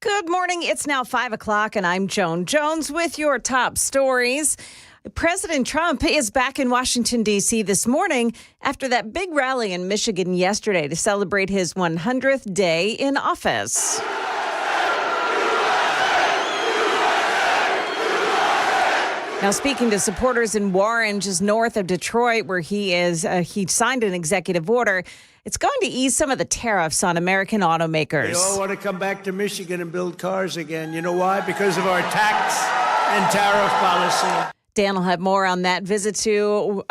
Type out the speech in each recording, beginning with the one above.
Good morning. It's now 5 o'clock, and I'm Joan Jones with your top stories. President Trump is back in Washington, D.C. this morning after that big rally in Michigan yesterday to celebrate his 100th day in office. Now, speaking to supporters in Warren, just north of Detroit, where he signed an executive order. It's going to ease some of the tariffs on American automakers. They all want to come back to Michigan and build cars again. You know why? Because of our tax and tariff policy. Dan will have more on that visit to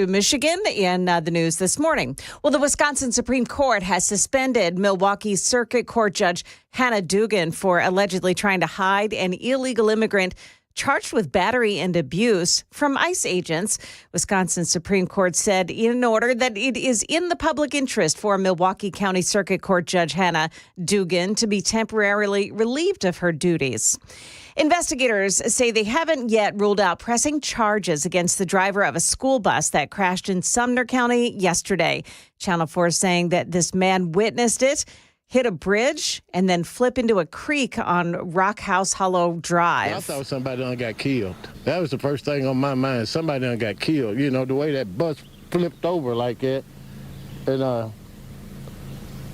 Michigan in the news this morning. Well, the Wisconsin Supreme Court has suspended Milwaukee Circuit Court Judge Hannah Dugan for allegedly trying to hide an illegal immigrant charged with battery and abuse from ICE agents. Wisconsin Supreme Court said in order that it is in the public interest for Milwaukee County Circuit Court Judge Hannah Dugan to be temporarily relieved of her duties. Investigators say they haven't yet ruled out pressing charges against the driver of a school bus that crashed in Sumner County yesterday. Channel 4 is saying that this man witnessed it, hit a bridge, and then flip into a creek on Rock House Hollow Drive. I thought somebody done got killed. That was the first thing on my mind. Somebody done got killed. You know, the way that bus flipped over like that. And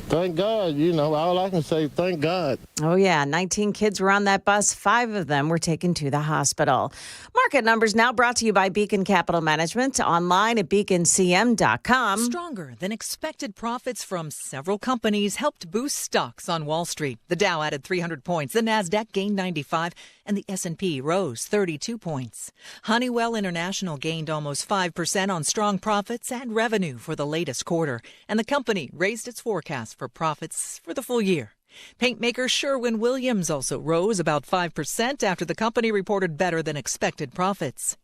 thank God, you know, all I can say, thank God. Oh, yeah. 19 kids were on that bus. 5 of them were taken to the hospital. Market numbers now brought to you by Beacon Capital Management, online at beaconcm.com. Stronger than expected profits from several companies helped boost stocks on Wall Street. The Dow added 300 points, the Nasdaq gained 95, and the S&P rose 32 points. Honeywell International gained almost 5% on strong profits and revenue for the latest quarter, and the company raised its forecast for profits for the full year. Paint maker Sherwin-Williams also rose about 5% after the company reported better than expected profits.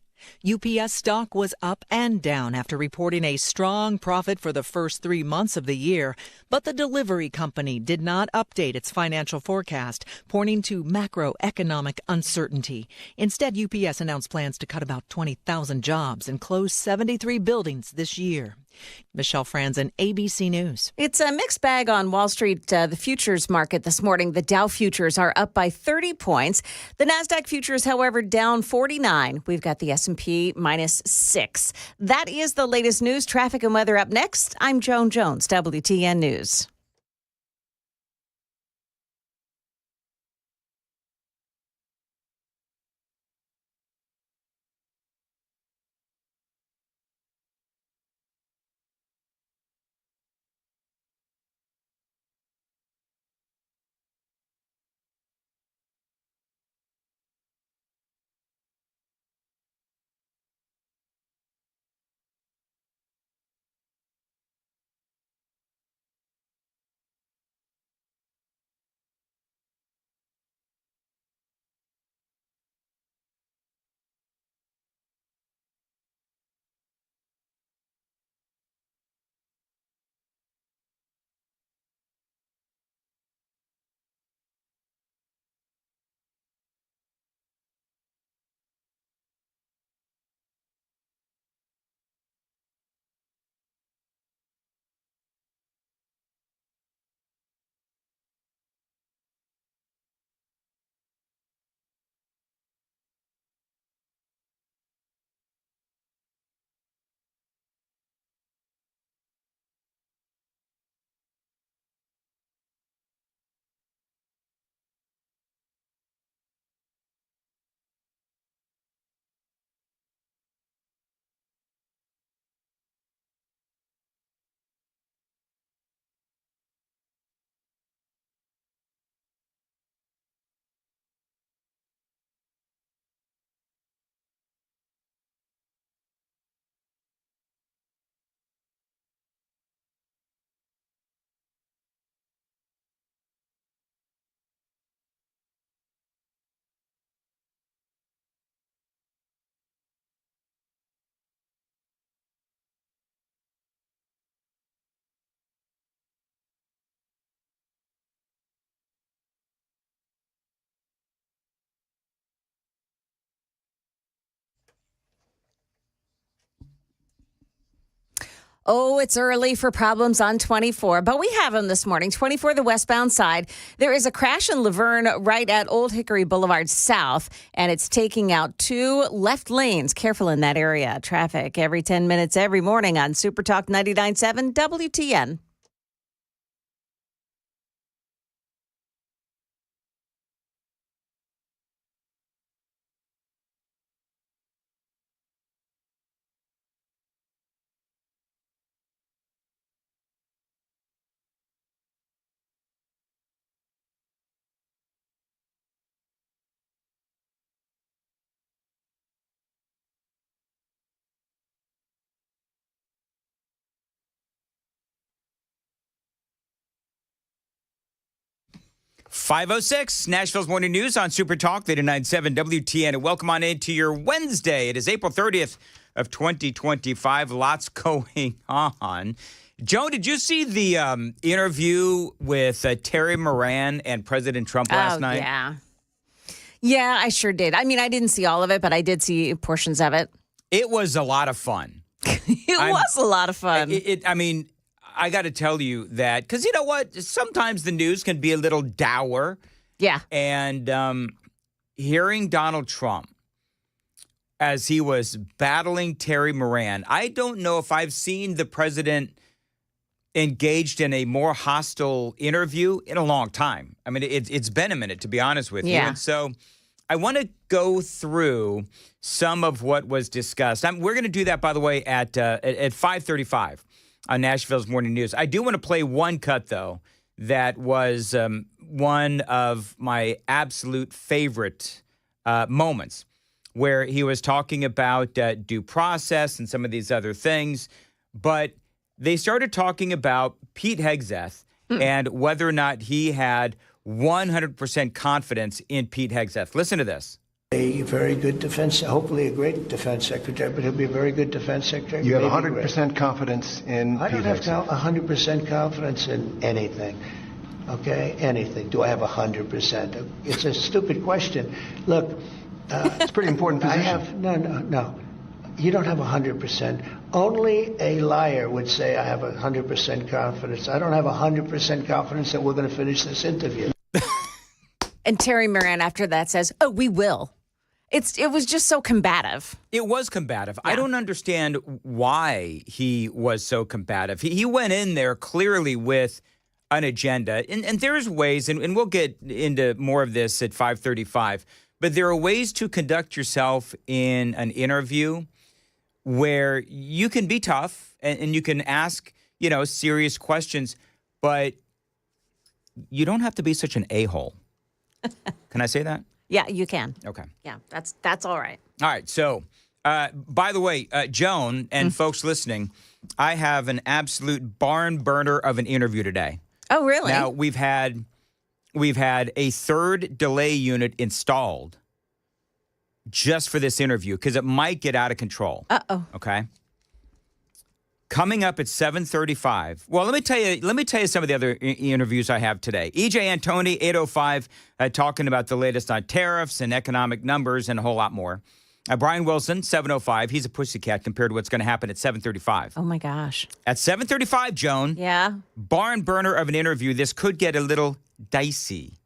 UPS stock was up and down after reporting a strong profit for the first 3 months of the year, but the delivery company did not update its financial forecast, pointing to macroeconomic uncertainty. Instead, UPS announced plans to cut about 20,000 jobs and close 73 buildings this year. Michelle Franzen, ABC News. It's a mixed bag on Wall Street, the futures market this morning. The Dow futures are up by 30 points. The Nasdaq futures, however, down 49. We've got the S&P minus 6. That is the latest news, traffic, and weather up next. I'm Joan Jones, WTN News. Oh, it's early for problems on 24, but we have them this morning. 24, the westbound side. There is a crash in Laverne right at Old Hickory Boulevard South, and it's taking out 2 left lanes. Careful in that area. Traffic every 10 minutes every morning on Super Talk 99.7 WTN. .506, Nashville's Morning News on Super Talk 99.7 WTN. And welcome on into your Wednesday. It is April 30th of 2025. Lots going on. Joan, did you see the interview with Terry Moran and President Trump last night? Yeah. Yeah, I sure did. I mean, I didn't see all of it, but I did see portions of it. It was a lot of fun. It was a lot of fun. I got to tell you that, because you know what? Sometimes the news can be a little dour. Yeah. And hearing Donald Trump as he was battling Terry Moran, I don't know if I've seen the president engaged in a more hostile interview in a long time. I mean, it's been a minute, to be honest with you. And so I want to go through some of what was discussed. We're going to do that, by the way, at 5:35. On Nashville's Morning News. I do want to play one cut, though, that was one of my absolute favorite moments, where he was talking about due process and some of these other things. But they started talking about Pete Hegseth and whether or not he had 100% confidence in Pete Hegseth. Listen to this. A very good defense, hopefully a great defense secretary, but he'll be a very good defense secretary. You have 100% confidence in I don't Pete have Hegseth. 100% confidence in anything. Okay, anything. Do I have 100%? It's a stupid question. Look, It's a pretty important position. No. You don't have 100%. Only a liar would say I have 100% confidence. I don't have 100% confidence that we're going to finish this interview. And Terry Moran after that says, "Oh, we will." It was just so combative. It was combative. Yeah. I don't understand why he was so combative. He went in there clearly with an agenda. And there's ways, and we'll get into more of this at 5:35, but there are ways to conduct yourself in an interview where you can be tough and you can ask, serious questions, but you don't have to be such an a-hole. Can I say that? Yeah, you can. Okay. Yeah, that's all right. All right. So, by the way, Joan and folks listening, I have an absolute barn burner of an interview today. Oh, really? Now, we've had a third delay unit installed just for this interview because it might get out of control. Uh-oh. Okay. Coming up at 7:35. Well, let me tell you some of the other interviews I have today. EJ Antoni, 8:05, talking about the latest on tariffs and economic numbers and a whole lot more. Brian Wilson, 7:05. He's a pussycat compared to what's going to happen at 7:35. Oh, my gosh. At 7:35, Joan, Yeah. barn burner of an interview. This could get a little dicey.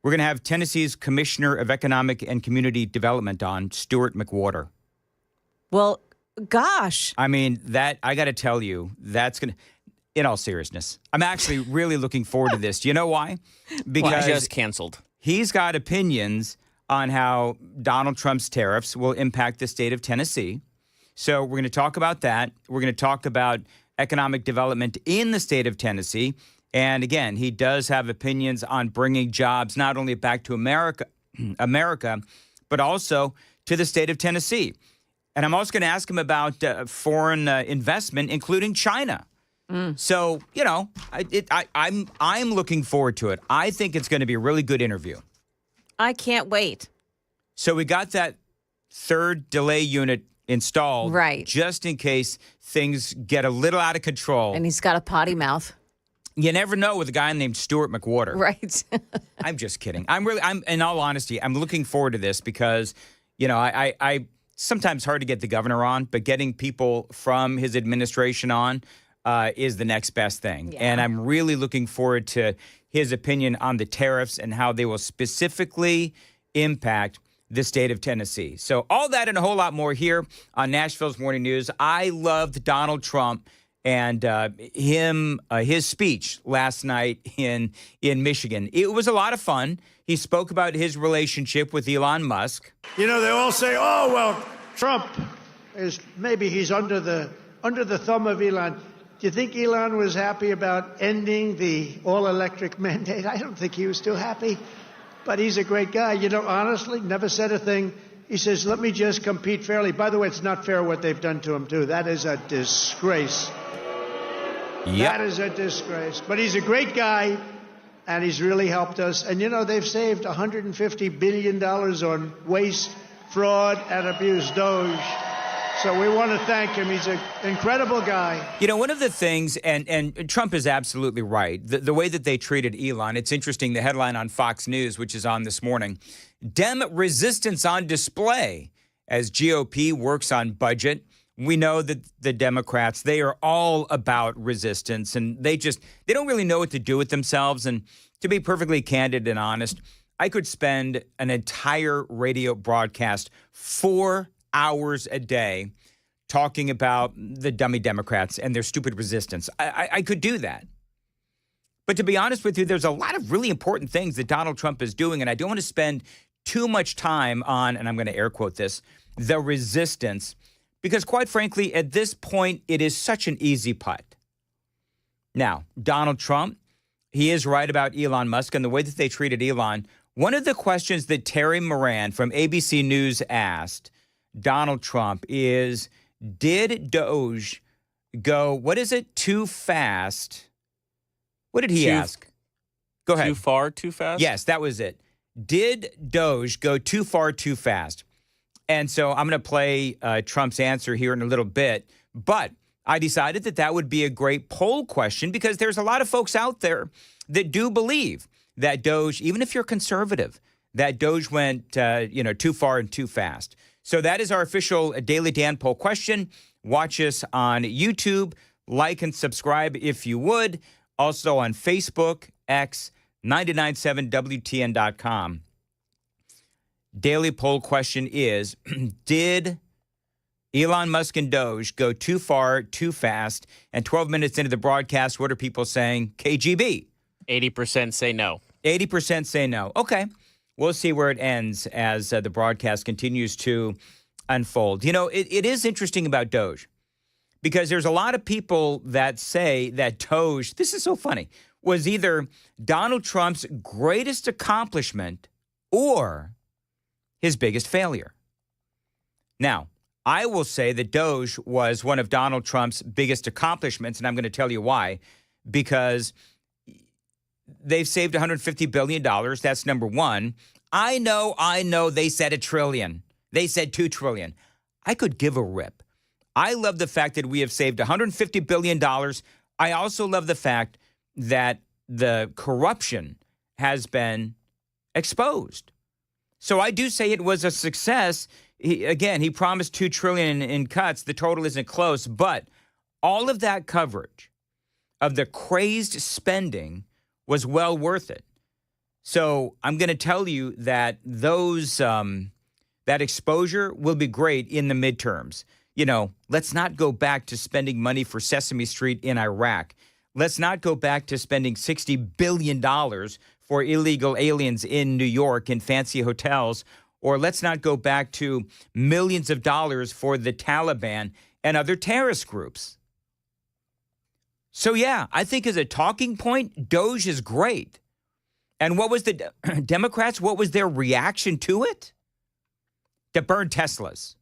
We're going to have Tennessee's Commissioner of Economic and Community Development on, Stuart McWhorter. Well, gosh. I mean, I got to tell you, that's going to, in all seriousness, I'm actually really looking forward to this. Do you know why? Because just canceled. He's got opinions on how Donald Trump's tariffs will impact the state of Tennessee. So we're going to talk about that. We're going to talk about economic development in the state of Tennessee. And again, he does have opinions on bringing jobs not only back to America, but also to the state of Tennessee. And I'm also going to ask him about foreign investment, including China. So, I'm looking forward to it. I think it's going to be a really good interview. I can't wait. So we got that third delay unit installed, Right. just in case things get a little out of control. And he's got a potty mouth. You never know with a guy named Stuart McWhorter. Right. I'm just kidding. I'm in all honesty, I'm looking forward to this because, I sometimes hard to get the governor on, but getting people from his administration on is the next best thing. Yeah. And I'm really looking forward to his opinion on the tariffs and how they will specifically impact the state of Tennessee. So all that and a whole lot more here on Nashville's Morning News. I loved Donald Trump and his speech last night in Michigan. It was a lot of fun. He spoke about his relationship with Elon Musk. You know, they all say, "Oh well, Trump is maybe he's under the thumb of Elon." Do you think Elon was happy about ending the all-electric mandate? I don't think he was still happy, but he's a great guy. You know, honestly, never said a thing. He says, "Let me just compete fairly." By the way, it's not fair what they've done to him too. That is a disgrace. Yep. That is a disgrace. But he's a great guy, and he's really helped us. And, you know, they've saved $150 billion on waste, fraud, and abuse, DOGE. So we want to thank him. He's an incredible guy. You know, one of the things, and Trump is absolutely right, the way that they treated Elon, it's interesting, the headline on Fox News, which is on this morning, Dem resistance on display as GOP works on budget. We know that the Democrats, they are all about resistance, and they don't really know what to do with themselves. And to be perfectly candid and honest, I could spend an entire radio broadcast 4 hours a day talking about the dummy Democrats and their stupid resistance. I could do that. But to be honest with you, there's a lot of really important things that Donald Trump is doing, and I don't want to spend too much time on, and I'm going to air quote this, the resistance, because quite frankly, at this point, it is such an easy putt. Now, Donald Trump, he is right about Elon Musk and the way that they treated Elon. One of the questions that Terry Moran from ABC News asked Donald Trump is, did DOGE go, too fast? What did he ask? Go ahead. Too far, too fast? Yes, that was it. Did DOGE go too far, too fast? And so I'm going to play Trump's answer here in a little bit. But I decided that would be a great poll question because there's a lot of folks out there that do believe that DOGE, even if you're conservative, that DOGE went too far and too fast. So that is our official Daily Dan poll question. Watch us on YouTube. Like and subscribe if you would. Also on Facebook, X, 997WTN.com. Daily poll question is, did Elon Musk and DOGE go too far, too fast? And 12 minutes into the broadcast, what are people saying? KGB. 80% say no. 80% say no. Okay. We'll see where it ends as the broadcast continues to unfold. You know, it is interesting about DOGE because there's a lot of people that say that DOGE, this is so funny, was either Donald Trump's greatest accomplishment or his biggest failure. Now, I will say that DOGE was one of Donald Trump's biggest accomplishments, and I'm going to tell you why. Because they've saved $150 billion. That's number one. I know they said $1 trillion. They said $2 trillion. I could give a rip. I love the fact that we have saved $150 billion. I also love the fact that the corruption has been exposed. So I do say it was a success. He promised $2 trillion in cuts. The total isn't close, but all of that coverage of the crazed spending was well worth it. So I'm going to tell you that that exposure will be great in the midterms. You know, let's not go back to spending money for Sesame Street in Iraq. Let's not go back to spending $60 billion for illegal aliens in New York in fancy hotels, or let's not go back to millions of dollars for the Taliban and other terrorist groups. So, yeah, I think as a talking point, DOGE is great. And what was the Democrats, what was their reaction to it? To burn Teslas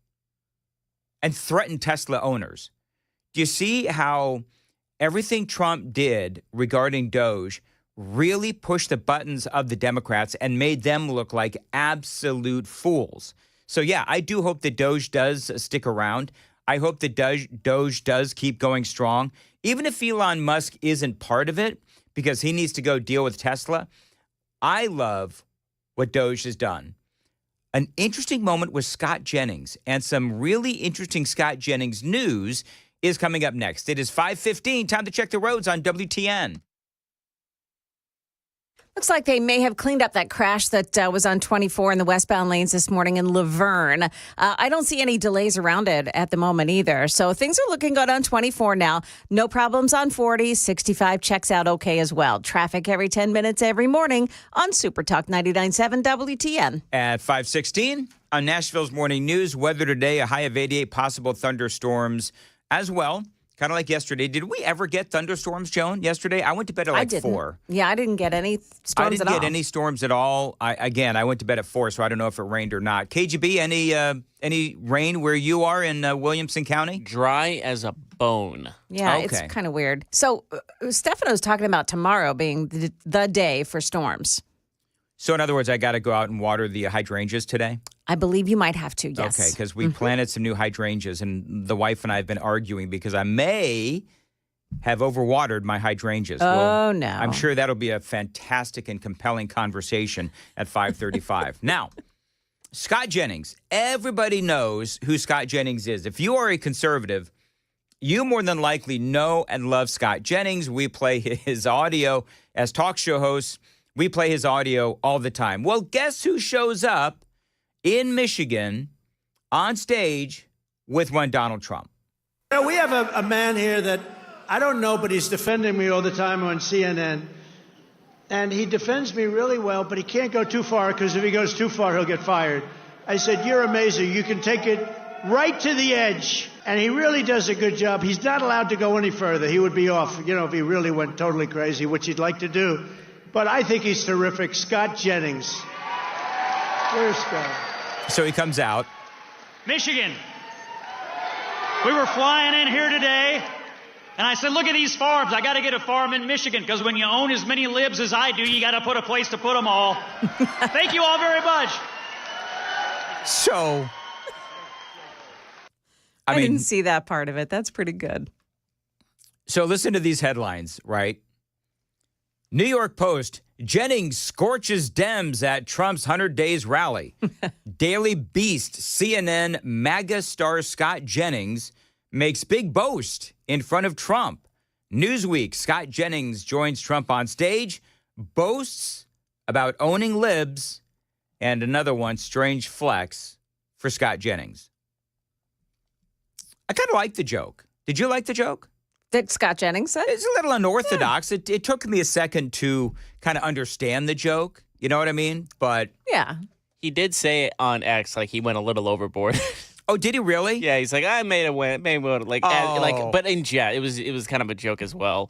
and threaten Tesla owners. Do you see how everything Trump did regarding DOGE really pushed the buttons of the Democrats and made them look like absolute fools? So, yeah, I do hope that DOGE does stick around. I hope that DOGE does keep going strong. Even if Elon Musk isn't part of it because he needs to go deal with Tesla, I love what DOGE has done. an interesting moment with Scott Jennings, and some really interesting Scott Jennings news is coming up next. It is 5:15. Time to check the roads on WTN. Looks like they may have cleaned up that crash that was on 24 in the westbound lanes this morning in Laverne. I don't see any delays around it at the moment either. So things are looking good on 24 now. No problems on 40. 65 checks out okay as well. Traffic every 10 minutes every morning on Super Talk 99.7 WTN. At 5:16 on Nashville's Morning News, weather today, a high of 88, possible thunderstorms as well. Kind of like yesterday. Did we ever get thunderstorms, Joan, yesterday? I went to bed at like 4. Yeah, I didn't get any storms at all. I didn't get any storms at all. I went to bed at 4, so I don't know if it rained or not. KGB, any rain where you are in Williamson County? Dry as a bone. Yeah, Okay. it's kind of weird. So Stefano's talking about tomorrow being the day for storms. So in other words, I got to go out and water the hydrangeas today? I believe you might have to, yes. Okay, because we planted some new hydrangeas, and the wife and I have been arguing because I may have overwatered my hydrangeas. Oh, no. I'm sure that'll be a fantastic and compelling conversation at 5:35. Now, Scott Jennings. Everybody knows who Scott Jennings is. If you are a conservative, you more than likely know and love Scott Jennings. We play his audio as talk show hosts. We play his audio all the time. Well, guess who shows up in Michigan on stage with one Donald Trump? We have a man here that I don't know, but he's defending me all the time on CNN. And he defends me really well, but he can't go too far because if he goes too far, he'll get fired. I said, you're amazing. You can take it right to the edge. And he really does a good job. He's not allowed to go any further. He would be off, if he really went totally crazy, which he'd like to do. But I think he's terrific. Scott Jennings. Where's Scott? So he comes out. Michigan. We were flying in here today, and I said, look at these farms. I got to get a farm in Michigan, because when you own as many libs as I do, you got to put a place to put them all. Thank you all very much. So, I didn't see that part of it. That's pretty good. So listen to these headlines, right? New York Post, Jennings scorches Dems at Trump's 100 Days rally. Daily Beast, CNN MAGA star Scott Jennings makes big boast in front of Trump. Newsweek, Scott Jennings joins Trump on stage, boasts about owning libs, and another one, strange flex for Scott Jennings. I kind of like the joke. Did you like the joke? That Scott Jennings said? It's a little unorthodox. Yeah. It took me a second to kind of understand the joke. You know what I mean? But yeah. He did say it on X, like he went a little overboard. Oh, did he really? Yeah, he's like, I made a win, but in jet, it was kind of a joke as well.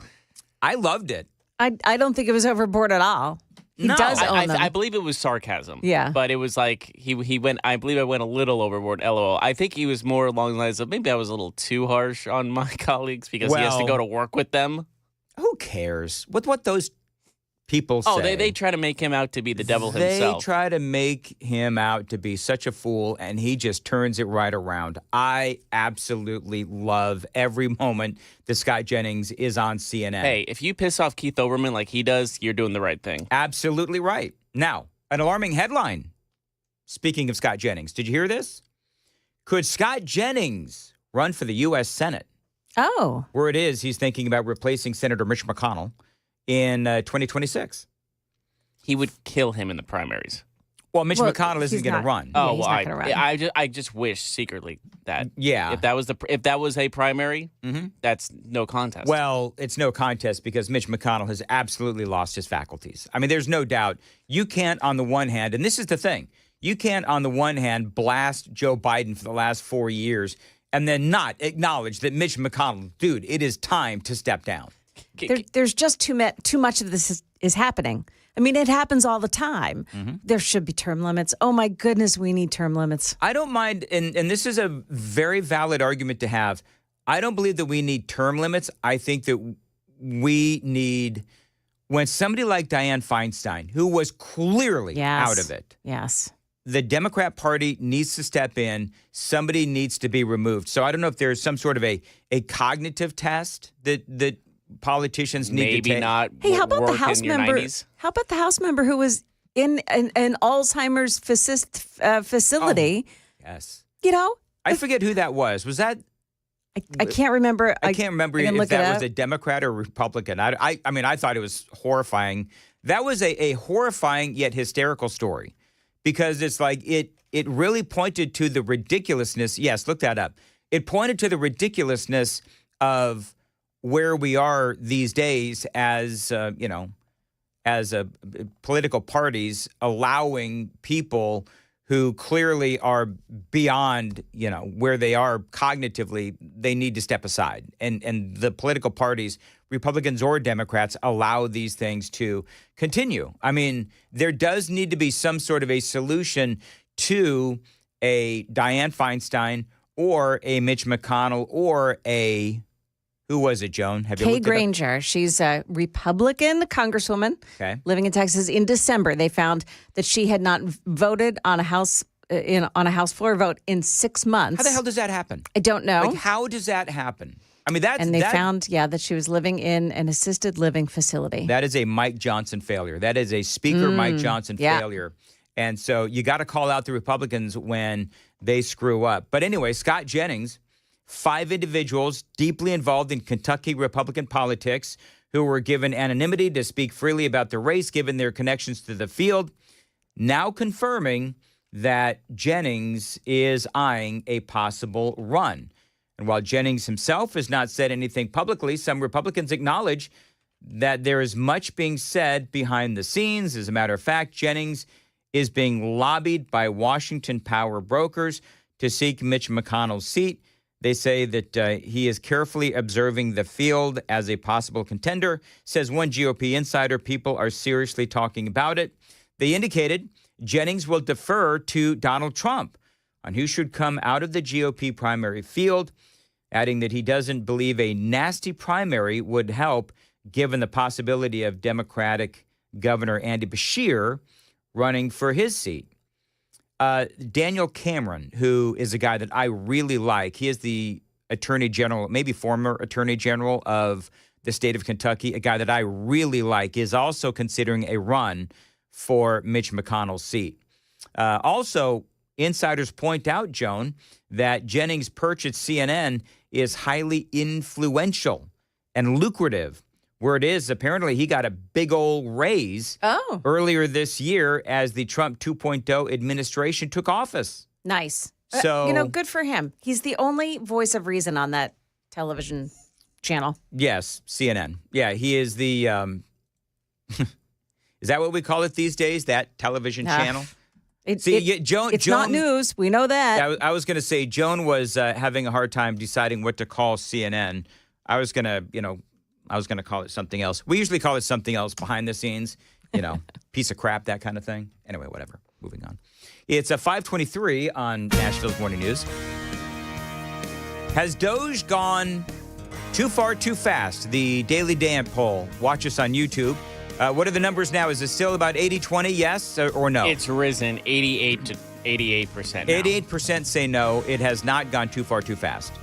I loved it. I don't think it was overboard at all. He does own them. I believe it was sarcasm. Yeah. But it was like he went, I believe I went a little overboard, LOL. I think he was more along the lines of maybe I was a little too harsh on my colleagues because he has to go to work with them. Who cares? What those people say. Oh, they try to make him out to be the devil himself. They try to make him out to be such a fool, and he just turns it right around. I absolutely love every moment that Scott Jennings is on CNN. Hey, if you piss off Keith Olbermann like he does, you're doing the right thing. Absolutely right. Now, an alarming headline. Speaking of Scott Jennings, did you hear this? Could Scott Jennings run for the U.S. Senate? Oh. Where it is, he's thinking about replacing Senator Mitch McConnell in 2026. He would kill him in the primaries. Well, Mitch McConnell isn't going to run. Yeah, Oh, he's well, not gonna run. I just wish secretly that Yeah. if that was a primary, that's no contest. Well, it's no contest because Mitch McConnell has absolutely lost his faculties. I mean, there's no doubt. You can't, on the one hand, and this is the thing, you can't, on the one hand, blast Joe Biden for the last 4 years and then not acknowledge that Mitch McConnell, dude, it is time to step down. There's just too much of this is happening. I mean, it happens all the time. There should be term limits. Oh, my goodness, we need term limits. I don't mind, and this is a very valid argument to have. I don't believe that we need term limits. I think that we need, when somebody like Dianne Feinstein, who was clearly out of it. Yes. The Democrat Party needs to step in. Somebody needs to be removed. So I don't know if there's some sort of a cognitive test that politicians need to take. Maybe not. Hey, how about the work House in your member? 90s? How about the House member who was in an Alzheimer's facility. Yes. You know, I forget who that was. Was that? I can't remember. I can't remember if that was a Democrat or Republican. I mean, I thought it was horrifying. That was a horrifying yet hysterical story because it's like it really pointed to the ridiculousness. Yes, look that up. It pointed to the ridiculousness of where we are these days as, political parties allowing people who clearly are beyond, where they are cognitively, they need to step aside. And the political parties, Republicans or Democrats, allow these things to continue. I mean, there does need to be some sort of a solution to a Dianne Feinstein or a Mitch McConnell or who was it, Joan? Have you Kay looked it up? Granger. She's a Republican congresswoman living in Texas. In December, they found that she had not voted on a House floor vote in 6 months. How the hell does that happen? I don't know. Like, how does that happen? I mean, and they found, that she was living in an assisted living facility. That is a Mike Johnson failure. That is a Speaker Mike Johnson failure. And so you got to call out the Republicans when they screw up. But anyway, Scott Jennings, 5 individuals deeply involved in Kentucky Republican politics who were given anonymity to speak freely about the race given their connections to the field, now confirming that Jennings is eyeing a possible run. And while Jennings himself has not said anything publicly, some Republicans acknowledge that there is much being said behind the scenes. As a matter of fact, Jennings is being lobbied by Washington power brokers to seek Mitch McConnell's seat. They say that he is carefully observing the field as a possible contender. Says one GOP insider, people are seriously talking about it. They indicated Jennings will defer to Donald Trump on who should come out of the GOP primary field, adding that he doesn't believe a nasty primary would help given the possibility of Democratic Governor Andy Beshear running for his seat. Daniel Cameron, who is a guy that I really like. He is the Attorney General, maybe former Attorney General of the state of Kentucky. A guy that I really like is also considering a run for Mitch McConnell's seat. Also, insiders point out, Joan, that Jennings' perch at CNN is highly influential and lucrative. Where it is, apparently he got a big old raise earlier this year as the Trump 2.0 administration took office. Nice. So, good for him. He's the only voice of reason on that television channel. Yes, CNN. Yeah, he is the, is that what we call it these days, that television channel? It's Joan, not news. We know that. I was going to say Joan was having a hard time deciding what to call CNN. I was going to call it something else. We usually call it something else behind the scenes, piece of crap, that kind of thing. Anyway, whatever. Moving on. It's a 5:23 on Nashville's Morning News. Has DOGE gone too far, too fast? The Daily Damn poll. Watch us on YouTube. What are the numbers now? Is it still about 80-20, yes or no? It's risen 88 to 88% now. 88% say no. It has not gone too far, too fast.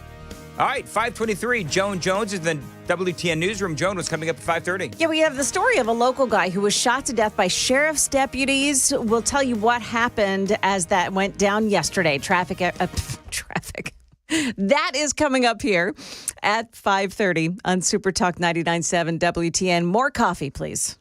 All right, 5:23. Joan Jones is in the WTN Newsroom. Joan was coming up at 5:30. Yeah, we have the story of a local guy who was shot to death by sheriff's deputies. We'll tell you what happened as that went down yesterday. Traffic. That is coming up here at 5:30 on Super Talk 99.7 WTN. More coffee, please.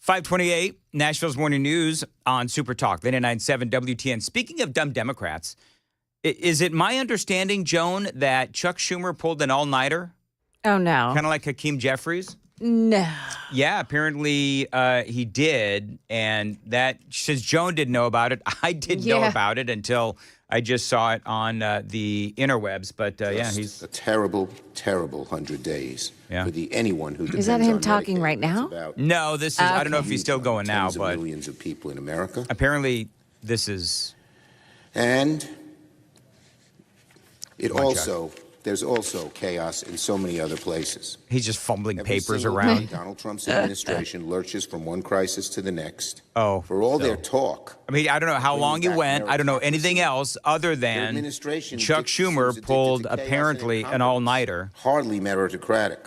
528, Nashville's Morning News on Super Talk, 99.7 WTN. Speaking of dumb Democrats, is it my understanding, Joan, that Chuck Schumer pulled an all-nighter? Oh, no. Kind of like Hakeem Jeffries? No. Yeah, apparently he did. And that, since Joan didn't know about it, I didn't know about it until I just saw it on the interwebs. But he's a terrible, terrible 100 days for anyone who depends Is that him on talking Medicaid. right now? No, this is, I don't know if he's still going now, Tens of but millions of people in America. Apparently this is. And there's also chaos in so many other places. He's just fumbling Every papers single around. day, Donald Trump's administration lurches from one crisis to the next. Oh. For all their talk. I mean, I don't know how long he went. I don't know anything else other than Chuck Schumer pulled apparently an all-nighter. Hardly meritocratic.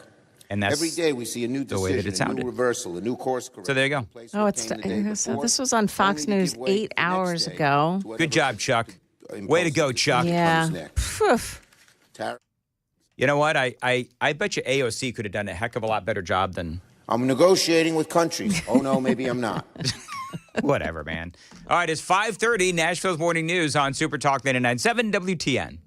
And that's every day we see a new decision, a new reversal, a new course correction. So there you go. Oh, so this was on Fox News 8 hours ago. Good job, Chuck. Way to go, Chuck. Yeah. You know what? I bet you AOC could have done a heck of a lot better job than. I'm negotiating with countries. Oh, no, maybe I'm not. Whatever, man. All right, it's 5:30, Nashville's Morning News on Super Talk 99.7 WTN.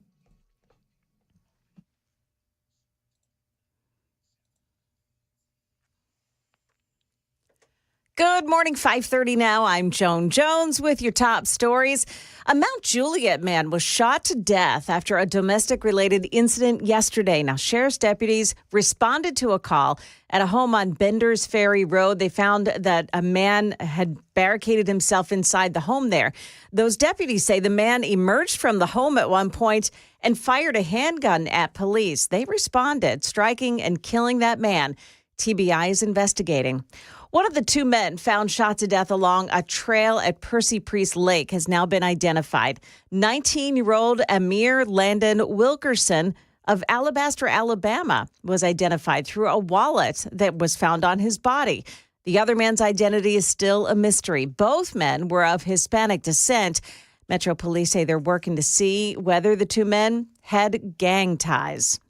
Good morning, 5:30 now. I'm Joan Jones with your top stories. A Mount Juliet man was shot to death after a domestic-related incident yesterday. Now, sheriff's deputies responded to a call at a home on Bender's Ferry Road. They found that a man had barricaded himself inside the home there. Those deputies say the man emerged from the home at one point and fired a handgun at police. They responded, striking and killing that man. TBI is investigating. One of the two men found shot to death along a trail at Percy Priest Lake has now been identified. 19-year-old Amir Landon Wilkerson of Alabaster, Alabama, was identified through a wallet that was found on his body. The other man's identity is still a mystery. Both men were of Hispanic descent. Metro Police say they're working to see whether the two men had gang ties.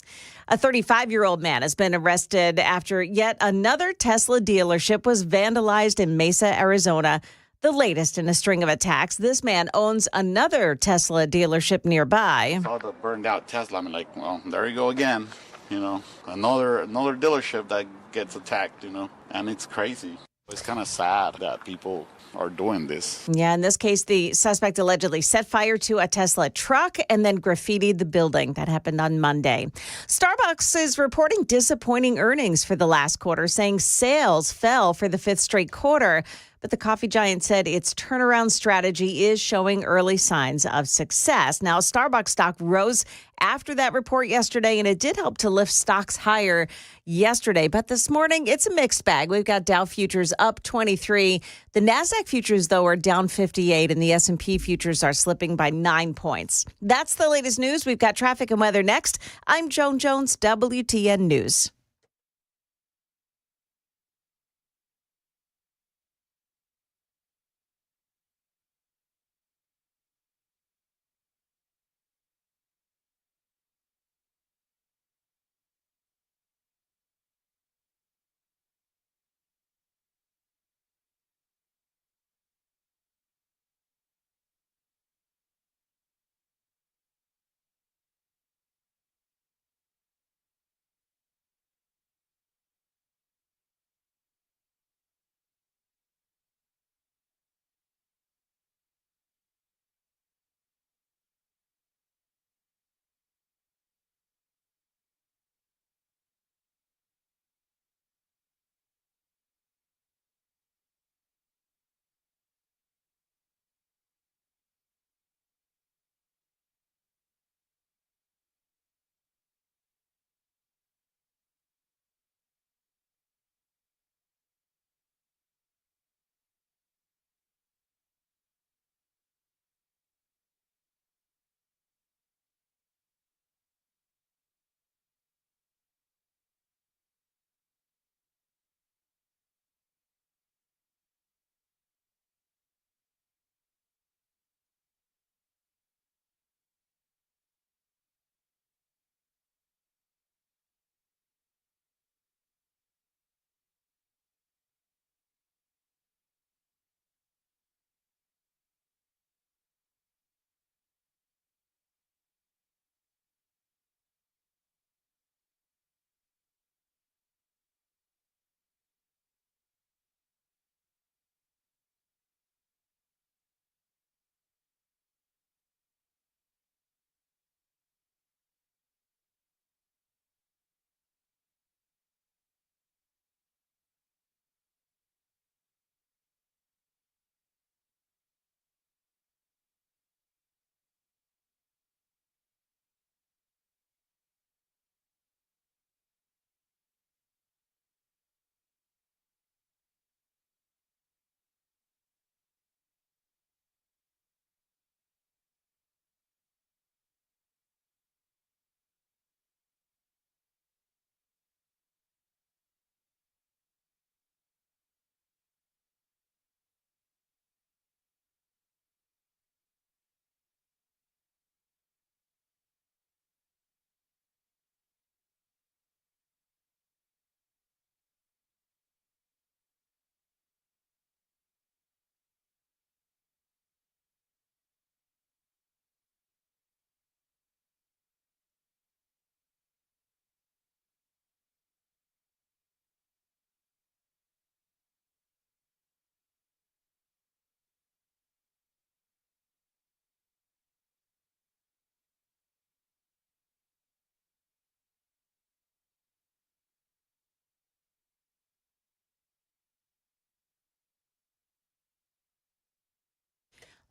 A 35-year-old man has been arrested after yet another Tesla dealership was vandalized in Mesa, Arizona, the latest in a string of attacks. This man owns another Tesla dealership nearby. I saw the burned out Tesla. I'm like, well, there you go again. Another dealership that gets attacked, and it's crazy. It's kind of sad that people are doing this. Yeah, in this case, the suspect allegedly set fire to a Tesla truck and then graffitied the building. That happened on Monday. Starbucks is reporting disappointing earnings for the last quarter, saying sales fell for the fifth straight quarter. But the coffee giant said its turnaround strategy is showing early signs of success. Now, Starbucks stock rose after that report yesterday, and it did help to lift stocks higher yesterday. But this morning, it's a mixed bag. We've got Dow futures up 23. The NASDAQ futures, though, are down 58, and the S&P futures are slipping by 9 points. That's the latest news. We've got traffic and weather next. I'm Joan Jones, WTN News.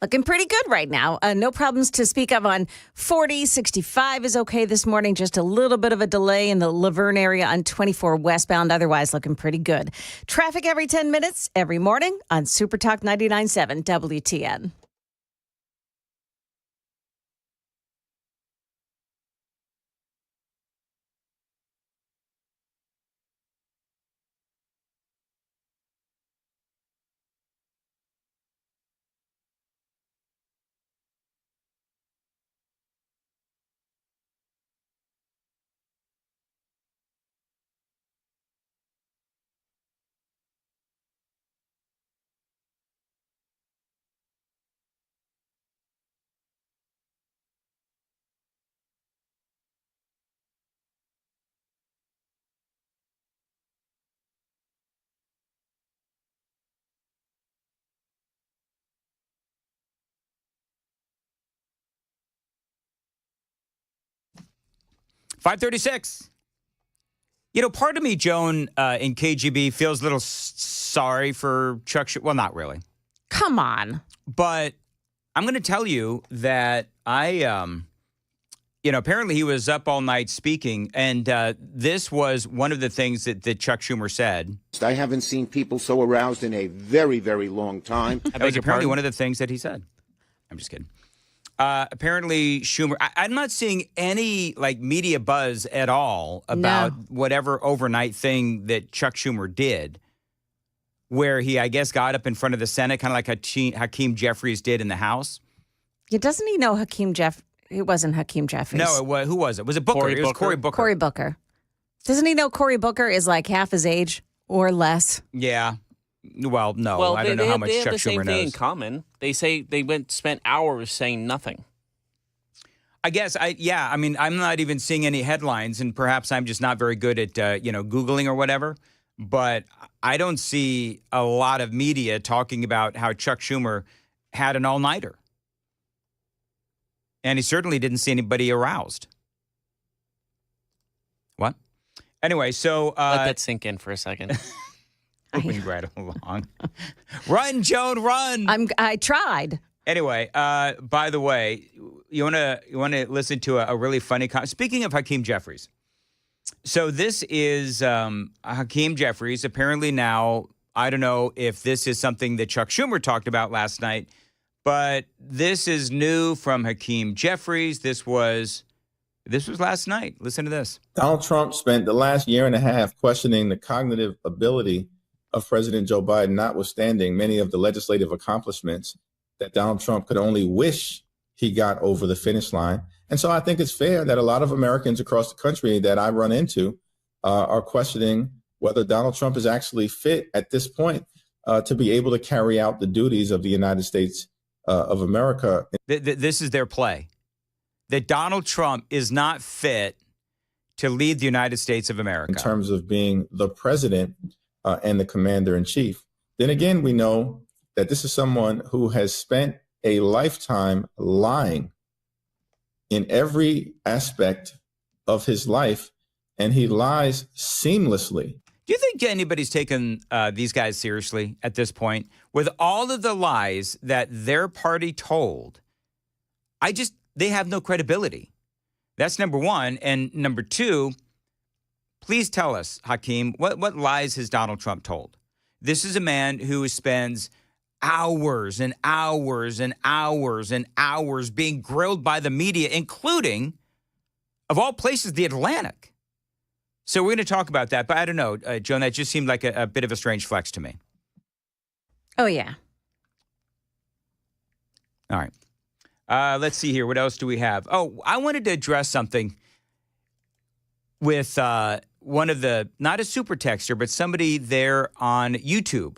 Looking pretty good right now. No problems to speak of on 40. 65 is okay this morning. Just a little bit of a delay in the Laverne area on 24 westbound. Otherwise, looking pretty good. Traffic every 10 minutes, every morning on Super Talk 99.7 WTN. $5:36. Part of me, Joan, in KGB feels a little sorry for Chuck Schumer. Well, not really. Come on. But I'm going to tell you that apparently he was up all night speaking, and this was one of the things that Chuck Schumer said. I haven't seen people so aroused in a very, very long time. That was apparently one of the things that he said. I'm just kidding. Apparently, Schumer, I'm not seeing any media buzz at all about whatever overnight thing that Chuck Schumer did, where he, I guess, got up in front of the Senate, kind of like Hakeem Jeffries did in the House. Yeah, doesn't he know Hakeem Jeff? It wasn't Hakeem Jeffries. No, who was it? Was it Booker? It was Cory Booker. Cory Booker. Doesn't he know Cory Booker is like half his age or less? Yeah. Well, no. I don't know how much Chuck Schumer knows. They have the same thing in common. They say they spent hours saying nothing. I guess, I'm not even seeing any headlines, and perhaps I'm just not very good at, Googling or whatever. But I don't see a lot of media talking about how Chuck Schumer had an all-nighter. And he certainly didn't see anybody aroused. What? Anyway, so... let that sink in for a second. Moving right along. Run, Joan, run! I tried. Anyway, by the way, you want to listen to a really funny comment? Speaking of Hakeem Jeffries. So this is Hakeem Jeffries. Apparently now, I don't know if this is something that Chuck Schumer talked about last night, but this is new from Hakeem Jeffries. This was last night. Listen to this. Donald Trump spent the last year and a half questioning the cognitive ability of President Joe Biden, notwithstanding many of the legislative accomplishments that Donald Trump could only wish he got over the finish line. And so I think it's fair that a lot of Americans across the country that I run into are questioning whether Donald Trump is actually fit at this point to be able to carry out the duties of the United States of America. This is their play, that Donald Trump is not fit to lead the United States of America. In terms of being the president and the commander in chief. Then again, we know that this is someone who has spent a lifetime lying in every aspect of his life, and he lies seamlessly. Do you think anybody's taken these guys seriously at this point? With all of the lies that their party told, they have no credibility. That's number one. And number two, please tell us, Hakeem, what lies has Donald Trump told? This is a man who spends hours and hours and hours and hours being grilled by the media, including, of all places, the Atlantic. So we're going to talk about that. But I don't know, Joan, that just seemed like a bit of a strange flex to me. Oh, yeah. All right. Let's see here. What else do we have? Oh, I wanted to address something with one of the, not a super texter, but somebody there on YouTube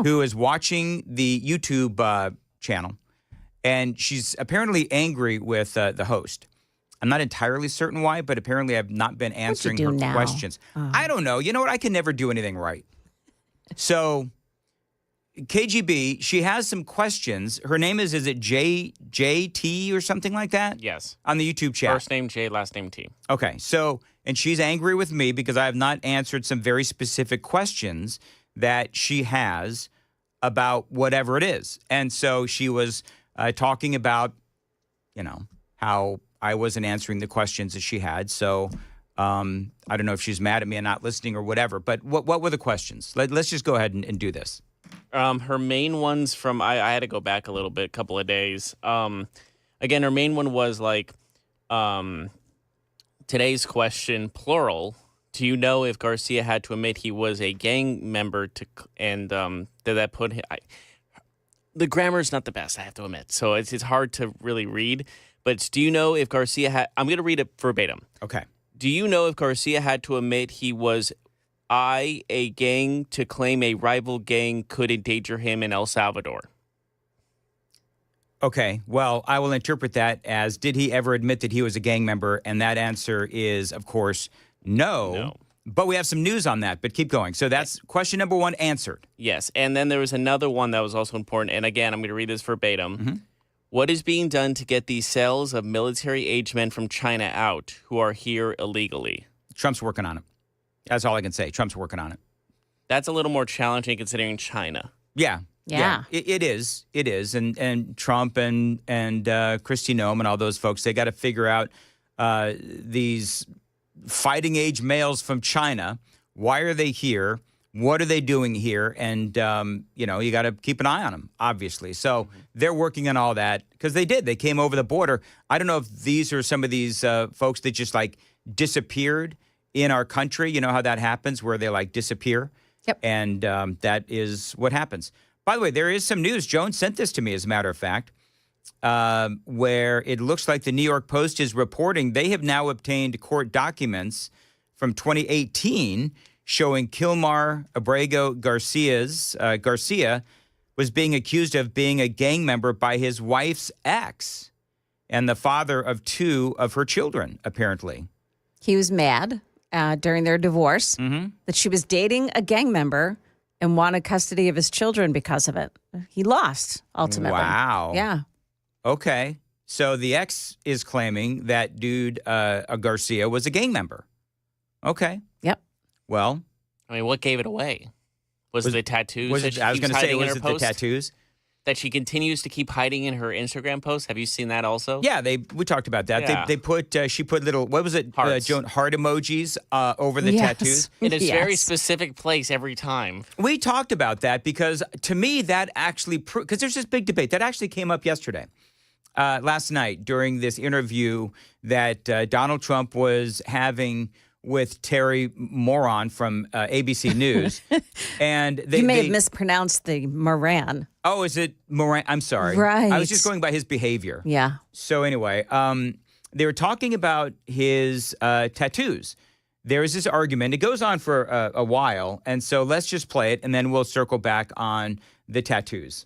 who is watching the YouTube channel. And she's apparently angry with the host. I'm not entirely certain why, but apparently I've not been answering her questions. I don't know. You know what? I can never do anything right. So KGB, she has some questions. Her name is it JT or something like that? Yes. On the YouTube chat. First name J, last name T. Okay. So, and she's angry with me because I have not answered some very specific questions that she has about whatever it is. And so she was talking about, how I wasn't answering the questions that she had. So I don't know if she's mad at me and not listening or whatever. But what were the questions? Let's just go ahead and do this. Her main ones from I had to go back a little bit, couple of days. Again, her main one was like today's question, plural. Do you know if Garcia had to admit he was a gang member did that put him? The grammar is not the best, I have to admit. So it's hard to really read. But do you know if Garcia had? I'm going to read it verbatim. Okay. Do you know if Garcia had to admit he was a gang to claim a rival gang could endanger him in El Salvador? Okay, well, I will interpret that as, did he ever admit that he was a gang member? And that answer is, of course, no. But we have some news on that, but keep going. So that's question number 1 answered. Yes, and then there was another one that was also important. And again, I'm going to read this verbatim. Mm-hmm. What is being done to get these cells of military-aged men from China out who are here illegally? Trump's working on it. That's all I can say. Trump's working on it. That's a little more challenging considering China. Yeah. It is. It is. And Trump and Kristi Noem and all those folks, they got to figure out these fighting age males from China. Why are they here? What are they doing here? And, you got to keep an eye on them, obviously. So they're working on all that because they did. They came over the border. I don't know if these are some of these folks that just disappeared in our country. You know how that happens where they disappear? Yep. And that is what happens. By the way, there is some news. Joan sent this to me, as a matter of fact, where it looks like the New York Post is reporting they have now obtained court documents from 2018 showing Kilmar Abrego Garcia was being accused of being a gang member by his wife's ex and the father of 2 of her children, apparently. He was mad during their divorce that she was dating a gang member and wanted custody of his children because of it. He lost, ultimately. Wow. Yeah. Okay. So the ex is claiming that dude, Garcia, was a gang member. Okay. Yep. Well, I mean, what gave it away? Was it the tattoos? I was going to say, was it the tattoos? That she continues to keep hiding in her Instagram posts? Have you seen that also? Yeah, we talked about that. Yeah. She put little, what was it, Joan, heart emojis over the tattoos. In a very specific place every time. We talked about that because to me that actually, because there's this big debate. That actually came up yesterday, last night during this interview that Donald Trump was having with Terry Moran from ABC News. And you may have mispronounced the Moran. Oh, is it Moran? I'm sorry. Right. I was just going by his behavior. Yeah. So anyway, they were talking about his tattoos. There is this argument. It goes on for a while. And so let's just play it, and then we'll circle back on the tattoos.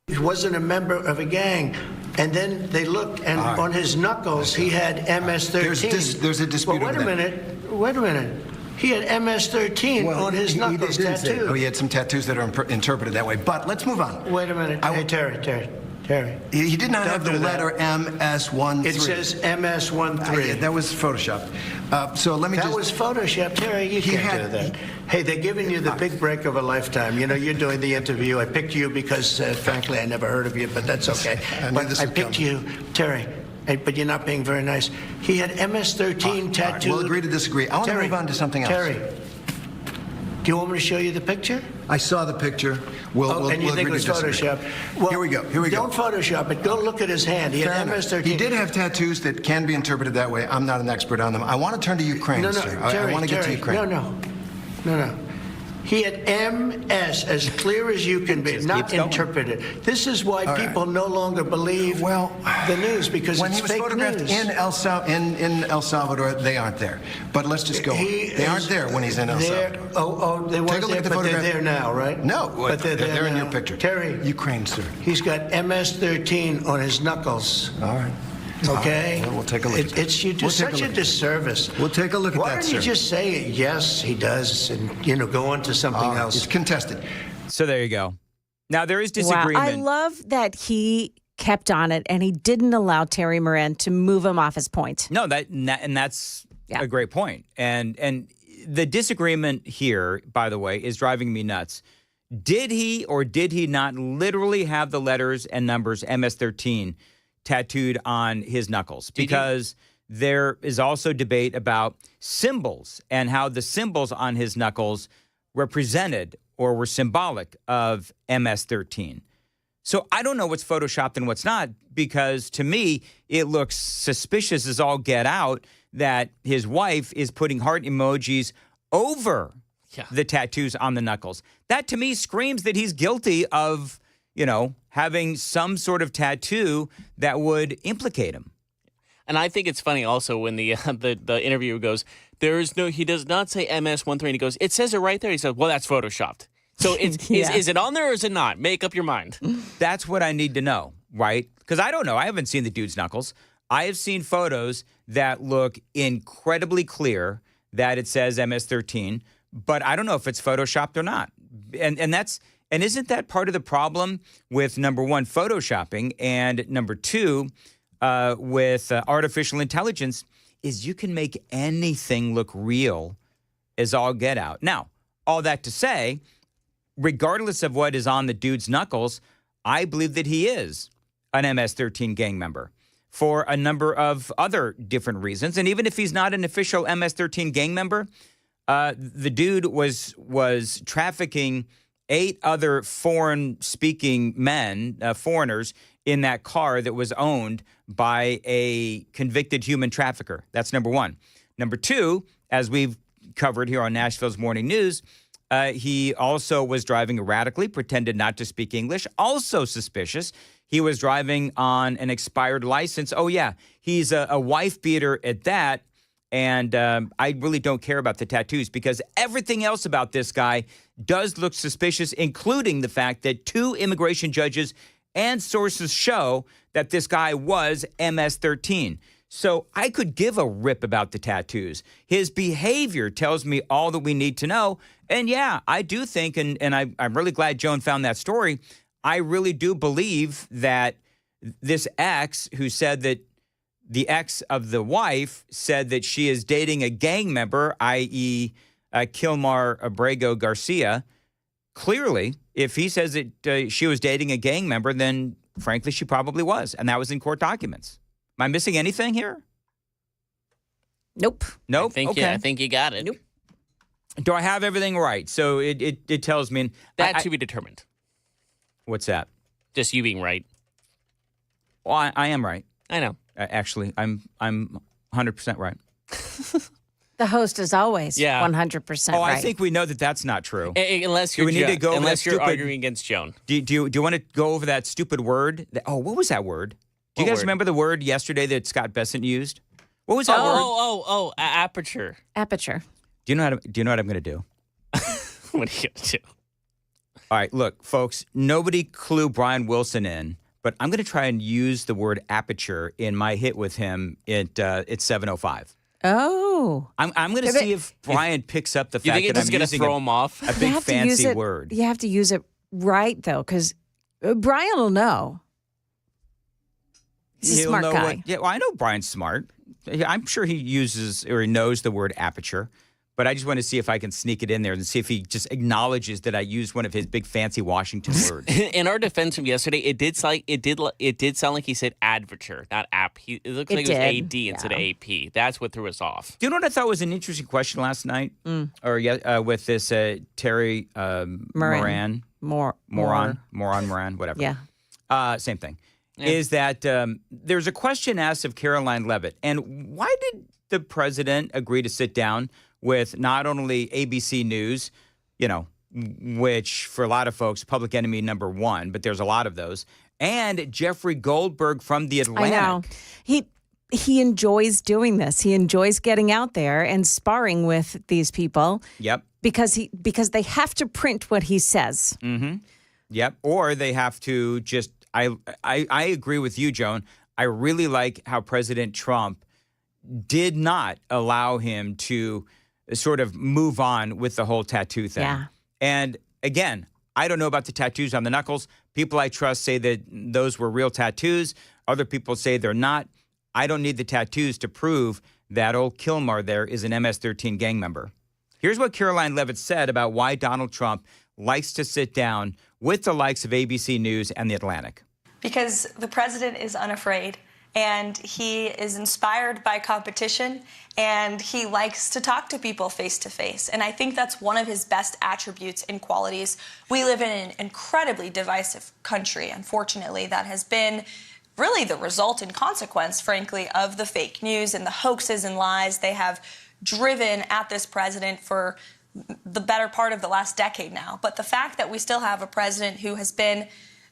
He wasn't a member of a gang. And then they looked, and on his knuckles, he had MS-13. There's a dispute Wait a minute. He had MS-13 on his knuckles tattooed. He had some tattoos that are interpreted that way. But let's move on. Wait a minute. Hey, Terry. He did not have the letter MS-13. It says MS-13. That was Photoshopped. So let me That was Photoshopped. Terry, you can't do that. Hey, they're giving you the big break of a lifetime. You know, you're doing the interview. I picked you because, frankly, I never heard of you, but that's okay. I picked you, Terry. But you're not being very nice. He had MS-13 tattooed. We'll agree to disagree. I want to move on to something else. Terry, do you want me to show you the picture? I saw the picture. We'll and you think it was Photoshop? Well, here we go. Don't Photoshop it. Go look at his hand. He had MS-13. He did have tattoos that can be interpreted that way. I'm not an expert on them. I want to turn to Ukraine, sir. Terry, I want to get to Ukraine. No. He had MS as clear as you can be, not interpreted. This is why people no longer believe the news, because when it's he was fake photographed news. in El Salvador, they aren't there. But let's just go on. They aren't there when he's in El Salvador. They weren't there, but they're there now, right? No, but they're there in now. your picture. Terry. Ukraine, sir. He's got MS-13 on his knuckles. All right. Okay? Well, we'll take a look at that. You do such a disservice. We'll take a look at that, Why don't you just say, yes, he does, and, go on to something else? It's contested. So there you go. Now, there is disagreement. Wow. I love that he kept on it, and he didn't allow Terry Moran to move him off his point. No, that's a great point. And the disagreement here, by the way, is driving me nuts. Did he or did he not literally have the letters and numbers MS-13 tattooed on his knuckles? Because there is also debate about symbols and how the symbols on his knuckles represented or were symbolic of MS-13. So I don't know what's photoshopped and what's not, because to me, it looks suspicious as all get out that his wife is putting heart emojis over the tattoos on the knuckles. That to me screams that he's guilty of, having some sort of tattoo that would implicate him. And I think it's funny also when the interviewer goes, he does not say MS-13. He goes, it says it right there. He says, well, that's photoshopped. So is it on there or is it not? Make up your mind. That's what I need to know, right? Because I don't know. I haven't seen the dude's knuckles. I have seen photos that look incredibly clear that it says MS-13, but I don't know if it's photoshopped or not. And isn't that part of the problem with, number one, photoshopping, and number two, with artificial intelligence, is you can make anything look real as all get out. Now, all that to say, regardless of what is on the dude's knuckles, I believe that he is an MS-13 gang member for a number of other different reasons. And even if he's not an official MS-13 gang member, the dude was trafficking 8 other foreign-speaking men, foreigners, in that car that was owned by a convicted human trafficker. That's number one. Number two, as we've covered here on Nashville's Morning News, he also was driving erratically, pretended not to speak English, also suspicious. He was driving on an expired license. Oh, yeah, he's a wife beater at that. And I really don't care about the tattoos because everything else about this guy does look suspicious, including the fact that 2 immigration judges and sources show that this guy was MS-13. So I could give a rip about the tattoos. His behavior tells me all that we need to know. And yeah, I do think, and I'm really glad Joan found that story, I really do believe that this ex who said that the ex of the wife said that she is dating a gang member, i.e. Kilmar Abrego Garcia. Clearly, if he says that she was dating a gang member, then frankly, she probably was. And that was in court documents. Am I missing anything here? Nope. Nope. I think you got it. Nope. Do I have everything right? So it tells me that to be determined. What's that? Just you being right. Well, I am right. I know. Actually, I'm 100% right. The host is always 100% right. Oh, I think we know that that's not true. Unless you're arguing against Joan. Do you want to go over that stupid word? What was that word? Do you guys remember the word yesterday that Scott Bessent used? What was that word? Aperture. Aperture. Do you know what I'm going to do? What are you going to do? All right, look, folks, nobody clue Brian Wilson in, but I'm going to try and use the word aperture in my hit with him at 7:05. Oh. I'm going to see if Brian picks up the fact that I'm using throw him off? A big fancy word. You have to use it right, though, because Brian will know. He's a smart guy. I know Brian's smart. I'm sure he uses or he knows the word aperture. But I just want to see if I can sneak it in there and see if he just acknowledges that I used one of his big fancy Washington words. In our defense from yesterday, it did sound like he said adverture, not app. It looked like it was AD instead of AP. That's what threw us off. Do you know what I thought was an interesting question last night? With this Terry Moran, whatever. Yeah. Same thing. Yeah. Is that there's a question asked of Caroline Leavitt, and why did the president agree to sit down with not only ABC News, which for a lot of folks, public enemy number 1, but there's a lot of those, and Jeffrey Goldberg from The Atlantic. I know. He enjoys doing this. He enjoys getting out there and sparring with these people. Yep. Because they have to print what he says. Mm-hmm. Yep. Or they have to just. I agree with you, Joan. I really like how President Trump did not allow him to sort of move on with the whole tattoo thing. Yeah. And again, I don't know about the tattoos on the knuckles. People I trust say that those were real tattoos. Other people say they're not. I don't need the tattoos to prove that old Kilmar there is an MS-13 gang member. Here's what Caroline Leavitt said about why Donald Trump likes to sit down with the likes of ABC News and The Atlantic. Because the president is unafraid, and he is inspired by competition, and he likes to talk to people face to face. And I think that's one of his best attributes and qualities. We live in an incredibly divisive country, unfortunately, that has been really the result and consequence, frankly, of the fake news and the hoaxes and lies they have driven at this president for the better part of the last decade now. But the fact that we still have a president who has been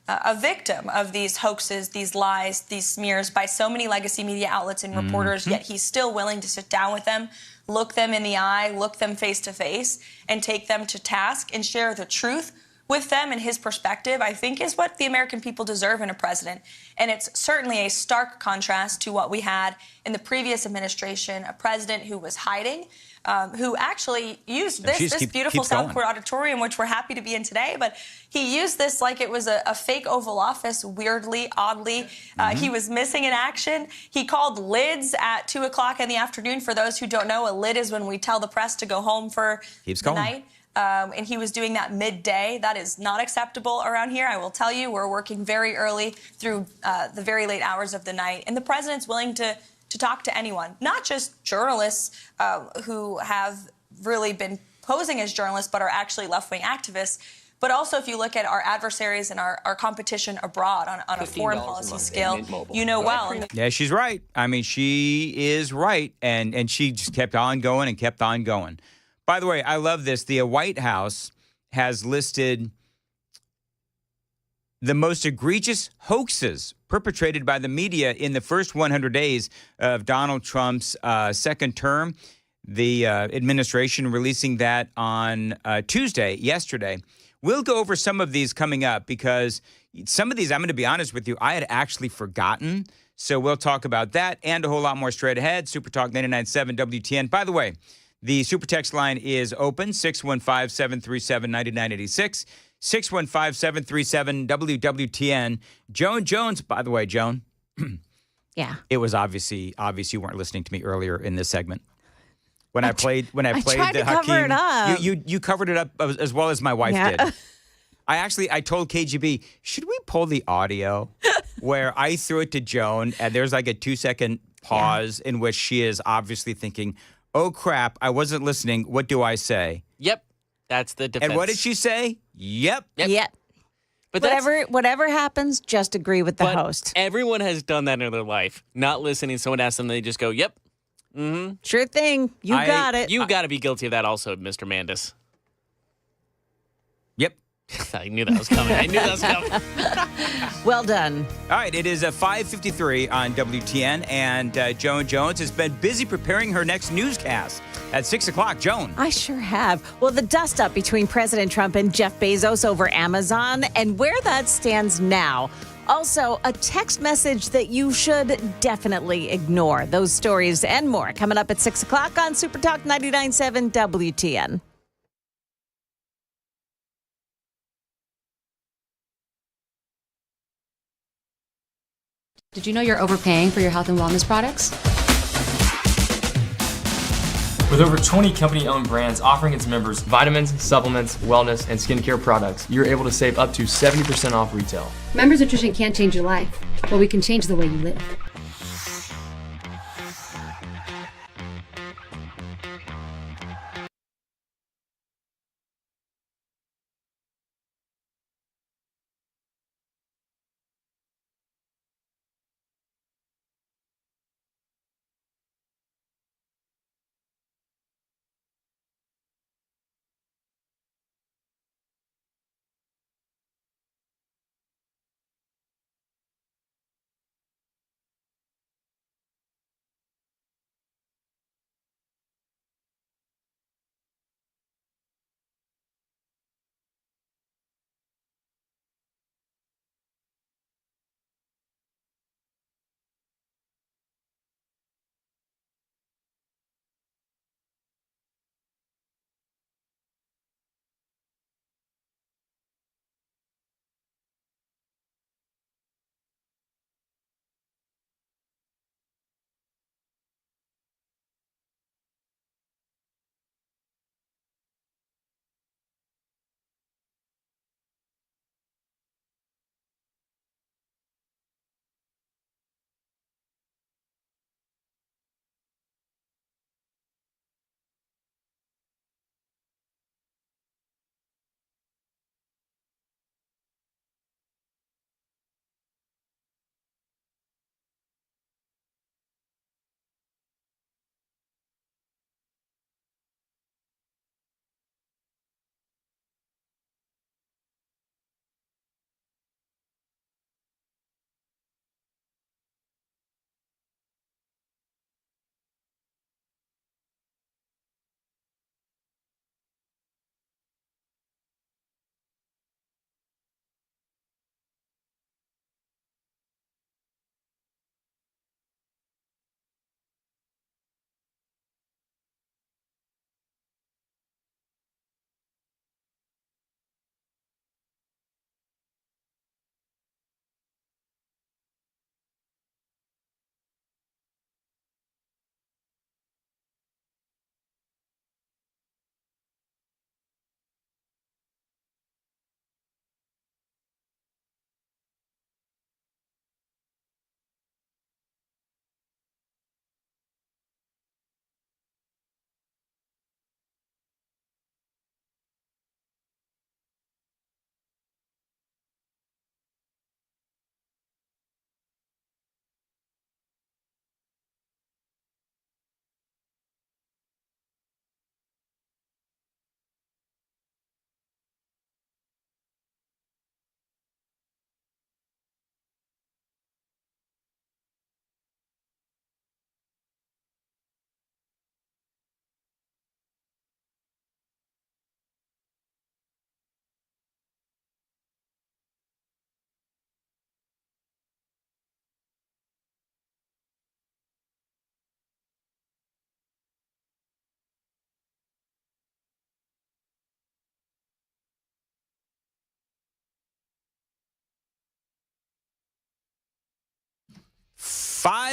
a victim of these hoaxes, these lies, these smears by so many legacy media outlets and reporters, yet he's still willing to sit down with them, look them in the eye, look them face to face, and take them to task and share the truth with them and his perspective, I think is what the American people deserve in a president. And it's certainly a stark contrast to what we had in the previous administration, a president who was hiding, who actually used this beautiful South Court auditorium, which we're happy to be in today, but he used this like it was a fake Oval Office, weirdly, oddly. He was missing in action. He called lids at 2 o'clock in the afternoon. For those who don't know, a lid is when we tell the press to go home for the night. And he was doing that midday. That is not acceptable around here. I will tell you, we're working very early through the very late hours of the night. And the president's willing to talk to anyone, not just journalists who have really been posing as journalists but are actually left-wing activists, but also if you look at our adversaries and our competition abroad on a foreign policy scale, you know well. Yeah, she's right. I mean, she is right. And she just kept on going and kept on going. By the way, I love this. The White House has listed the most egregious hoaxes perpetrated by the media in the first 100 days of Donald Trump's second term. The administration releasing that on Tuesday, yesterday. We'll go over some of these coming up because some of these, I'm going to be honest with you, I had actually forgotten. So we'll talk about that and a whole lot more straight ahead. Super Talk 99.7 WTN. By the way, the Super Text line is open, 615-737-9986, 615-737-WWTN. Joan Jones, by the way, Joan. Yeah. It was obvious you weren't listening to me earlier in this segment. When I played tried the to cover Hakeem, it up. you covered it up as well as my wife did. I told KGB, should we pull the audio where I threw it to Joan and there's like a 2-second pause in which she is obviously thinking, oh, crap, I wasn't listening. What do I say? Yep. That's the defense. And what did she say? Yep. But whatever happens, just agree with the host. Everyone has done that in their life. Not listening, someone asks them, they just go, yep. Mm-hmm. Sure thing. You got it. You got to be guilty of that also, Mr. Mandis. Yep. I knew that was coming. Well done. All right, it is 5:53 on WTN, and Joan Jones has been busy preparing her next newscast at 6 o'clock. Joan. I sure have. Well, the dust-up between President Trump and Jeff Bezos over Amazon and where that stands now. Also, a text message that you should definitely ignore. Those stories and more coming up at 6 o'clock on Super Talk 99.7 WTN. Did you know you're overpaying for your health and wellness products? With over 20 company-owned brands offering its members vitamins, supplements, wellness, and skincare products, you're able to save up to 70% off retail. Members Nutrition can't change your life, but we can change the way you live.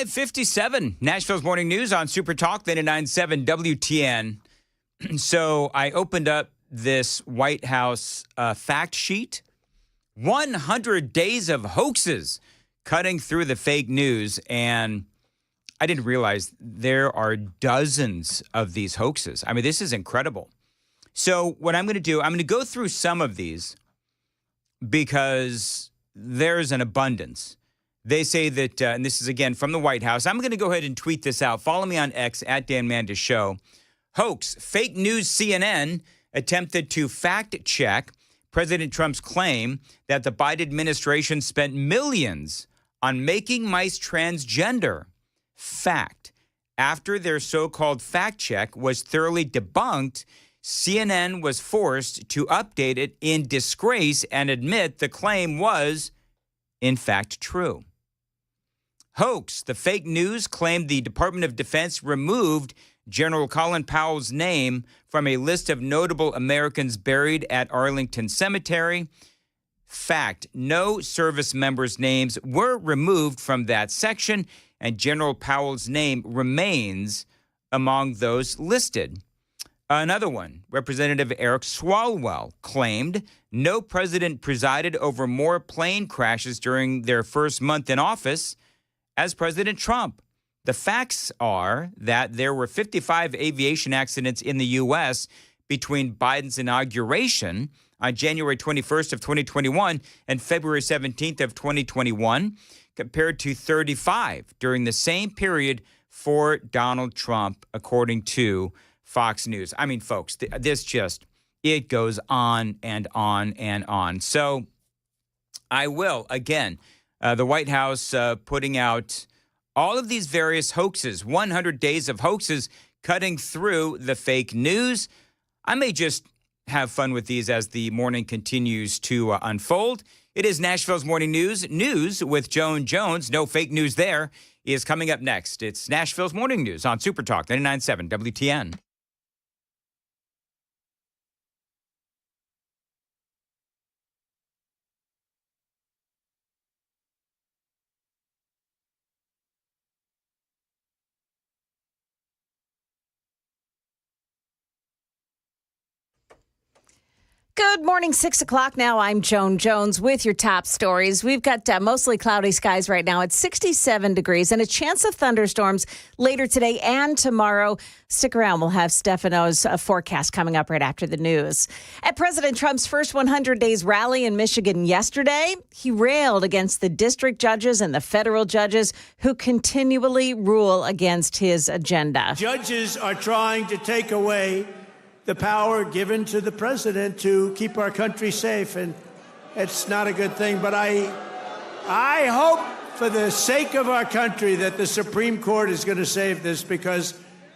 5:57, Nashville's Morning News on Super Talk 99.7 WTN. So I opened up this White House fact sheet. 100 days of hoaxes cutting through the fake news. And I didn't realize there are dozens of these hoaxes. I mean, this is incredible. So what I'm going to do, I'm going to go through some of these because there's an abundance. They say that, and this is again from the White House. I'm going to go ahead and tweet this out. Follow me on X at Dan Mandis Show. Hoax, fake news. CNN attempted to fact check President Trump's claim that the Biden administration spent millions on making mice transgender. Fact. After their so-called fact check was thoroughly debunked, CNN was forced to update it in disgrace and admit the claim was, in fact, true. Hoax. The fake news claimed the Department of Defense removed General Colin Powell's name from a list of notable Americans buried at Arlington Cemetery. Fact. No service members' names were removed from that section, and General Powell's name remains among those listed. Another one, Representative Eric Swalwell claimed no president presided over more plane crashes during their first month in office as President Trump. The facts are that there were 55 aviation accidents in the U.S. between Biden's inauguration on January 21st of 2021 and February 17th of 2021, compared to 35 during the same period for Donald Trump, according to Fox News. I mean, folks, this just, it goes on and on and on. So I will, again, the White House putting out all of these various hoaxes, 100 days of hoaxes cutting through the fake news. I may just have fun with these as the morning continues to unfold. It is Nashville's Morning News. News with Joan Jones. No fake news there is coming up next. It's Nashville's Morning News on Super Talk 99.7 WTN. Good morning, 6 o'clock now. I'm Joan Jones with your top stories. We've got mostly cloudy skies right now at 67 degrees and a chance of thunderstorms later today and tomorrow. Stick around. We'll have Stefano's forecast coming up right after the news. At President Trump's first 100 days rally in Michigan yesterday, he railed against the district judges and the federal judges who continually rule against his agenda. Judges are trying to take away the power given to the president to keep our country safe, and it's not a good thing. But I hope for the sake of our country that the Supreme Court is going to save this, because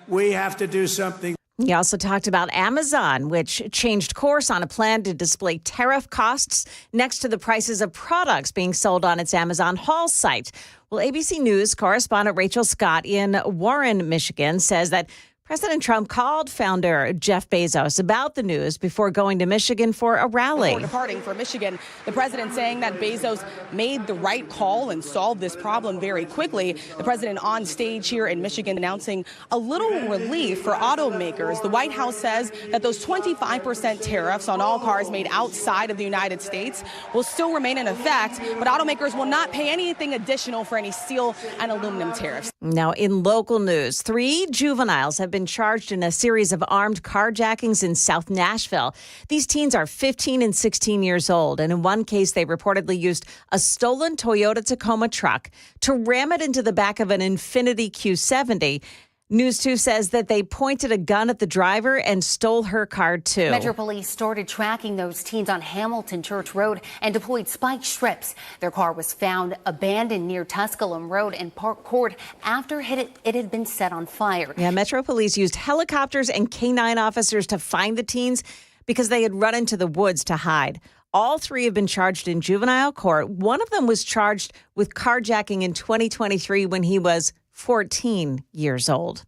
we have to do something. He also talked about Amazon, which changed course on a plan to display tariff costs next to the prices of products being sold on its Amazon Haul site. Well, ABC News correspondent Rachel Scott in Warren, Michigan, says that President Trump called founder Jeff Bezos about the news before going to Michigan for a rally. Before departing for Michigan, the president saying that Bezos made the right call and solved this problem very quickly. The president on stage here in Michigan announcing a little relief for automakers. The White House says that those 25% tariffs on all cars made outside of the United States will still remain in effect, but automakers will not pay anything additional for any steel and aluminum tariffs. Now, in local news, 3 juveniles have been charged in a series of armed carjackings in South Nashville. These teens are 15 and 16 years old, and in one case, they reportedly used a stolen Toyota Tacoma truck to ram it into the back of an Infiniti Q70. News 2 says that they pointed a gun at the driver and stole her car, too. Metro Police started tracking those teens on Hamilton Church Road and deployed spike strips. Their car was found abandoned near Tusculum Road in Park Court after it had been set on fire. Yeah, Metro Police used helicopters and K-9 officers to find the teens because they had run into the woods to hide. All 3 have been charged in juvenile court. One of them was charged with carjacking in 2023 when he was 14 years old.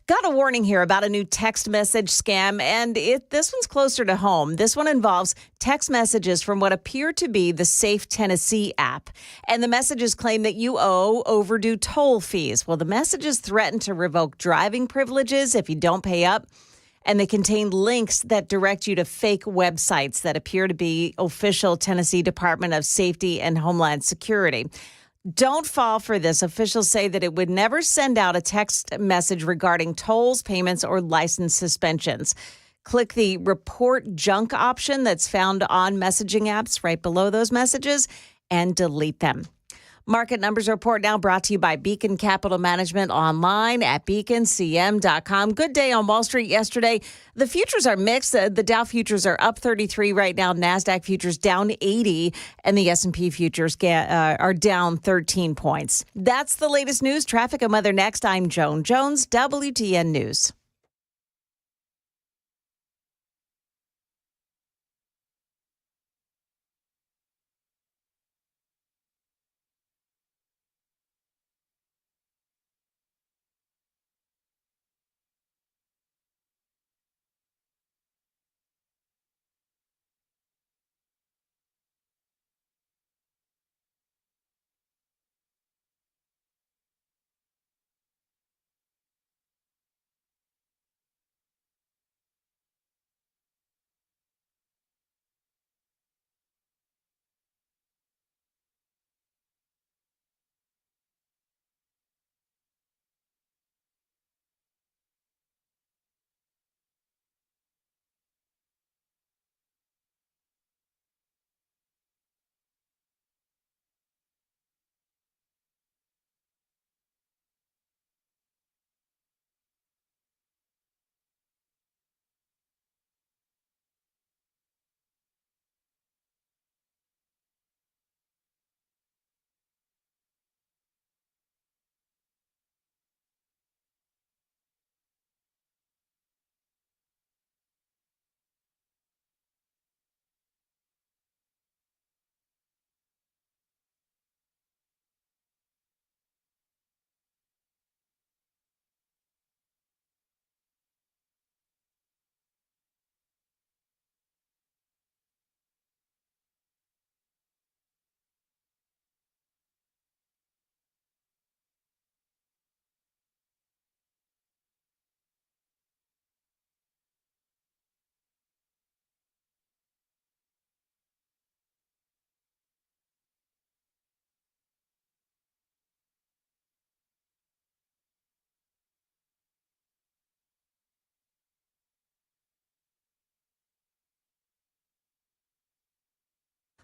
Got a warning here about a new text message scam, and this one's closer to home. This one involves text messages from what appear to be the Safe Tennessee app. And the messages claim that you owe overdue toll fees. Well, the messages threaten to revoke driving privileges if you don't pay up. And they contain links that direct you to fake websites that appear to be official Tennessee Department of Safety and Homeland Security. Don't fall for this. Officials say that it would never send out a text message regarding tolls, payments, or license suspensions. Click the report junk option that's found on messaging apps right below those messages and delete them. Market Numbers Report now brought to you by Beacon Capital Management online at beaconcm.com. Good day on Wall Street yesterday. The futures are mixed. The Dow futures are up 33 right now. NASDAQ futures down 80, and the S&P futures are down 13 points. That's the latest news. Traffic and weather next. I'm Joan Jones, WTN News.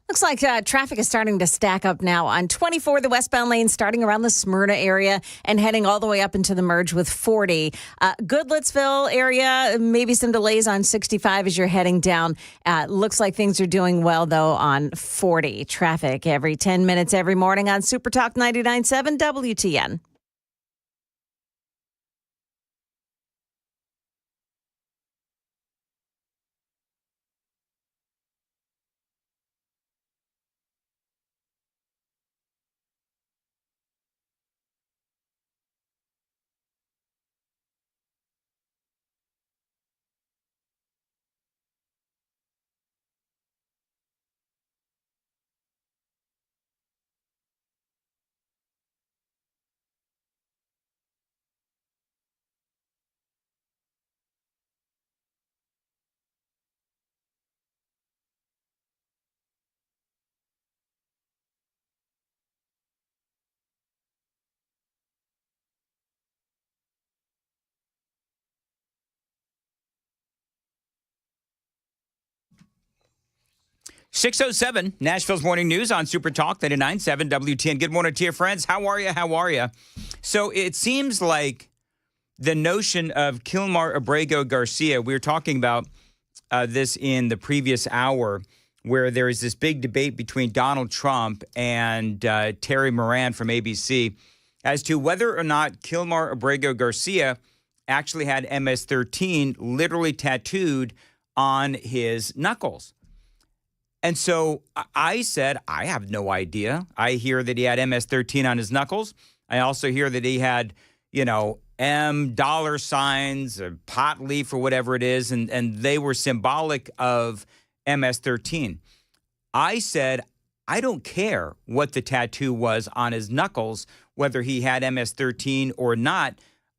Looks like traffic is starting to stack up now on 24, the westbound lane, starting around the Smyrna area and heading all the way up into the merge with 40. Goodlettsville area, maybe some delays on 65 as you're heading down. Looks like things are doing well, though, on 40. Traffic every 10 minutes every morning on Super Talk 99.7 WTN. .607, Nashville's Morning News on Super Talk 99.7 WTN. Good morning to your friends. How are you? How are you? So it seems like the notion of Kilmar Abrego Garcia, we were talking about this in the previous hour, where there is this big debate between Donald Trump and Terry Moran from ABC as to whether or not Kilmar Abrego Garcia actually had MS-13 literally tattooed on his knuckles. And so I said, I have no idea. I hear that he had MS-13 on his knuckles. I also hear that he had, M dollar signs, a pot leaf or whatever it is, and they were symbolic of MS-13. I said, I don't care what the tattoo was on his knuckles, whether he had MS-13 or not.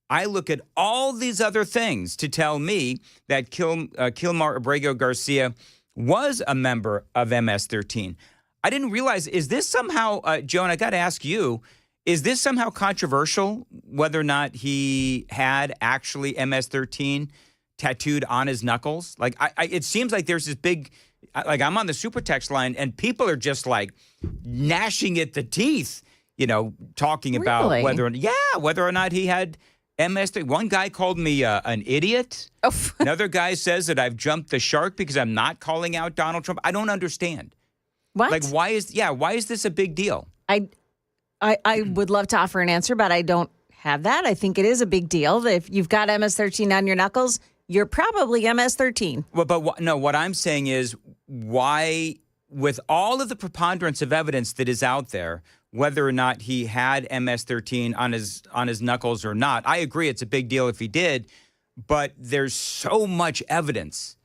I look at all these other things to tell me that Kilmar Abrego Garcia was a member of MS-13. I didn't realize, is this somehow, Joan, I got to ask you, is this somehow controversial, whether or not he had actually MS-13 tattooed on his knuckles? Like, it seems like there's this big, like I'm on the super text line and people are just like gnashing at the teeth, talking about whether or not he had MS-13. One guy called me an idiot. Another guy says that I've jumped the shark because I'm not calling out Donald Trump. I don't understand. What? Like, why is this a big deal? I would love to offer an answer, but I don't have that. I think it is a big deal. If you've got MS-13 on your knuckles, you're probably MS-13. Well, but what I'm saying is why, with all of the preponderance of evidence that is out there, whether or not he had MS-13 on his knuckles or not, I agree it's a big deal if he did, but there's so much evidence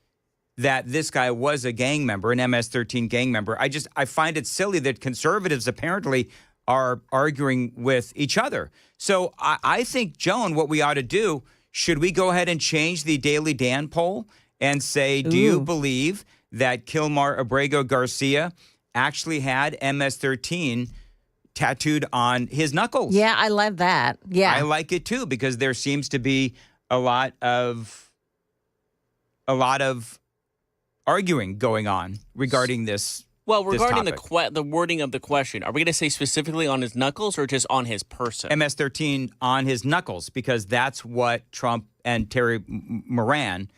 that this guy was a gang member, an MS-13 gang member. I find it silly that conservatives apparently are arguing with each other. So I think, Joan, what we ought to do, should we go ahead and change the Daily Dan poll and say, do you believe that Kilmar Abrego Garcia actually had MS-13 tattooed on his knuckles? Yeah, I love that. Yeah. I like it too, because there seems to be a lot of arguing going on regarding this. Well, regarding the wording of the question, are we going to say specifically on his knuckles or just on his person? MS-13 on his knuckles, because that's what Trump and Terry Moran,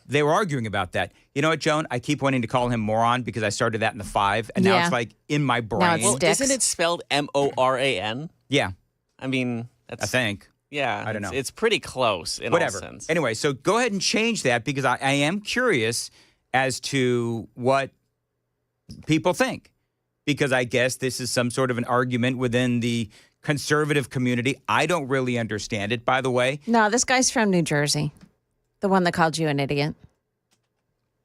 they were arguing about that. You know what, Joan? I keep wanting to call him moron because I started that in the 5, and now it's like in my brain. Well, isn't it spelled M-O-R-A-N? Yeah. I mean, I think. Yeah. I don't know. It's pretty close in all sense. Anyway, so go ahead and change that, because I am curious as to what people think, because I guess this is some sort of an argument within the conservative community. I don't really understand it, by the way. No, this guy's from New Jersey, the one that called you an idiot.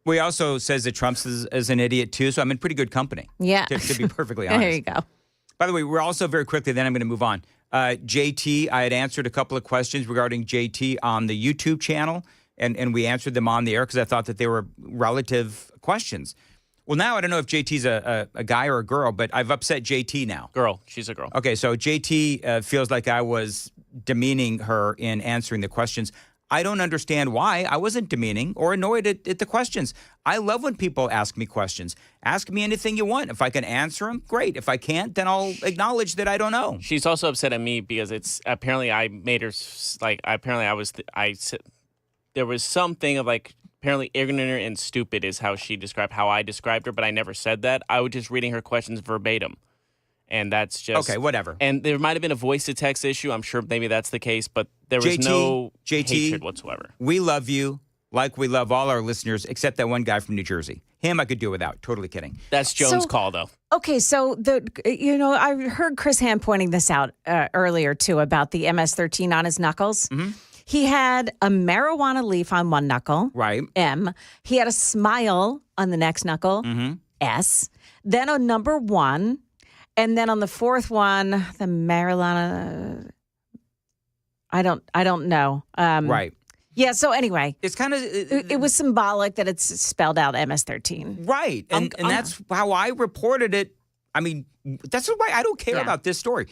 Well, he also says that Trump is an idiot, too, so I'm in pretty good company. Yeah. To be perfectly honest. There you go. By the way, we're also very quickly, then I'm going to move on. JT, I had answered a couple of questions regarding JT on the YouTube channel, and we answered them on the air because I thought that they were relative questions. Well, now I don't know if JT's a guy or a girl, but I've upset JT now. Girl. She's a girl. Okay, so JT feels like I was demeaning her in answering the questions. I don't understand why. I wasn't demeaning or annoyed at the questions. I love when people ask me questions. Ask me anything you want. If I can answer them, great. If I can't, then I'll acknowledge that I don't know. She's also upset at me because it's apparently I made her like there was something of like apparently ignorant and stupid is how she described how I described her, but I never said that. I was just reading her questions verbatim. And that's just... Okay, whatever. And there might have been a voice-to-text issue. I'm sure maybe that's the case, but there was no hatred whatsoever. We love you like we love all our listeners, except that one guy from New Jersey. Him I could do without. Totally kidding. That's Joan's call, though. Okay, so I heard Chris Ham pointing this out earlier, too, about the MS-13 on his knuckles. Mm-hmm. He had a marijuana leaf on one knuckle, right? M. He had a smile on the next knuckle, S. Then a number 1. And then on the 4th one, the marijuana, I don't know. Right. Yeah, so anyway. It's kind of... It was symbolic that it's spelled out MS-13. Right. And that's how I reported it. I mean, that's why I don't care about this story.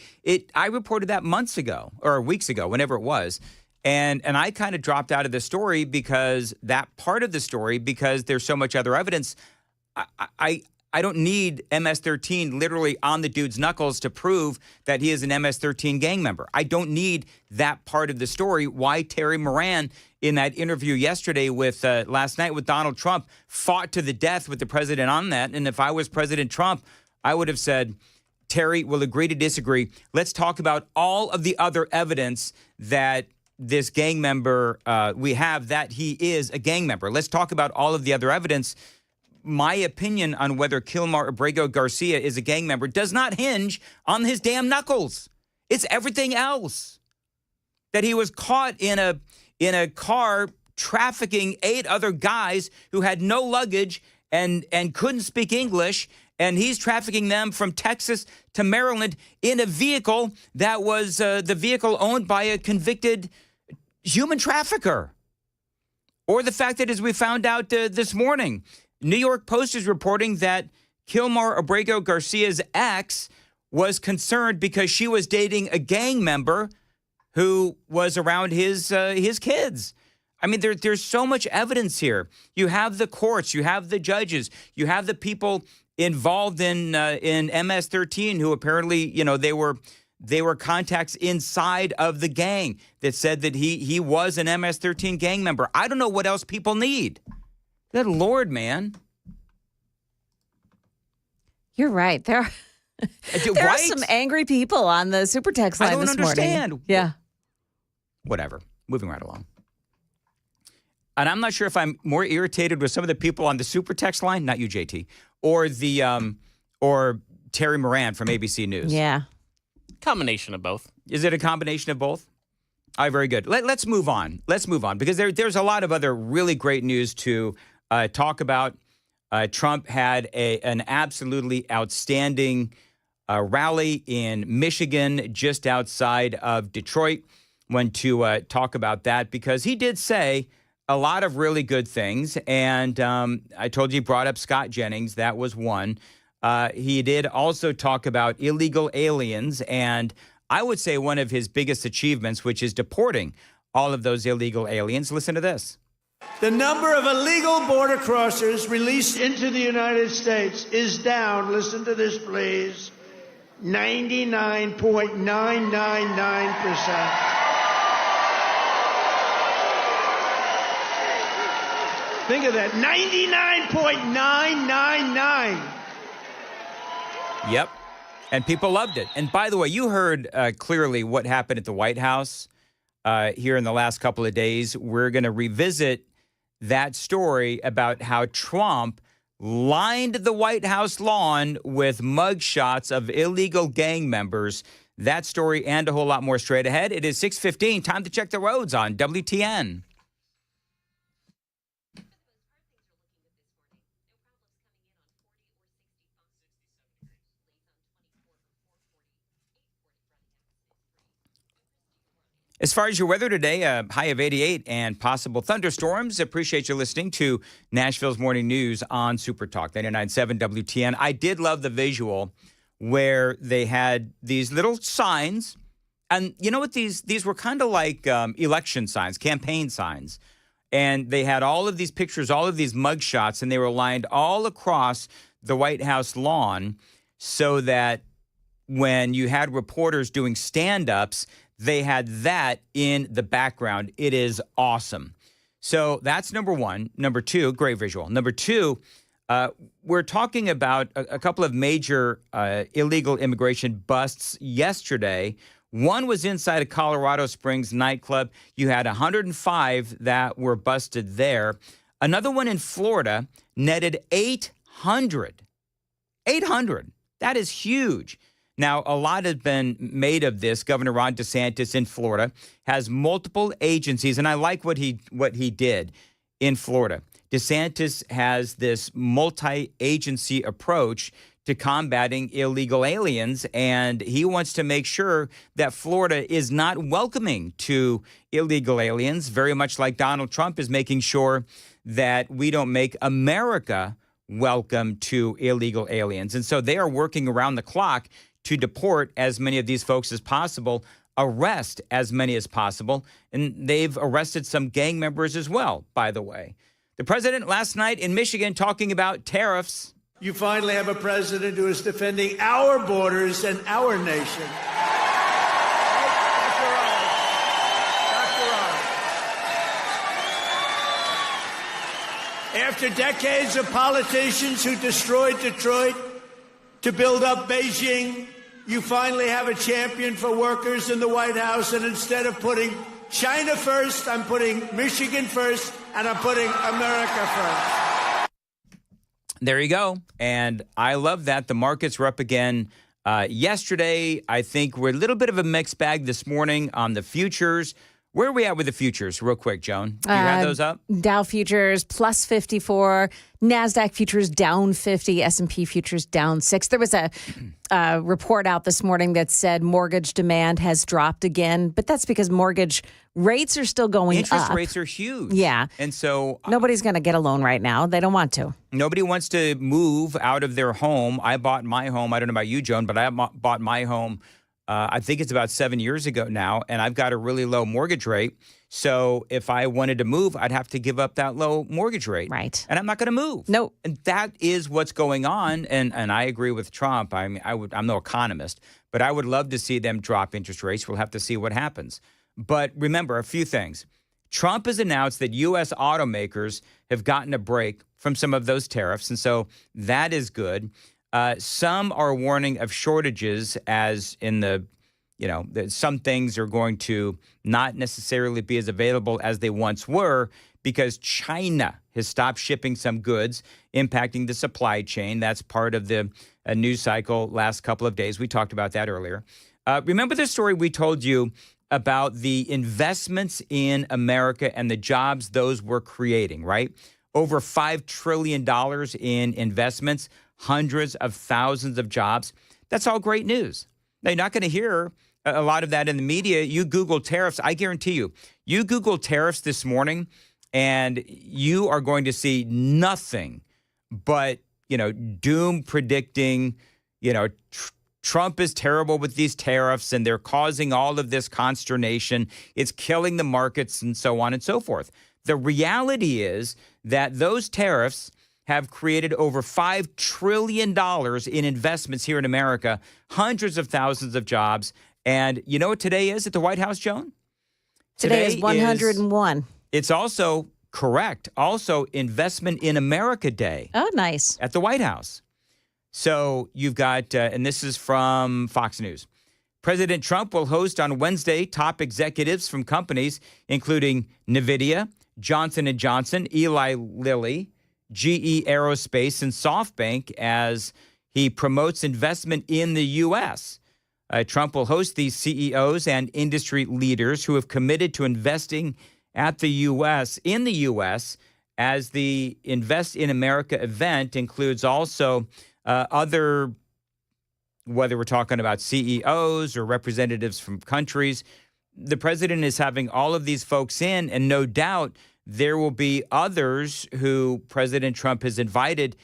I reported that months ago or weeks ago, whenever it was. And I kind of dropped out of the story because that part of the story, because there's so much other evidence. I don't need MS-13 literally on the dude's knuckles to prove that he is an MS-13 gang member. I don't need that part of the story. Why Terry Moran, in that interview yesterday last night with Donald Trump, fought to the death with the president on that. And if I was President Trump, I would have said, Terry, we'll agree to disagree. Let's talk about all of the other evidence that this gang member, we have that he is a gang member. Let's talk about all of the other evidence. My opinion on whether Kilmar Abrego Garcia is a gang member does not hinge on his damn knuckles. It's everything else. That he was caught in a car trafficking 8 other guys who had no luggage and couldn't speak English, and he's trafficking them from Texas to Maryland in a vehicle that was the vehicle owned by a convicted human trafficker. Or the fact that, as we found out this morning, New York Post is reporting that Kilmar Abrego Garcia's ex was concerned because she was dating a gang member who was around his kids. I mean, there's so much evidence here. You have the courts, you have the judges, you have the people involved in MS-13 who apparently, they were contacts inside of the gang that said that he was an MS-13 gang member. I don't know what else people need. Good Lord, man. You're right. There are some angry people on the super text line this morning. I don't understand. Yeah. Whatever. Moving right along. And I'm not sure if I'm more irritated with some of the people on the super text line, not you, JT, or or Terry Moran from ABC News. Yeah. Combination of both. Is it a combination of both? All right, very good. Let's move on. Let's move on because there's a lot of other really great news to talk about. Trump had an absolutely outstanding rally in Michigan, just outside of Detroit. Went to talk about that because he did say a lot of really good things. And I told you he brought up Scott Jennings. That was one. He did also talk about illegal aliens. And I would say one of his biggest achievements, which is deporting all of those illegal aliens. Listen to this. The number of illegal border crossers released into the United States is down, listen to this please, 99.999%. Think of that, 99.999. Yep. And people loved it. And by the way, you heard clearly what happened at the White House here in the last couple of days. We're going to revisit that story about how Trump lined the White House lawn with mugshots of illegal gang members. That story and a whole lot more straight ahead. It is 6:15. Time to check the roads on WTN. As far as your weather today, a high of 88 and possible thunderstorms. Appreciate you listening to Nashville's Morning News on Super Talk 99.7 WTN. I did love the visual where they had these little signs. And you know what? These were kind of like election signs, campaign signs. And they had all of these pictures, all of these mugshots, and they were lined all across the White House lawn so that when you had reporters doing stand-ups, they had that in the background. It is awesome. So that's number one. Number two, great visual. Number two, we're talking about a couple of major illegal immigration busts yesterday. One was inside a Colorado Springs nightclub. You had 105 that were busted there. Another one in Florida netted 800. 800. That is huge. Now, a lot has been made of this. Governor Ron DeSantis in Florida has multiple agencies, and I like what he did in Florida. DeSantis has this multi-agency approach to combating illegal aliens, and he wants to make sure that Florida is not welcoming to illegal aliens, very much like Donald Trump is making sure that we don't make America welcome to illegal aliens. And so they are working around the clock to deport as many of these folks as possible, arrest as many as possible. And they've arrested some gang members as well, by the way. The president last night in Michigan talking about tariffs. You finally have a president who is defending our borders and our nation. After decades of politicians who destroyed Detroit to build up Beijing, you finally have a champion for workers in the White House, and instead of putting China first, I'm putting Michigan first, and I'm putting America first. There you go. And I love that. The markets were up again Yesterday, I think we're a little bit of a mixed bag this morning on the futures. Where are we at with the futures? Real quick, Joan. Do you have those up? Dow futures plus 54, NASDAQ futures down 50, S&P futures down 6. There was a report out this morning that said mortgage demand has dropped again, but that's because mortgage rates are still going up. Interest rates are huge. Yeah. And so nobody's going to get a loan right now. They don't want to. Nobody wants to move out of their home. I bought my home. I don't know about you, Joan, but I bought my home I think it's about 7 years ago now, and I've got a really low mortgage rate. So if I wanted to move, I'd have to give up that low mortgage rate. Right. And I'm not going to move. Nope. And that is what's going on. And I agree with Trump. I mean, I'm no economist, but I would love to see them drop interest rates. We'll have to see what happens. But remember a few things. Trump has announced that U.S. automakers have gotten a break from some of those tariffs, and so that is good. Some are warning of shortages, as in that some things are going to not necessarily be as available as they once were because China has stopped shipping some goods, impacting the supply chain. That's part of the news cycle last couple of days. We talked about that earlier. Remember the story we told you about the investments in America and the jobs those were creating, right? Over $5 trillion in investments, hundreds of thousands of jobs. That's all great news. Now, you're not going to hear a lot of that in the media. You Google tariffs, I guarantee you Google tariffs this morning, and you are going to see nothing but, doom predicting, Trump is terrible with these tariffs, and they're causing all of this consternation. It's killing the markets and so on and so forth. The reality is that those tariffs have created over $5 trillion in investments here in America, hundreds of thousands of jobs. And you know what today is at the White House, Joan? Today is 101. It's also correct. Also Investment in America Day. Oh, nice. At the White House. So you've got, and this is from Fox News. President Trump will host on Wednesday top executives from companies including NVIDIA, Johnson & Johnson, Eli Lilly, GE Aerospace, and SoftBank as he promotes investment in the U.S. Trump will host these CEOs and industry leaders who have committed to investing in the U.S. as the Invest in America event includes also other, whether we're talking about CEOs or representatives from countries. The president is having all of these folks in, and no doubt there will be others who President Trump has invited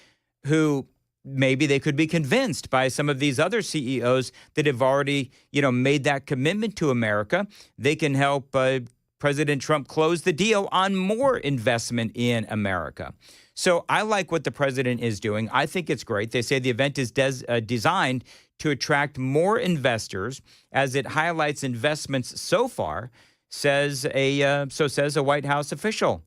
who maybe they could be convinced by some of these other CEOs that have already, made that commitment to America. They can help President Trump close the deal on more investment in America. So I like what the president is doing. I think it's great. They say the event is designed to attract more investors as it highlights investments so far, says a White House official.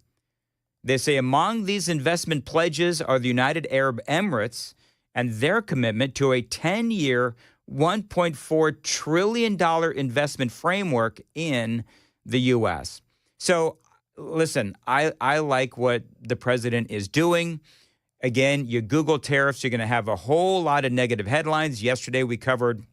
They say among these investment pledges are the United Arab Emirates and their commitment to a 10-year, $1.4 trillion investment framework in the U.S. So listen, I like what the president is doing. Again, you Google tariffs, you're going to have a whole lot of negative headlines. Yesterday, we covered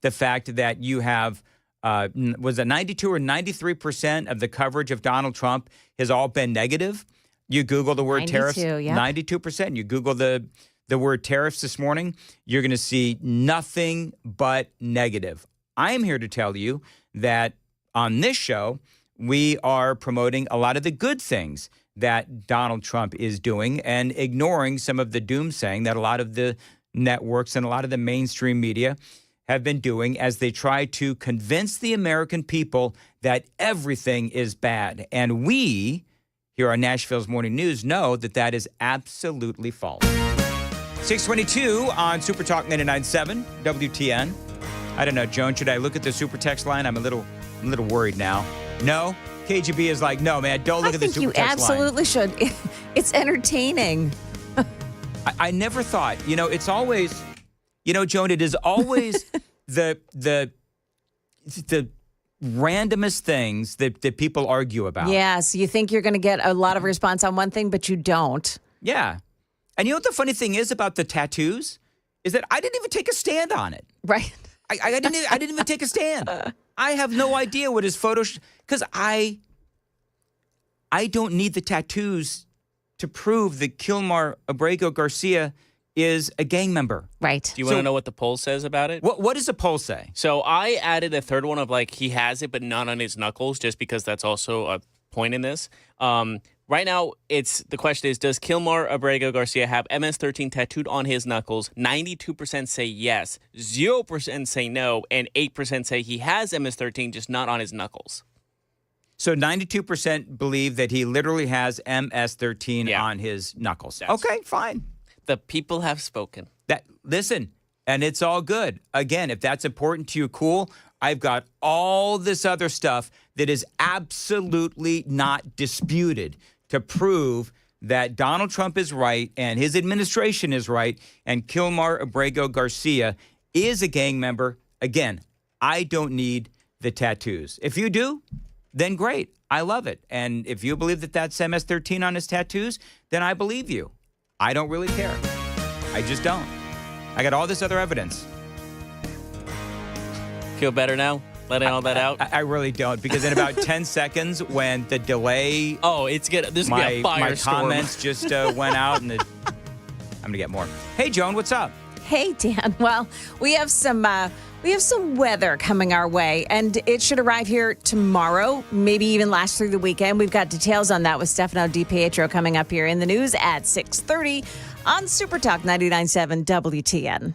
the fact that you have, was it 92 or 93% of the coverage of Donald Trump has all been negative? You Google the word tariffs, yeah. 92%. You Google the word tariffs this morning, you're going to see nothing but negative. I am here to tell you that on this show, we are promoting a lot of the good things that Donald Trump is doing and ignoring some of the doomsaying that a lot of the networks and a lot of the mainstream media have been doing as they try to convince the American people that everything is bad. And we, here on Nashville's Morning News, know that that is absolutely false. 622 on Super Talk 99.7 WTN. I don't know, Joan, should I look at the super text line? I'm a little worried now. No? KGB is like, no, man, don't look at the super text line. I think you absolutely should. It's entertaining. I never thought, it's always, Joan, it is always the randomest things that people argue about. Yes, you think you're going to get a lot of response on one thing, but you don't. Yeah. And you know what the funny thing is about the tattoos? is that I didn't even take a stand on it. Right. I didn't even take a stand. I have no idea what his photo because I don't need the tattoos to prove that Kilmar Abrego Garcia is a gang member. Right. Do you want to know what the poll says about it? What does the poll say? So I added a third one of like he has it, but not on his knuckles, just because that's also a point in this. Right now, the question is, does Kilmar Abrego Garcia have MS-13 tattooed on his knuckles? 92% say yes, 0% say no, and 8% say he has MS-13, just not on his knuckles. So 92% believe that he literally has MS-13 on his knuckles. Okay, fine. The people have spoken. Listen, and it's all good. Again, if that's important to you, cool. I've got all this other stuff that is absolutely not disputed to prove that Donald Trump is right and his administration is right and Kilmar Abrego Garcia is a gang member. Again, I don't need the tattoos. If you do, then great. I love it. And if you believe that that's MS-13 on his tattoos, then I believe you. I don't really care. I just don't. I got all this other evidence. Feel better now? Letting all that out? I really don't, because in about 10 seconds, when the delay... Oh, it's good. This is going to be a firestorm. My comments just went out, and I'm going to get more. Hey, Joan, what's up? Hey, Dan. Well, we have some weather coming our way, and it should arrive here tomorrow, maybe even last through the weekend. We've got details on that with Stefano DiPietro coming up here in the news at 6:30 on Super Talk 99.7 WTN.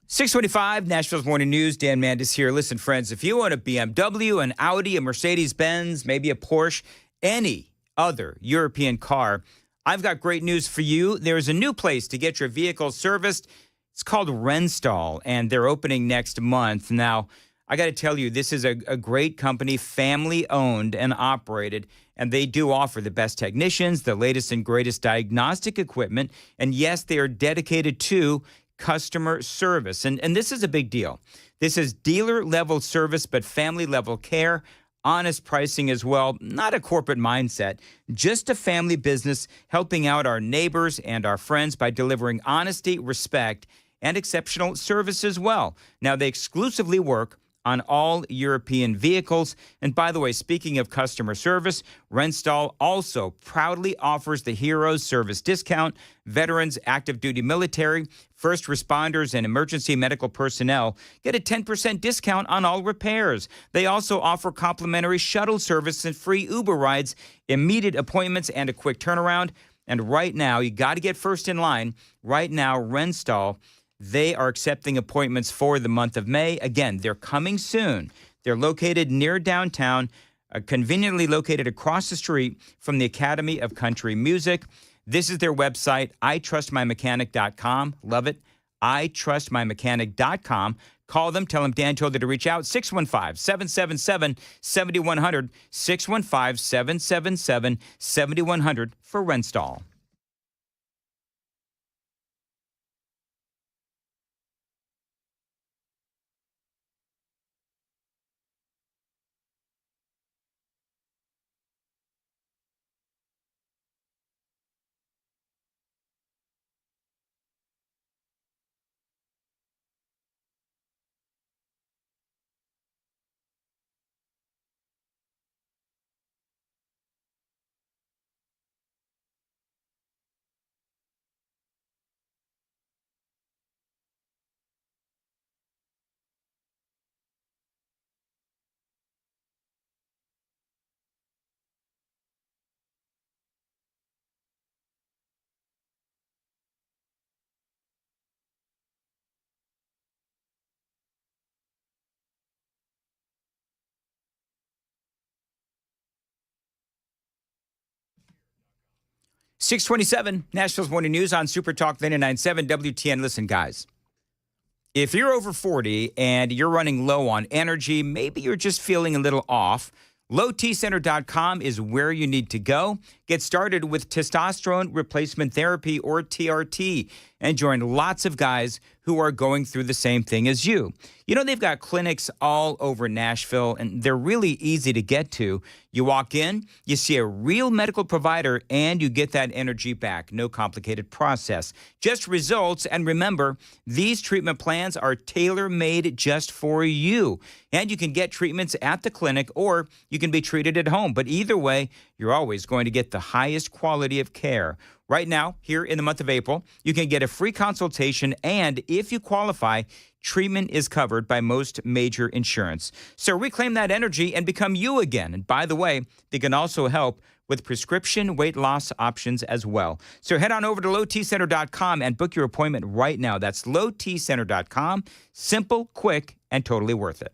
.625, Nashville's Morning News. Dan Mandis here. Listen, friends, if you want a BMW, an Audi, a Mercedes-Benz, maybe a Porsche, any other European car, I've got great news for you. There's a new place to get your vehicle serviced. It's called Renstall, and they're opening next month. Now, I got to tell you, this is a great company, family-owned and operated, and they do offer the best technicians, the latest and greatest diagnostic equipment, and yes, they are dedicated to customer service. And this is a big deal. This is dealer-level service, but family-level care, honest pricing as well, not a corporate mindset, just a family business helping out our neighbors and our friends by delivering honesty, respect, and exceptional service as well. Now, they exclusively work on all European vehicles. And by the way, speaking of customer service, Renstall also proudly offers the Heroes Service Discount. Veterans, active duty military, first responders, and emergency medical personnel get a 10% discount on all repairs. They also offer complimentary shuttle service and free Uber rides, immediate appointments, and a quick turnaround. And right now, you got to get first in line. Right now, Renstall, they are accepting appointments for the month of May. Again, they're coming soon. They're located near downtown, conveniently located across the street from the Academy of Country Music. This is their website, itrustmymechanic.com. Love it. itrustmymechanic.com. Call them. Tell them Dan told you to reach out. 615-777-7100. 615-777-7100 for Renstall. .627, Nashville's Morning News on Super Talk 99.7 WTN. Listen, guys, if you're over 40 and you're running low on energy, maybe you're just feeling a little off, LowTCenter.com is where you need to go. Get started with testosterone replacement therapy, or TRT, and join lots of guys who are going through the same thing as you. You know, they've got clinics all over Nashville, and they're really easy to get to. You walk in, you see a real medical provider, and you get that energy back. No complicated process, just results. And remember, these treatment plans are tailor-made just for you. And you can get treatments at the clinic, or you can be treated at home. But either way, you're always going to get the highest quality of care. Right now, here in the month of April, you can get a free consultation, and if you qualify, treatment is covered by most major insurance. So reclaim that energy and become you again. And by the way, they can also help with prescription weight loss options as well. So head on over to lowtcenter.com and book your appointment right now. That's lowtcenter.com. Simple, quick, and totally worth it.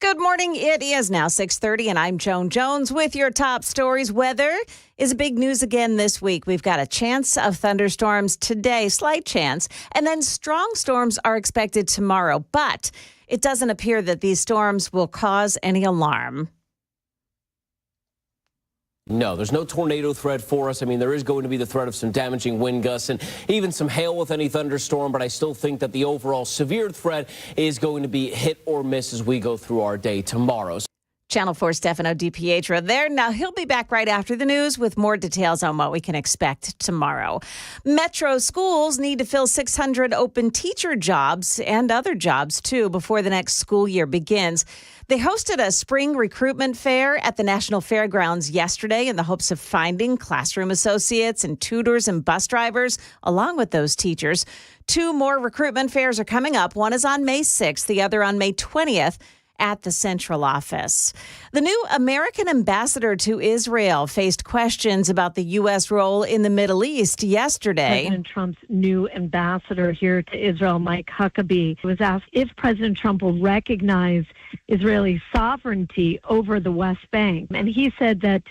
Good morning. It is now 6:30, and I'm Joan Jones with your top stories. Weather is big news again this week. We've got a chance of thunderstorms today, slight chance, and then strong storms are expected tomorrow. But it doesn't appear that these storms will cause any alarm. No, there's no tornado threat for us. I mean, there is going to be the threat of some damaging wind gusts and even some hail with any thunderstorm, but I still think that the overall severe threat is going to be hit or miss as we go through our day tomorrow. Channel 4 Stefano DiPietro there. Now, he'll be back right after the news with more details on what we can expect tomorrow. Metro schools need to fill 600 open teacher jobs and other jobs, too, before the next school year begins. They hosted a spring recruitment fair at the National Fairgrounds yesterday in the hopes of finding classroom associates and tutors and bus drivers, along with those teachers. 2 more recruitment fairs are coming up. One is on May 6th, the other on May 20th. At the central office. The new American ambassador to Israel faced questions about the U.S. role in the Middle East yesterday. President Trump's new ambassador here to Israel, Mike Huckabee, was asked if President Trump will recognize Israeli sovereignty over the West Bank. And he said that,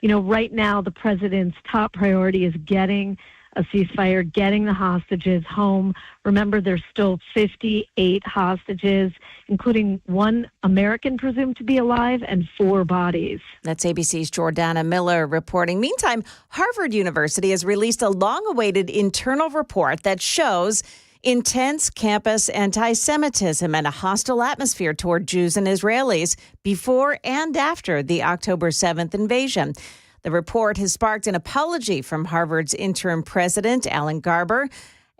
right now the president's top priority is getting a ceasefire, getting the hostages home. Remember, there's still 58 hostages, including one American presumed to be alive and 4 bodies. That's ABC's Jordana Miller reporting. Meantime, Harvard University has released a long-awaited internal report that shows intense campus anti-Semitism and a hostile atmosphere toward Jews and Israelis before and after the October 7th invasion. The report has sparked an apology from Harvard's interim president, Alan Garber.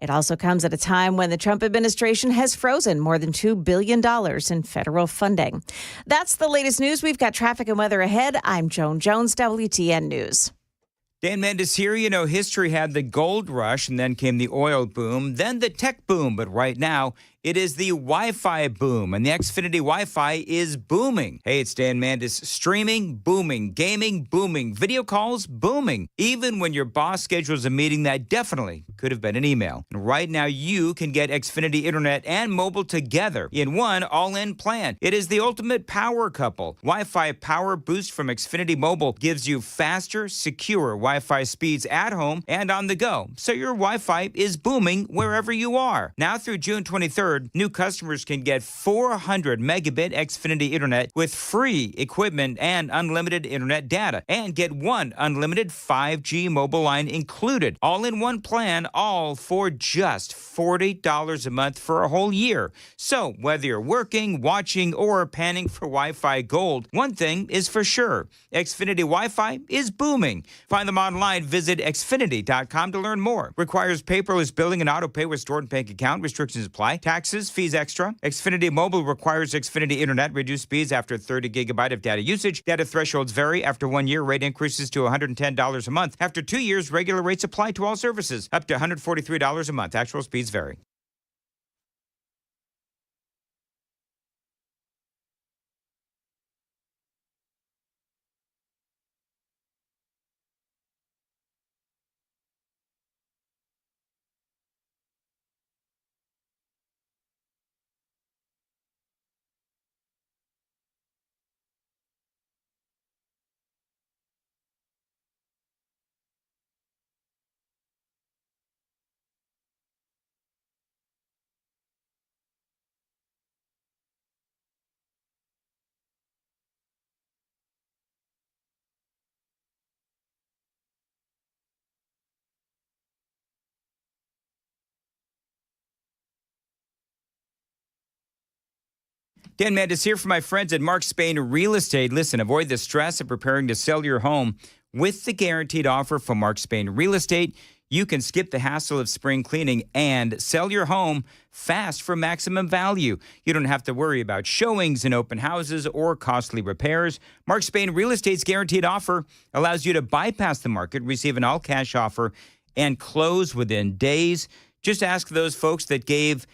It also comes at a time when the Trump administration has frozen more than $2 billion in federal funding. That's the latest news. We've got traffic and weather ahead. I'm Joan Jones, WTN News. Dan Mendes here. You know, history had the gold rush, and then came the oil boom, then the tech boom. But right now, it is the Wi-Fi boom, and the Xfinity Wi-Fi is booming. Hey, it's Dan Mendes. Streaming, booming. Gaming, booming. Video calls, booming. Even when your boss schedules a meeting that definitely could have been an email. And right now, you can get Xfinity Internet and mobile together in one all-in plan. It is the ultimate power couple. Wi-Fi Power Boost from Xfinity Mobile gives you faster, secure Wi-Fi speeds at home and on the go, so your Wi-Fi is booming wherever you are. Now through June 23rd, new customers can get 400 megabit Xfinity Internet with free equipment and unlimited internet data, and get one unlimited 5G mobile line included, all in one plan, all for just $40 a month for a whole year. So whether you're working, watching, or panning for Wi-Fi gold, one thing is for sure: Xfinity Wi-Fi is booming. Find them online. Visit Xfinity.com to learn more. Requires paperless billing and auto pay with stored bank account. Restrictions apply. Taxes, fees extra. Xfinity Mobile requires Xfinity Internet. Reduced speeds after 30 gigabyte of data usage. Data thresholds vary. After 1 year, rate increases to $110 a month. After 2 years, regular rates apply to all services. Up to $143 a month. Actual speeds vary. Dan Mendes here for my friends at Mark Spain Real Estate. Listen, avoid the stress of preparing to sell your home with the guaranteed offer from Mark Spain Real Estate. You can skip the hassle of spring cleaning and sell your home fast for maximum value. You don't have to worry about showings and open houses or costly repairs. Mark Spain Real Estate's guaranteed offer allows you to bypass the market, receive an all-cash offer, and close within days. Just ask those folks that gave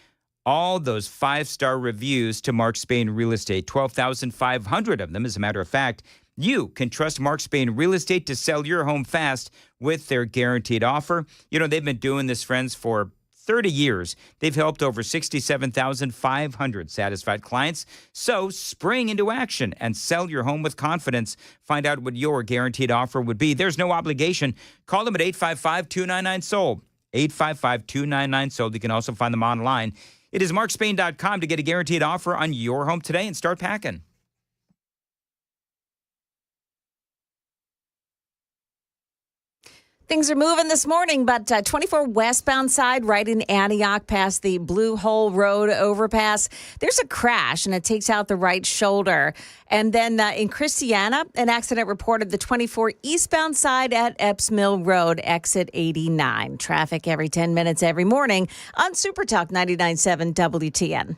all those 5-star reviews to Mark Spain Real Estate, 12,500 of them, as a matter of fact. You can trust Mark Spain Real Estate to sell your home fast with their guaranteed offer. You know, they've been doing this, friends, for 30 years. They've helped over 67,500 satisfied clients. So spring into action and sell your home with confidence. Find out what your guaranteed offer would be. There's no obligation. Call them at 855-299-SOLD. 855-299-SOLD. You can also find them online. It is markspain.com to get a guaranteed offer on your home today and start packing. Things are moving this morning, but 24 westbound side right in Antioch past the Blue Hole Road overpass. There's a crash, and it takes out the right shoulder. And then in Christiana, an accident reported the 24 eastbound side at Epps Mill Road, exit 89. Traffic every 10 minutes every morning on Super Talk 99.7 WTN.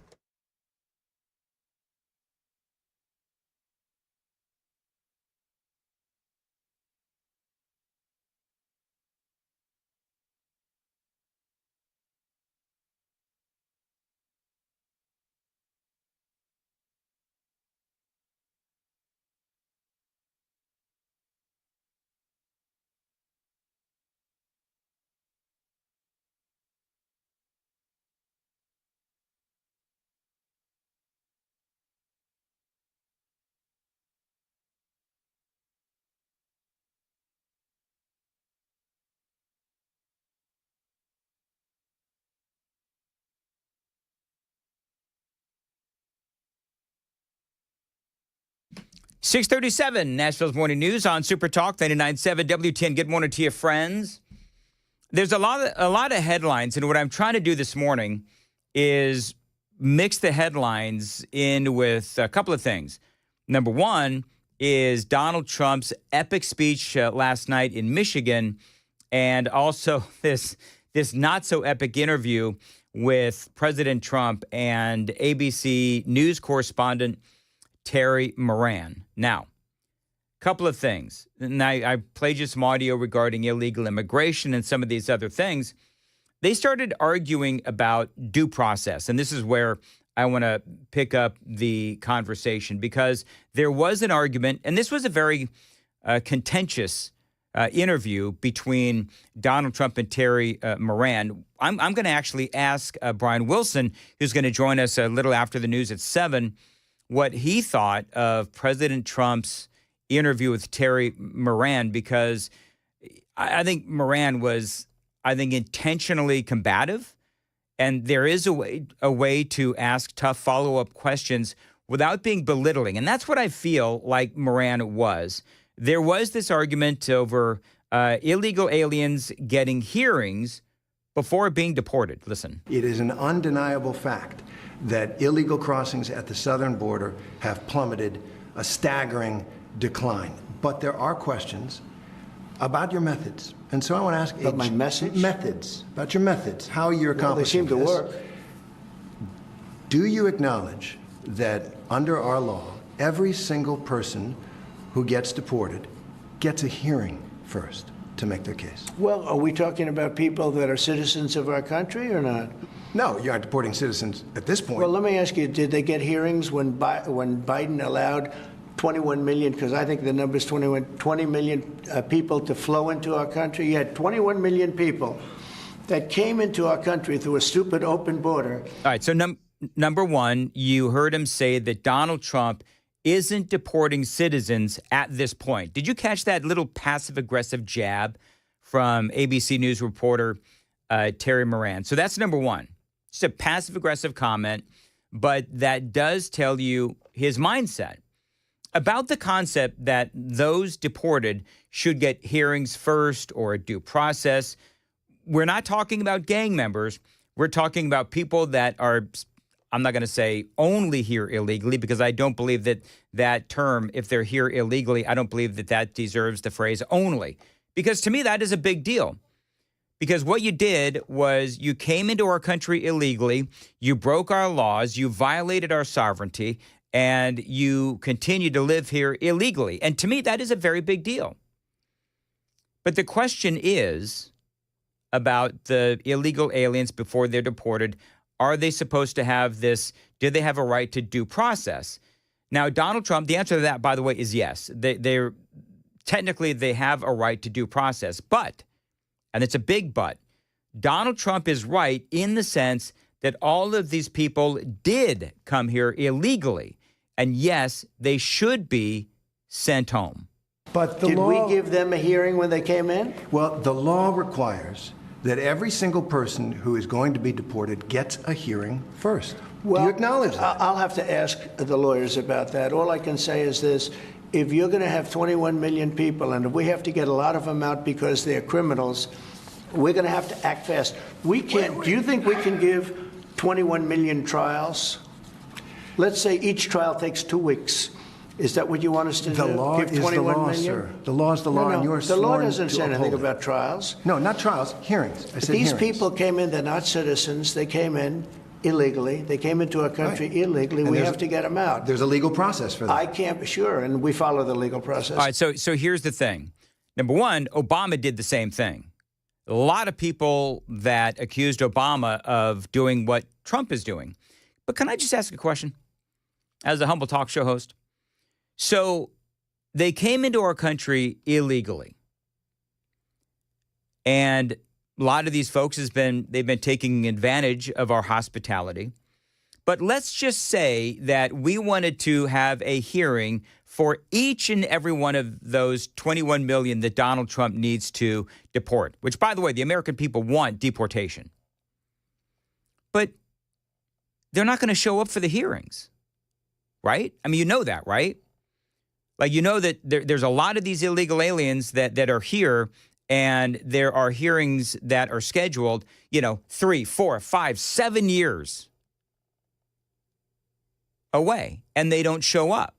637, Nashville's Morning News on Super Talk 99.7 WTN. Good morning to you, friends. There's a lot of headlines, and what I'm trying to do this morning is mix the headlines in with a couple of things. Number one is Donald Trump's epic speech last night in Michigan, and also this not so epic interview with President Trump and ABC News correspondent Terry Moran. Now, a couple of things. And I played you some audio regarding illegal immigration and some of these other things. They started arguing about due process. And this is where I want to pick up the conversation, because there was an argument, and this was a very contentious interview between Donald Trump and Terry Moran. I'm going to actually ask Brian Wilson, who's going to join us a little after the news at 7, what he thought of President Trump's interview with Terry Moran, because I think Moran was, intentionally combative. And there is a way to ask tough follow-up questions without being belittling. And that's what I feel like Moran was. There was this argument over illegal aliens getting hearings before being deported. Listen. It is an undeniable fact that illegal crossings at the southern border have plummeted, a staggering decline. But there are questions about your methods. And so I want to ask about my message? Methods. About your methods, how you're accomplishing they seem to work. Do you acknowledge that under our law, every single person who gets deported gets a hearing first to make their case? Well, are we talking about people that are citizens of our country or not? No, you aren't deporting citizens at this point. Well, let me ask you, did they get hearings when Biden allowed 21 million, because I think the number is 20 million people to flow into our country? You had 21 million people that came into our country through a stupid open border. All right, so number one, you heard him say that Donald Trump isn't deporting citizens at this point. Did you catch that little passive-aggressive jab from ABC News reporter Terry Moran? So that's number one. Just a passive-aggressive comment, but that does tell you his mindset about the concept that those deported should get hearings first or a due process. We're not talking about gang members. We're talking about people that are, I'm not going to say only here illegally, because I don't believe that term, if they're here illegally, I don't believe that deserves the phrase only. Because to me, that is a big deal. Because what you did was you came into our country illegally, you broke our laws, you violated our sovereignty, and you continue to live here illegally. And to me, that is a very big deal. But the question is about the illegal aliens before they're deported. Are they supposed to have this? Do they have a right to due process? Now, Donald Trump, the answer to that, by the way, is yes. They're technically, they have a right to due process. But, and it's a big but, Donald Trump is right in the sense that all of these people did come here illegally. And yes, they should be sent home. But Did we give them a hearing when they came in? Well, the law requires that every single person who is going to be deported gets a hearing first. Well, do you acknowledge that? I'll have to ask the lawyers about that. All I can say is this. If you're going to have 21 million people, and if we have to get a lot of them out because they're criminals, we're going to have to act fast. We can't. Do you think we can give 21 million trials? Let's say each trial takes 2 weeks. Is that what you want us to do? The law give is 21 the law, million? sir. The law is the law, and you're the law sworn doesn't to say anything uphold it. about trials. No, not trials, hearings. I said These hearings. people came in, they're not citizens. They came in illegally. They came into our country illegally. And We have to get them out. There's a legal process for that. I can't be sure, and we follow the legal process. All right, so here's the thing. Number one, Obama did the same thing. A lot of people that accused Obama of doing what Trump is doing. But can I just ask a question as a humble talk show host? So they came into our country illegally. And a lot of these folks they've been taking advantage of our hospitality. But let's just say that we wanted to have a hearing for each and every one of those 21 million that Donald Trump needs to deport, which, by the way, the American people want deportation. But they're not going to show up for the hearings, right? I mean, you know that, right? Like, you know that there's a lot of these illegal aliens that are here, and there are hearings that are scheduled, 3, 4, 5, 7 years away, and they don't show up.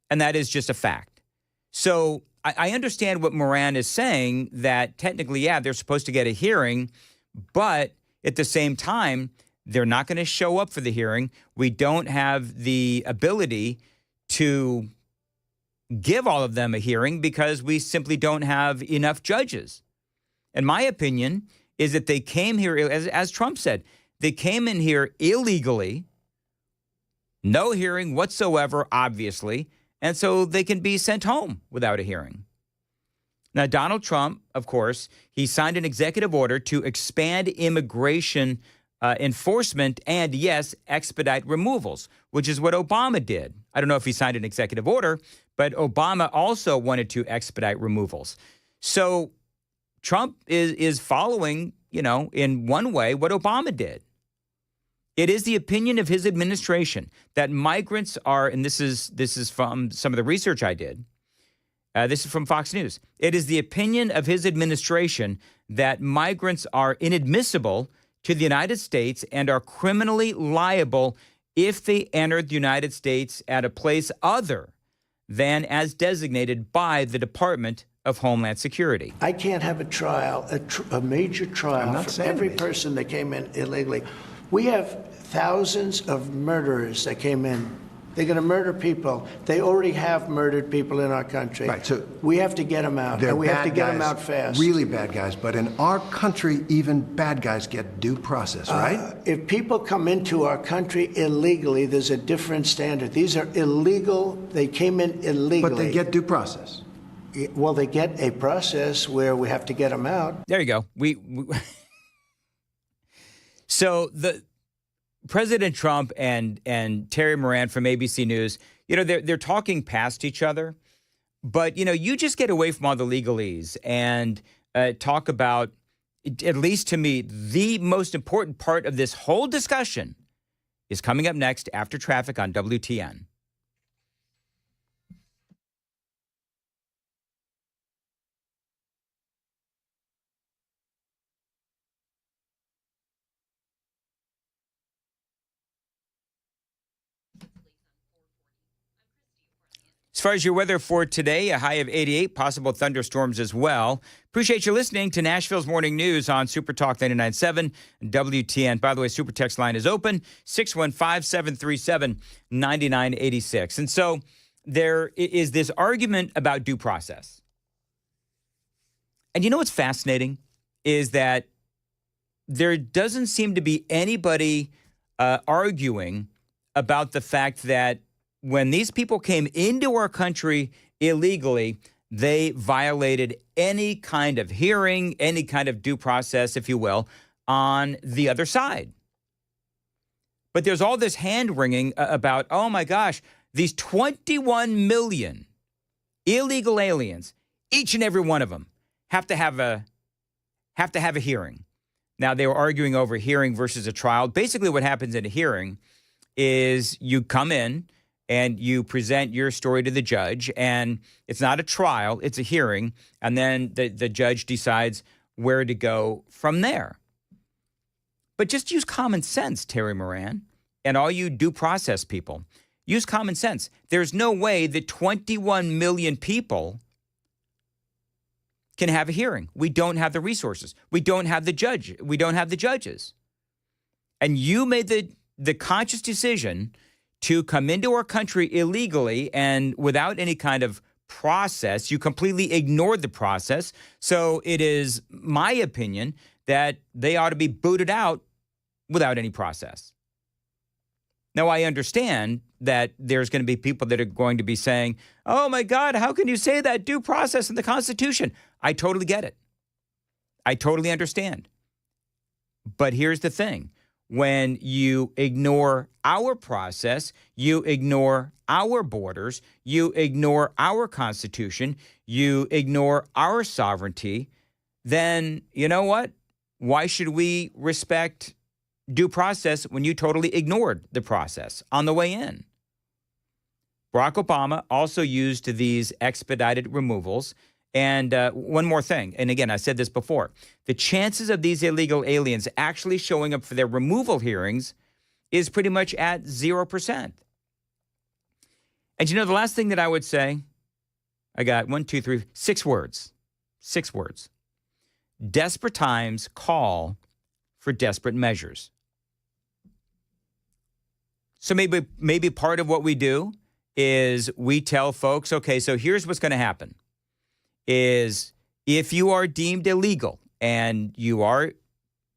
And that is just a fact. So I understand what Moran is saying, that technically, yeah, they're supposed to get a hearing, but at the same time, they're not going to show up for the hearing. We don't have the ability to give all of them a hearing because we simply don't have enough judges. And my opinion is that they came here, as Trump said, they came in here illegally, no hearing whatsoever, obviously, and so they can be sent home without a hearing. Now, Donald Trump, of course, he signed an executive order to expand immigration enforcement and, yes, expedite removals, which is what Obama did. I don't know if he signed an executive order, but Obama also wanted to expedite removals. So Trump is following, in one way, what Obama did. It is the opinion of his administration that migrants are, and this is from some of the research I did. This is from Fox News. It is the opinion of his administration that migrants are inadmissible to the United States and are criminally liable if they enter the United States at a place other than as designated by the Department of Homeland Security. I can't have a trial, a major trial for every person that came in illegally. We have thousands of murderers that came in. They're going to murder people. They already have murdered people in our country. Right, so we have to get them out, and we have to get them out fast. Really bad guys, but in our country, even bad guys get due process, right? If people come into our country illegally, there's a different standard. These are illegal. They came in illegally. But they get due process. Well, they get a process where we have to get them out. There you go. So the President Trump and Terry Moran from ABC News, they're talking past each other, but you just get away from all the legalese and talk about, at least to me, the most important part of this whole discussion is coming up next after traffic on WTN. As far as your weather for today, a high of 88, possible thunderstorms as well. Appreciate you listening to Nashville's Morning News on Super Talk 99.7 WTN. By the way, Super Text line is open, 615-737-9986. And so there is this argument about due process. And what's fascinating is that there doesn't seem to be anybody arguing about the fact that when these people came into our country illegally, they violated any kind of hearing, any kind of due process, if you will, on the other side. But there's all this hand-wringing about, oh my gosh, these 21 million illegal aliens, each and every one of them, have to have a hearing. Now, they were arguing over hearing versus a trial. Basically, what happens in a hearing is you come in and you present your story to the judge, and it's not a trial, it's a hearing, and then the judge decides where to go from there. But just use common sense, Terry Moran, and all you due process people. Use common sense. There's no way that 21 million people can have a hearing. We don't have the resources. We don't have the judge. We don't have the judges. And you made the conscious decision to come into our country illegally and without any kind of process. You completely ignored the process. So it is my opinion that they ought to be booted out without any process. Now, I understand that there's going to be people that are going to be saying, oh my God, how can you say that? Due process in the Constitution. I totally get it. I totally understand. But here's the thing. When you ignore our process, you ignore our borders, you ignore our Constitution, you ignore our sovereignty, then you know what? Why should we respect due process when you totally ignored the process on the way in? Barack Obama also used these expedited removals. And one more thing, and again, I said this before, the chances of these illegal aliens actually showing up for their removal hearings is pretty much at 0%. And you know, the last thing that I would say, I got 6 words. 6 words. Desperate times call for desperate measures. So maybe part of what we do is we tell folks, okay, so here's what's going to happen. Is if you are deemed illegal and you are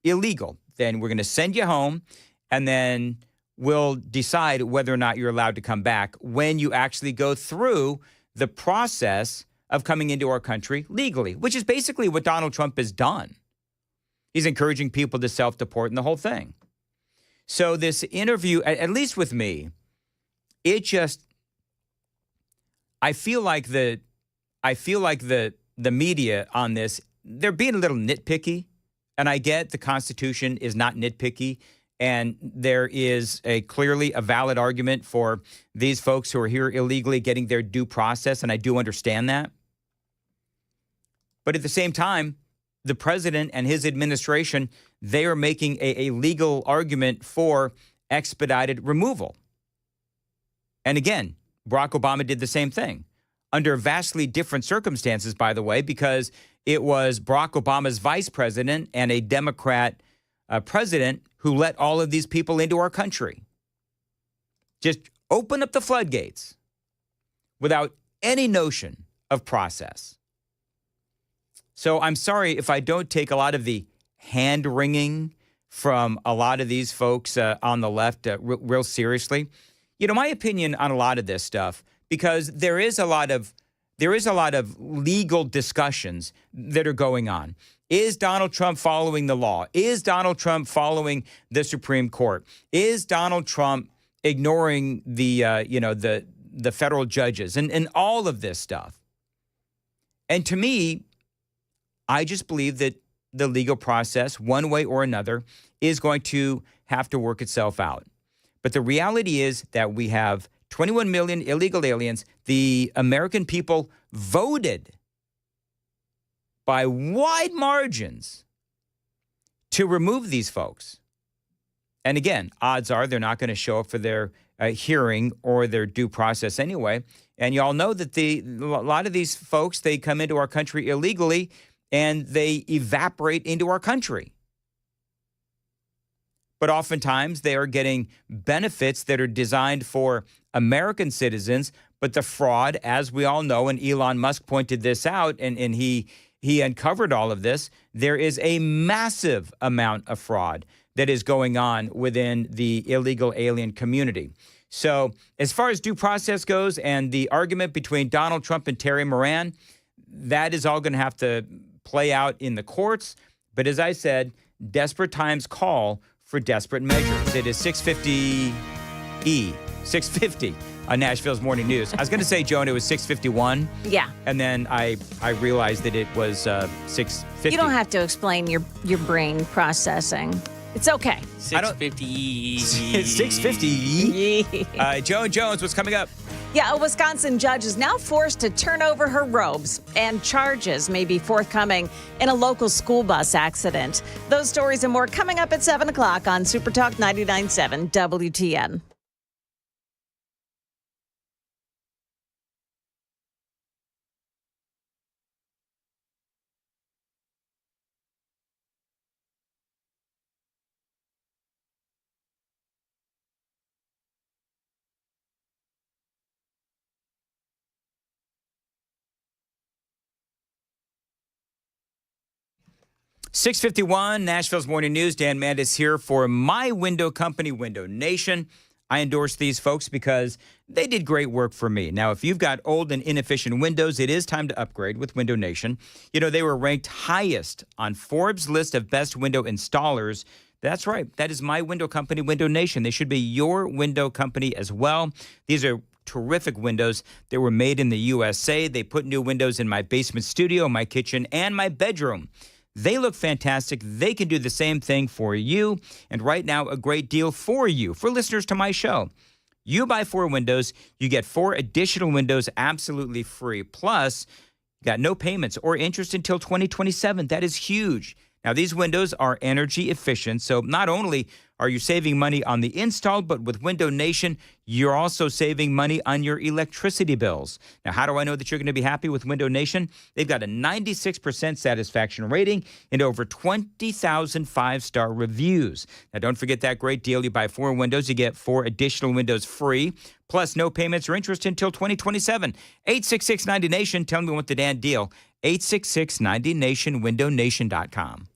illegal, then we're going to send you home and then we'll decide whether or not you're allowed to come back when you actually go through the process of coming into our country legally, which is basically what Donald Trump has done. He's encouraging people to self-deport and the whole thing. So this interview, at least with me, I feel like the media on this, they're being a little nitpicky. And I get the Constitution is not nitpicky. And there is clearly a valid argument for these folks who are here illegally getting their due process. And I do understand that. But at the same time, the president and his administration, they are making a legal argument for expedited removal. And again, Barack Obama did the same thing under vastly different circumstances, by the way, because it was Barack Obama's vice president and a Democrat president who let all of these people into our country. Just open up the floodgates without any notion of process. So I'm sorry if I don't take a lot of the hand-wringing from a lot of these folks on the left real seriously. You know, my opinion on a lot of this stuff, because there is a lot of legal discussions that are going on. Is Donald Trump following the law? Is Donald Trump following the Supreme Court? Is Donald Trump ignoring the federal judges and all of this stuff? And to me, I just believe that the legal process, one way or another, is going to have to work itself out. But the reality is that we have 21 million illegal aliens. The American people voted by wide margins to remove these folks. And again, odds are they're not going to show up for their hearing or their due process anyway. And you all know that a lot of these folks, they come into our country illegally and they evaporate into our country. But oftentimes they are getting benefits that are designed for American citizens. But the fraud, as we all know, and Elon Musk pointed this out, and he uncovered all of this, there is a massive amount of fraud that is going on within the illegal alien community. So as far as due process goes and the argument between Donald Trump and Terry Moran, that is all going to have to play out in the courts. But as I said, desperate times call for desperate measures. It is 650 on Nashville's Morning News. I was going to say, Joan, it was 6:51. Yeah. And then I realized that it was 6:50. You don't have to explain your brain processing. It's okay. 6:50. 6:50. Joan Jones, what's coming up? Yeah, a Wisconsin judge is now forced to turn over her robes, and charges may be forthcoming in a local school bus accident. Those stories and more coming up at 7 o'clock on Super Talk 99.7 WTN. .651, Nashville's Morning News. Dan Mandis here for my window company, Window Nation. I endorse these folks because they did great work for me. Now, if you've got old and inefficient windows, it is time to upgrade with Window Nation. You know, they were ranked highest on Forbes' list of best window installers. That's right. That is my window company, Window Nation. They should be your window company as well. These are terrific windows that were made in the USA. They put new windows in my basement studio, my kitchen, and my bedroom. They look fantastic. They can do the same thing for you. And right now, a great deal for you, for listeners to my show. You buy 4 windows, you get 4 additional windows absolutely free. Plus, you got no payments or interest until 2027. That is huge. Now, these windows are energy efficient, so not only are you saving money on the install, but with Window Nation, you're also saving money on your electricity bills. Now, how do I know that you're going to be happy with Window Nation? They've got a 96% satisfaction rating and over 20,000 5-star reviews. Now, don't forget that great deal. You buy 4 windows, you get 4 additional windows free, plus no payments or interest until 2027. 866-90-NATION. Tell me what the damn deal. 866-90-NATION, windownation.com.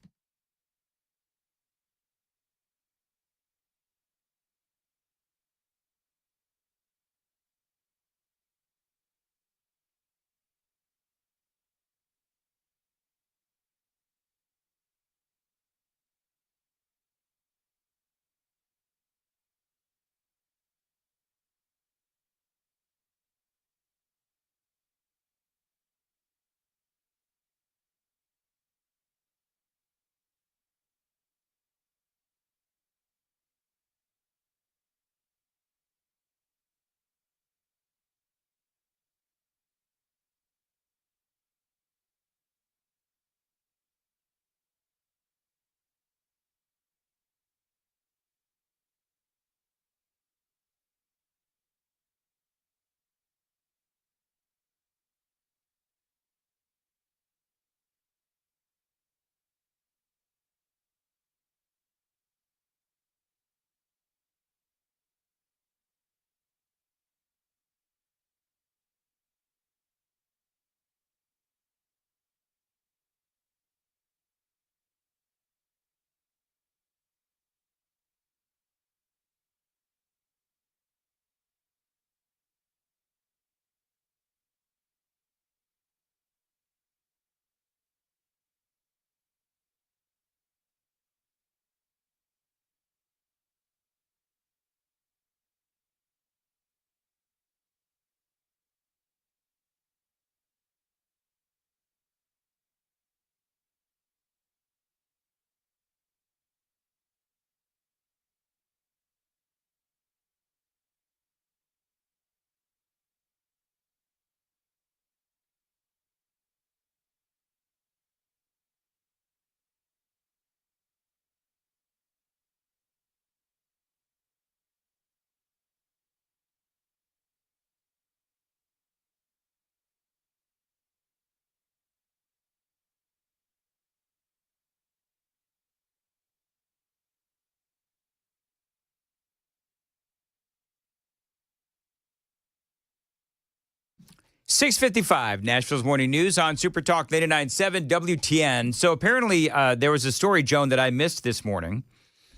.655, Nashville's Morning News on Super Talk 99.7 WTN. So apparently there was a story, Joan, that I missed this morning.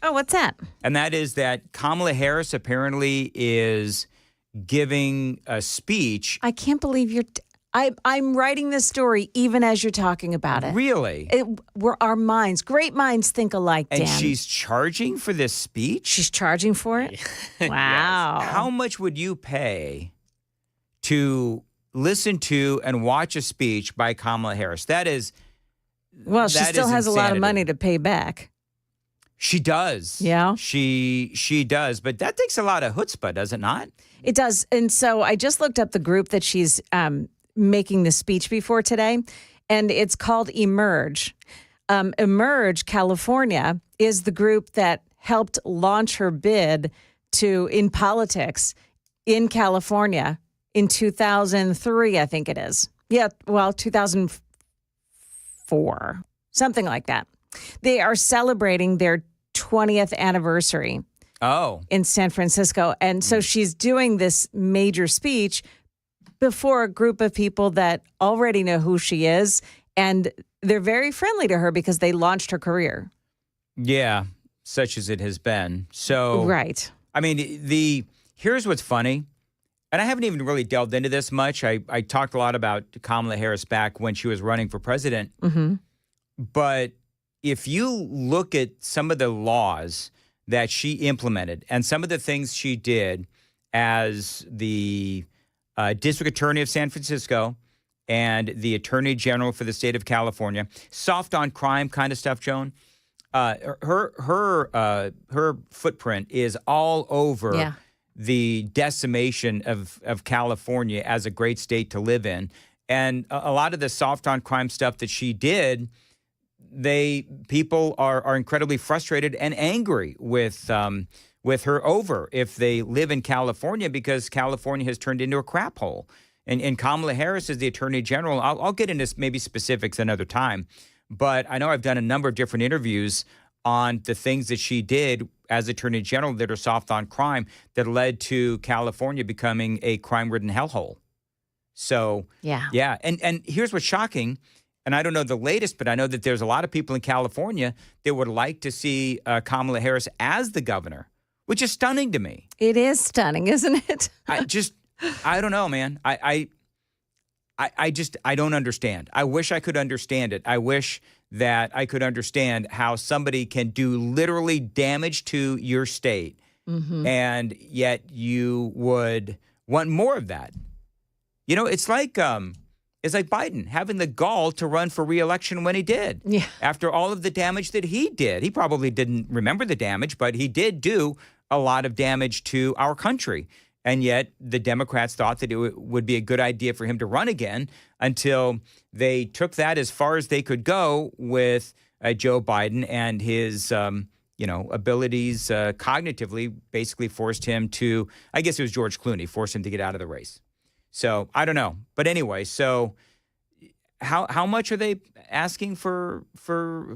Oh, what's that? And that is that Kamala Harris apparently is giving a speech. I can't believe you're... I'm writing this story even as you're talking about it. Really? We're our minds, great minds think alike, Dan. And she's charging for this speech? She's charging for it? Wow. Yes. How much would you pay to listen to and watch a speech by Kamala Harris? That is... Well, she still has a lot of money to pay back. She does. Yeah. She does. But that takes a lot of chutzpah, does it not? It does. And so I just looked up the group that she's making the speech before today, and it's called Emerge. Emerge California is the group that helped launch her bid in politics in California in 2003, I think it is. Yeah, well, 2004, something like that. They are celebrating their 20th anniversary. Oh. In San Francisco. And so she's doing this major speech before a group of people that already know who she is. And they're very friendly to her because they launched her career. Yeah, such as it has been. So, right. I mean, here's what's funny. And I haven't even really delved into this much. I talked a lot about Kamala Harris back when she was running for president. Mm-hmm. But if you look at some of the laws that she implemented and some of the things she did as the district attorney of San Francisco and the attorney general for the state of California, soft on crime kind of stuff, Joan, her footprint is all over the decimation of California as a great state to live in. And a lot of the soft on crime stuff that she did, people are incredibly frustrated and angry with her over if they live in California, because California has turned into a crap hole. And Kamala Harris is the Attorney General. I'll get into maybe specifics another time, but I know I've done a number of different interviews on the things that she did as Attorney General that are soft on crime that led to California becoming a crime-ridden hellhole. So, yeah. And here's what's shocking, and I don't know the latest, but I know that there's a lot of people in California that would like to see Kamala Harris as the governor, which is stunning to me. It is stunning, isn't it? I don't know, man. I don't understand. I wish I could understand it. I wish that I could understand how somebody can do literally damage to your state, and yet you would want more of that. You know, it's like Biden having the gall to run for re-election when he did. Yeah. After all of the damage that he did. He probably didn't remember the damage, but he did do a lot of damage to our country. And yet the Democrats thought that it would be a good idea for him to run again until they took that as far as they could go with Joe Biden, and his, abilities cognitively basically forced him to, I guess it was George Clooney, forced him to get out of the race. So I don't know. But anyway, so how much are they asking for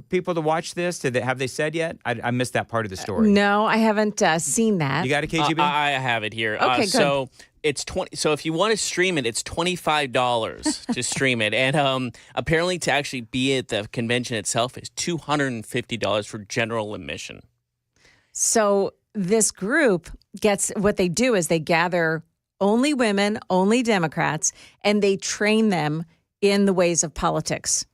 people to watch this? Have they said yet? I missed that part of the story. No, I haven't seen that. You got it, KGB? I have it here. Okay, good. So it's So if you want to stream it, it's $25 to stream it, and apparently to actually be at the convention itself is $250 for general admission. So this group gets, what they do is they gather only women, only Democrats, and they train them in the ways of politics.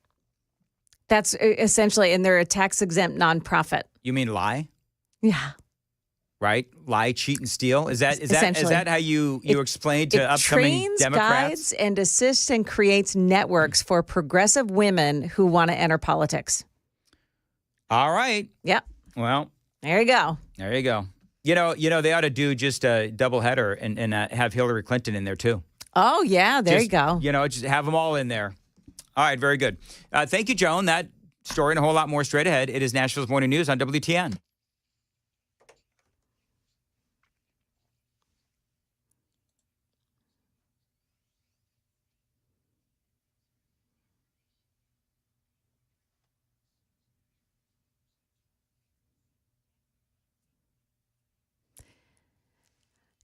That's essentially, and they're a tax-exempt nonprofit. You mean lie? Yeah. Right? Lie, cheat, and steal? Is that how you explain to upcoming Democrats? It trains, guides, and assists and creates networks for progressive women who want to enter politics. All right. Yep. Well. There you go. There you go. You know, they ought to do just a doubleheader and have Hillary Clinton in there, too. Oh, yeah. There you go. You know, just have them all in there. All right. Very good. Thank you, Joan. That story and a whole lot more straight ahead. It is Nashville's Morning News on WTN.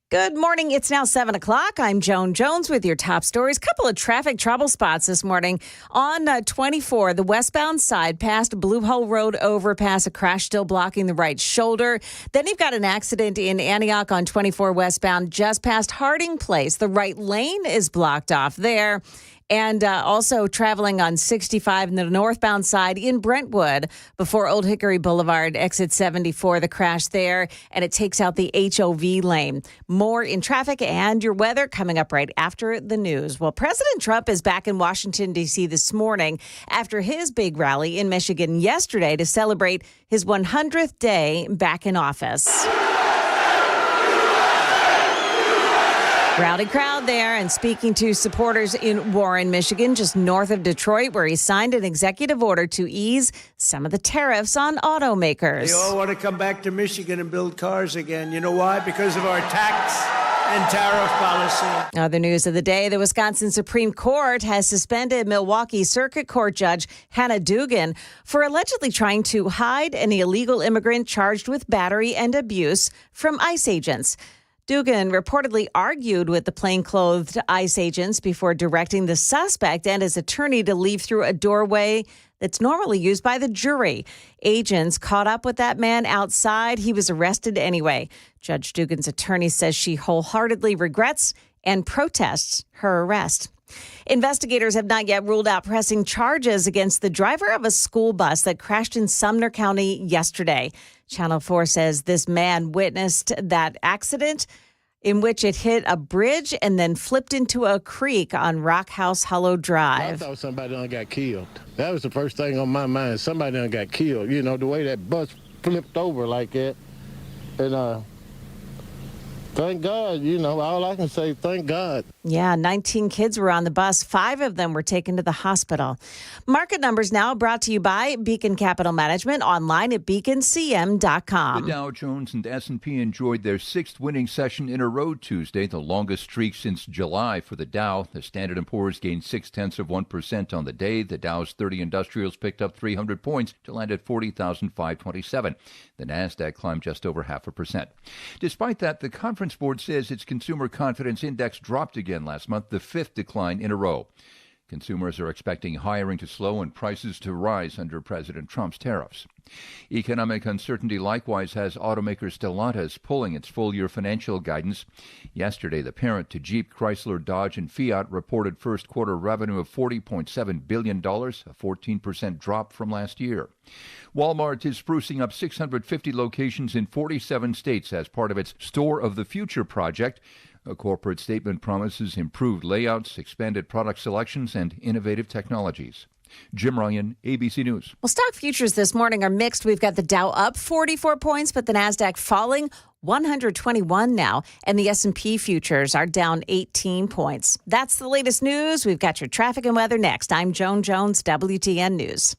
Good morning. It's now 7 o'clock. I'm Joan Jones with your top stories. Couple of traffic trouble spots this morning. On 24, the westbound side past Blue Hole Road overpass, a crash still blocking the right shoulder. Then you've got an accident in Antioch on 24 westbound just past Harding Place. The right lane is blocked off there. And also traveling on 65 in the northbound side in Brentwood before Old Hickory Boulevard, exit 74, the crash there, and it takes out the HOV lane. More in traffic and your weather coming up right after the news. Well, President Trump is back in Washington, D.C. this morning after his big rally in Michigan yesterday to celebrate his 100th day back in office. Rowdy crowd there, and speaking to supporters in Warren, Michigan, just north of Detroit, where he signed an executive order to ease some of the tariffs on automakers. They all want to come back to Michigan and build cars again. You know why? Because of our tax and tariff policy. Other news of the day, the Wisconsin Supreme Court has suspended Milwaukee Circuit Court Judge Hannah Dugan for allegedly trying to hide an illegal immigrant charged with battery and abuse from ICE agents. Dugan reportedly argued with the plainclothed ICE agents before directing the suspect and his attorney to leave through a doorway that's normally used by the jury. Agents caught up with that man outside. He was arrested anyway. Judge Dugan's attorney says she wholeheartedly regrets and protests her arrest. Investigators have not yet ruled out pressing charges against the driver of a school bus that crashed in Sumner County yesterday. Channel 4 says this man witnessed that accident in which it hit a bridge and then flipped into a creek on Rock House Hollow Drive. I thought somebody done got killed. That was the first thing on my mind. Somebody done got killed. You know, the way that bus flipped over like that. And thank God, you know, all I can say, thank God. Yeah, 19 kids were on the bus. 5 of them were taken to the hospital. Market numbers now brought to you by Beacon Capital Management, online at beaconcm.com. The Dow Jones and S&P enjoyed their 6th winning session in a row Tuesday, the longest streak since July for the Dow. The Standard & Poor's gained 0.6% on the day. The Dow's 30 industrials picked up 300 points to land at 40,527. The Nasdaq climbed just over 0.5%. Despite that, the Conference Board says its consumer confidence index dropped again last month, the 5th decline in a row. Consumers are expecting hiring to slow and prices to rise under President Trump's tariffs. Economic uncertainty likewise has automaker Stellantis pulling its full-year financial guidance. Yesterday, the parent to Jeep, Chrysler, Dodge, and Fiat reported first-quarter revenue of $40.7 billion, a 14% drop from last year. Walmart is sprucing up 650 locations in 47 states as part of its Store of the Future project. A corporate statement promises improved layouts, expanded product selections, and innovative technologies. Jim Ryan, ABC News. Well, stock futures this morning are mixed. We've got the Dow up 44 points, but the Nasdaq falling 121 now, and the S&P futures are down 18 points. That's the latest news. We've got your traffic and weather next. I'm Joan Jones, WTN News.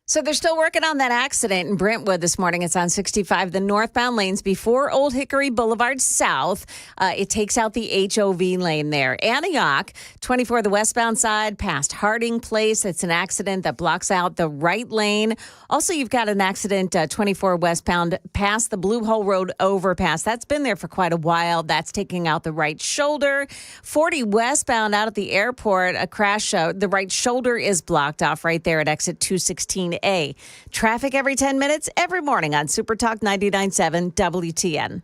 So they're still working on that accident in Brentwood this morning. It's on 65, the northbound lanes before Old Hickory Boulevard South. It takes out the HOV lane there. Antioch, 24, the westbound side, past Harding Place. It's an accident that blocks out the right lane. Also, you've got an accident, 24 westbound, past the Blue Hole Road overpass. That's been there for quite a while. That's taking out the right shoulder. 40 westbound out at the airport, a crash. The right shoulder is blocked off right there at exit 216A. Traffic every 10 minutes, every morning on Super Talk 99.7 WTN.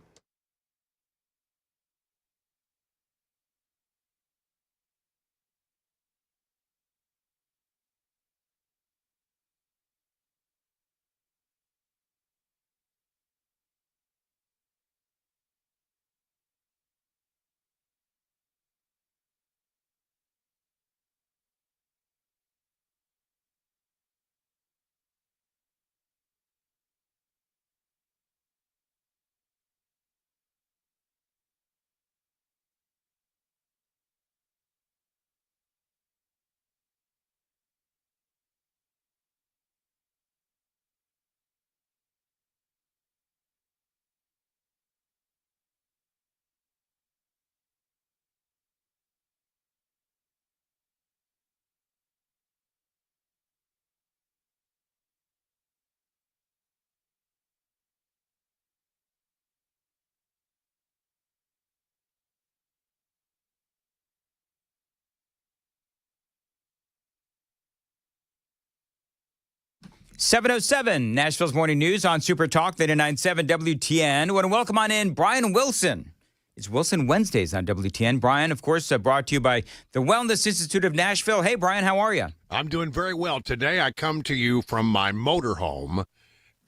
7:07, Nashville's Morning News on Super Talk 99.7 WTN. I want to welcome on in Brian Wilson. It's Wilson Wednesdays on WTN. Brian, of course, brought to you by the Wellness Institute of Nashville. Hey, Brian, how are you? I'm doing very well. Today I come to you from my motorhome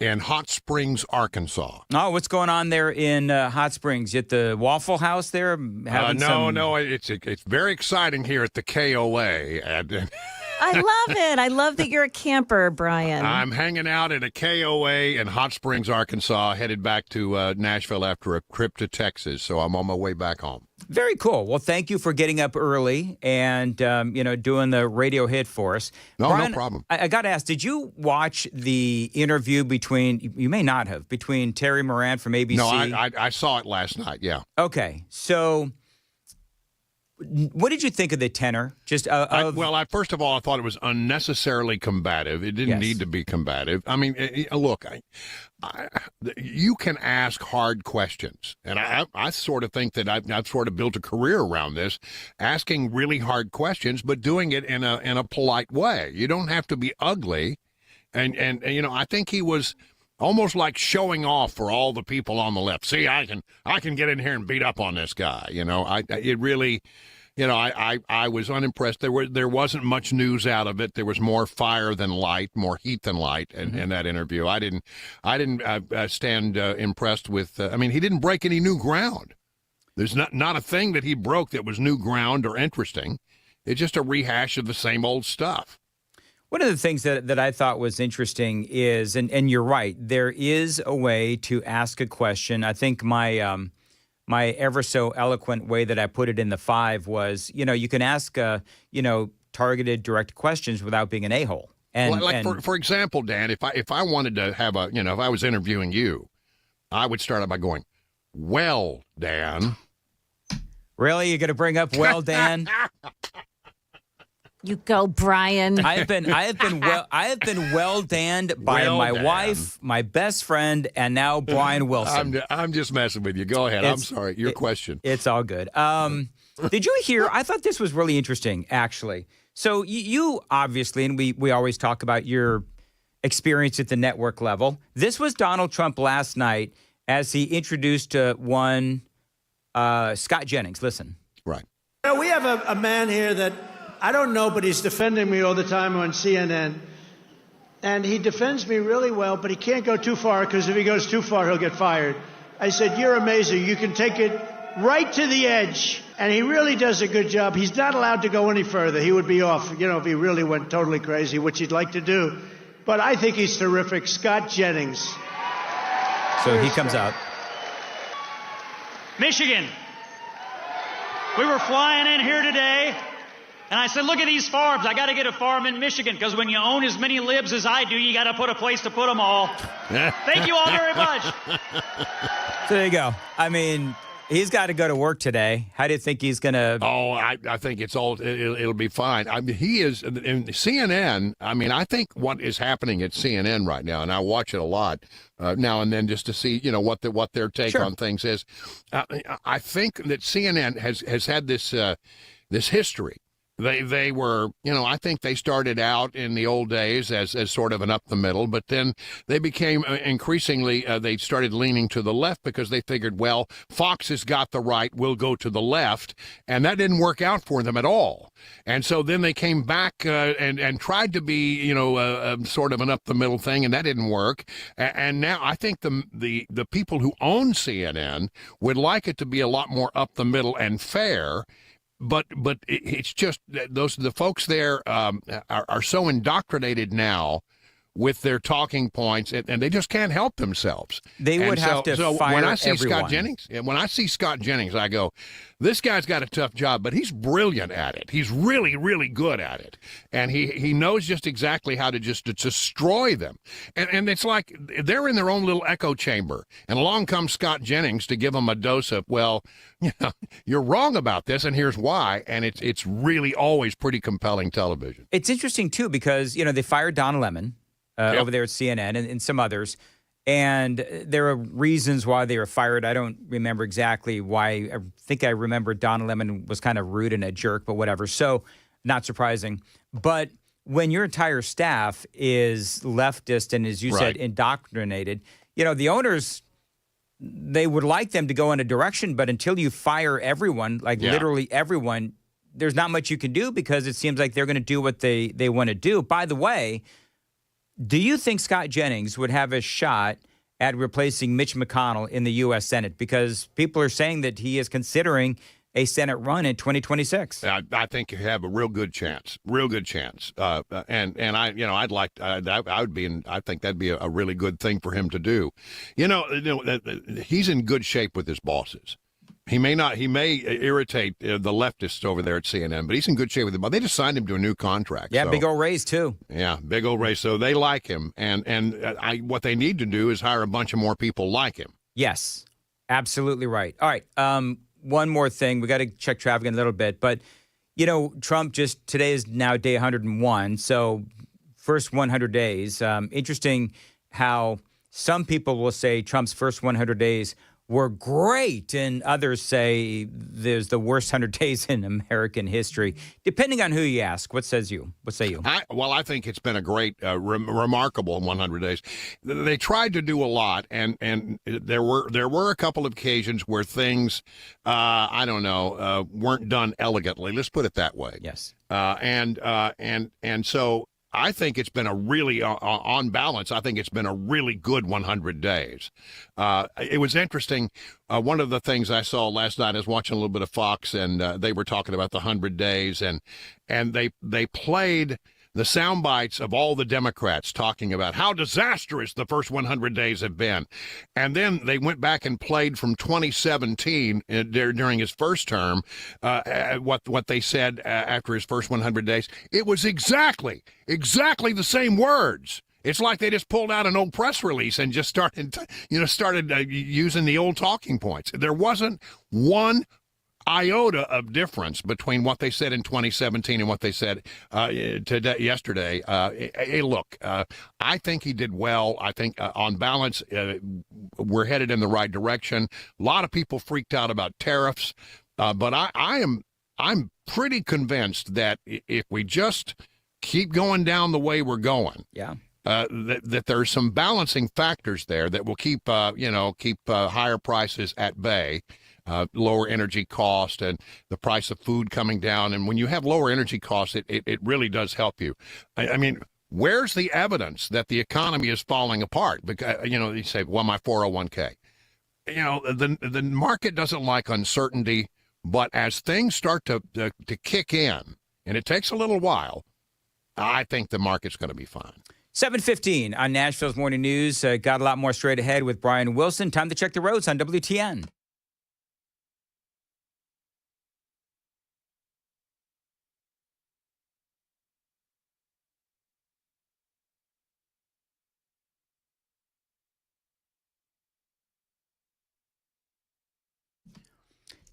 in Hot Springs, Arkansas. Oh, what's going on there in Hot Springs? You at the Waffle House there? No, it's very exciting here at the KOA. I love it. I love that you're a camper, Brian. I'm hanging out at a KOA in Hot Springs, Arkansas, headed back to Nashville after a trip to Texas, so I'm on my way back home. Very cool. Well, thank you for getting up early and, doing the radio hit for us. No, Brian, no problem. I got to ask, did you watch the interview you may not have, between Terry Moran from ABC? No, I saw it last night, yeah. Okay, so what did you think of the tenor? First of all, I thought it was unnecessarily combative. It didn't need to be combative. I mean, look, you can ask hard questions, and I sort of think that I've sort of built a career around this, asking really hard questions, but doing it in a polite way. You don't have to be ugly, and I think he was almost like showing off for all the people on the left. See, I can get in here and beat up on this guy. I was unimpressed. There wasn't much news out of it. There was more fire than light, more heat than light in that interview. I didn't stand impressed with. He didn't break any new ground. There's not a thing that he broke that was new ground or interesting. It's just a rehash of the same old stuff. One of the things that I thought was interesting is, and you're right, there is a way to ask a question. I think my ever so eloquent way that I put it in the 5 was, you can ask, targeted, direct questions without being an a-hole. For example, Dan, if I wanted to have if I was interviewing you, I would start out by going, "Well, Dan." Really? You're going to bring up "well, Dan"? You go, Brian. I have been well danned by my wife, my best friend, and now Brian Wilson. I'm just messing with you. Go ahead. I'm sorry. Your question. It's all good. Did you hear? I thought this was really interesting, actually. So you obviously, and we always talk about your experience at the network level. This was Donald Trump last night as he introduced one Scott Jennings. Listen. Right. We have a man here that I don't know, but he's defending me all the time on CNN. And he defends me really well, but he can't go too far because if he goes too far, he'll get fired. I said, "You're amazing. You can take it right to the edge." And he really does a good job. He's not allowed to go any further. He would be off, if he really went totally crazy, which he'd like to do. But I think he's terrific. Scott Jennings. So he comes out. Michigan. We were flying in here today. And I said, look at these farms. I got to get a farm in Michigan because when you own as many libs as I do, you got to put a place to put them all. Thank you all very much. So there you go. He's got to go to work today. How do you think he's going to? Oh, I think it'll be fine. He is in CNN. I think what is happening at CNN right now, and I watch it a lot now and then just to see, what their take on things is. I think that CNN has had this history. They were, I think they started out in the old days as sort of an up the middle, but then they became increasingly, they started leaning to the left because they figured, well, Fox has got the right, we'll go to the left, and that didn't work out for them at all. And so then they came back and tried to be, sort of an up the middle thing, and that didn't work. And now I think the people who own CNN would like it to be a lot more up the middle and fair. But it's just the folks there are so indoctrinated now with their talking points, and they just can't help themselves. They would have to fire when I see everyone. When I see Scott Jennings, I go, this guy's got a tough job, but he's brilliant at it. He's really, really good at it, and he knows just exactly how to just destroy them. And it's like they're in their own little echo chamber, and along comes Scott Jennings to give them a dose of, well, you're wrong about this, and here's why. And it's really always pretty compelling television. It's interesting too because they fired Don Lemon. Over there at CNN and some others. And there are reasons why they were fired. I don't remember exactly why. I think I remember Don Lemon was kind of rude and a jerk, but whatever. So not surprising. But when your entire staff is leftist and, as you said, indoctrinated, the owners, they would like them to go in a direction, but until you fire everyone, literally everyone, there's not much you can do because it seems like they're going to do what they want to do. By the way, do you think Scott Jennings would have a shot at replacing Mitch McConnell in the U.S. Senate? Because people are saying that he is considering a Senate run in 2026. I think you have a real good chance, and I'd like, I would be, I think that'd be a really good thing for him to do. He's in good shape with his bosses. He may irritate the leftists over there at CNN, but he's in good shape with them. They just signed him to a new contract. Yeah, so, big old raise too. Yeah, big old raise. So they like him, and what they need to do is hire a bunch of more people like him. Yes, absolutely right. All right, one more thing. We got to check traffic in a little bit, but Trump today is now day 101. So first 100 days. Interesting how some people will say Trump's first 100 days were great, and others say there's the worst 100 days in American history, depending on who you ask. What say you? I think it's been a great, remarkable 100 days. They tried to do a lot, and there were a couple of occasions where things, weren't done elegantly. Let's put it that way. Yes. And so I think it's been a really, on balance, I think it's been a really good 100 days. It was interesting. One of the things I saw last night, I was watching a little bit of Fox, and they were talking about the 100 days, and they played the sound bites of all the Democrats talking about how disastrous the first 100 days have been. And then they went back and played from 2017 during his first term, what they said after his first 100 days. It was exactly the same words. It's like they just pulled out an old press release and just started using the old talking points. There wasn't one iota of difference between what they said in 2017 and what they said yesterday. Look, I think he did well. I think on balance, we're headed in the right direction. A lot of people freaked out about tariffs, but I'm pretty convinced that if we just keep going down the way we're going, that there's some balancing factors there that will keep higher prices at bay. Lower energy cost and the price of food coming down. And when you have lower energy costs, it really does help you. I mean, where's the evidence that the economy is falling apart? Because, you say, well, my 401k. The market doesn't like uncertainty, but as things start to kick in, and it takes a little while, I think the market's going to be fine. 7:15 on Nashville's Morning News. Got a lot more straight ahead with Brian Wilson. Time to check the roads on WTN.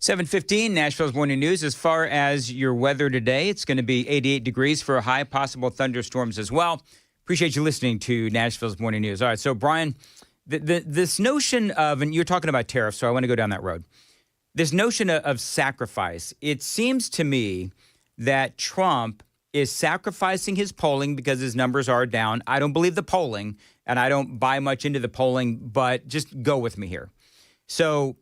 $7:15, Nashville's Morning News. As far as your weather today, it's going to be 88 degrees for a high, possible thunderstorms as well. Appreciate you listening to Nashville's Morning News. All right, so Brian, this notion of, and you're talking about tariffs, so I want to go down that road. This notion of sacrifice, it seems to me that Trump is sacrificing his polling because his numbers are down. I don't believe the polling, and I don't buy much into the polling, but just go with me here. So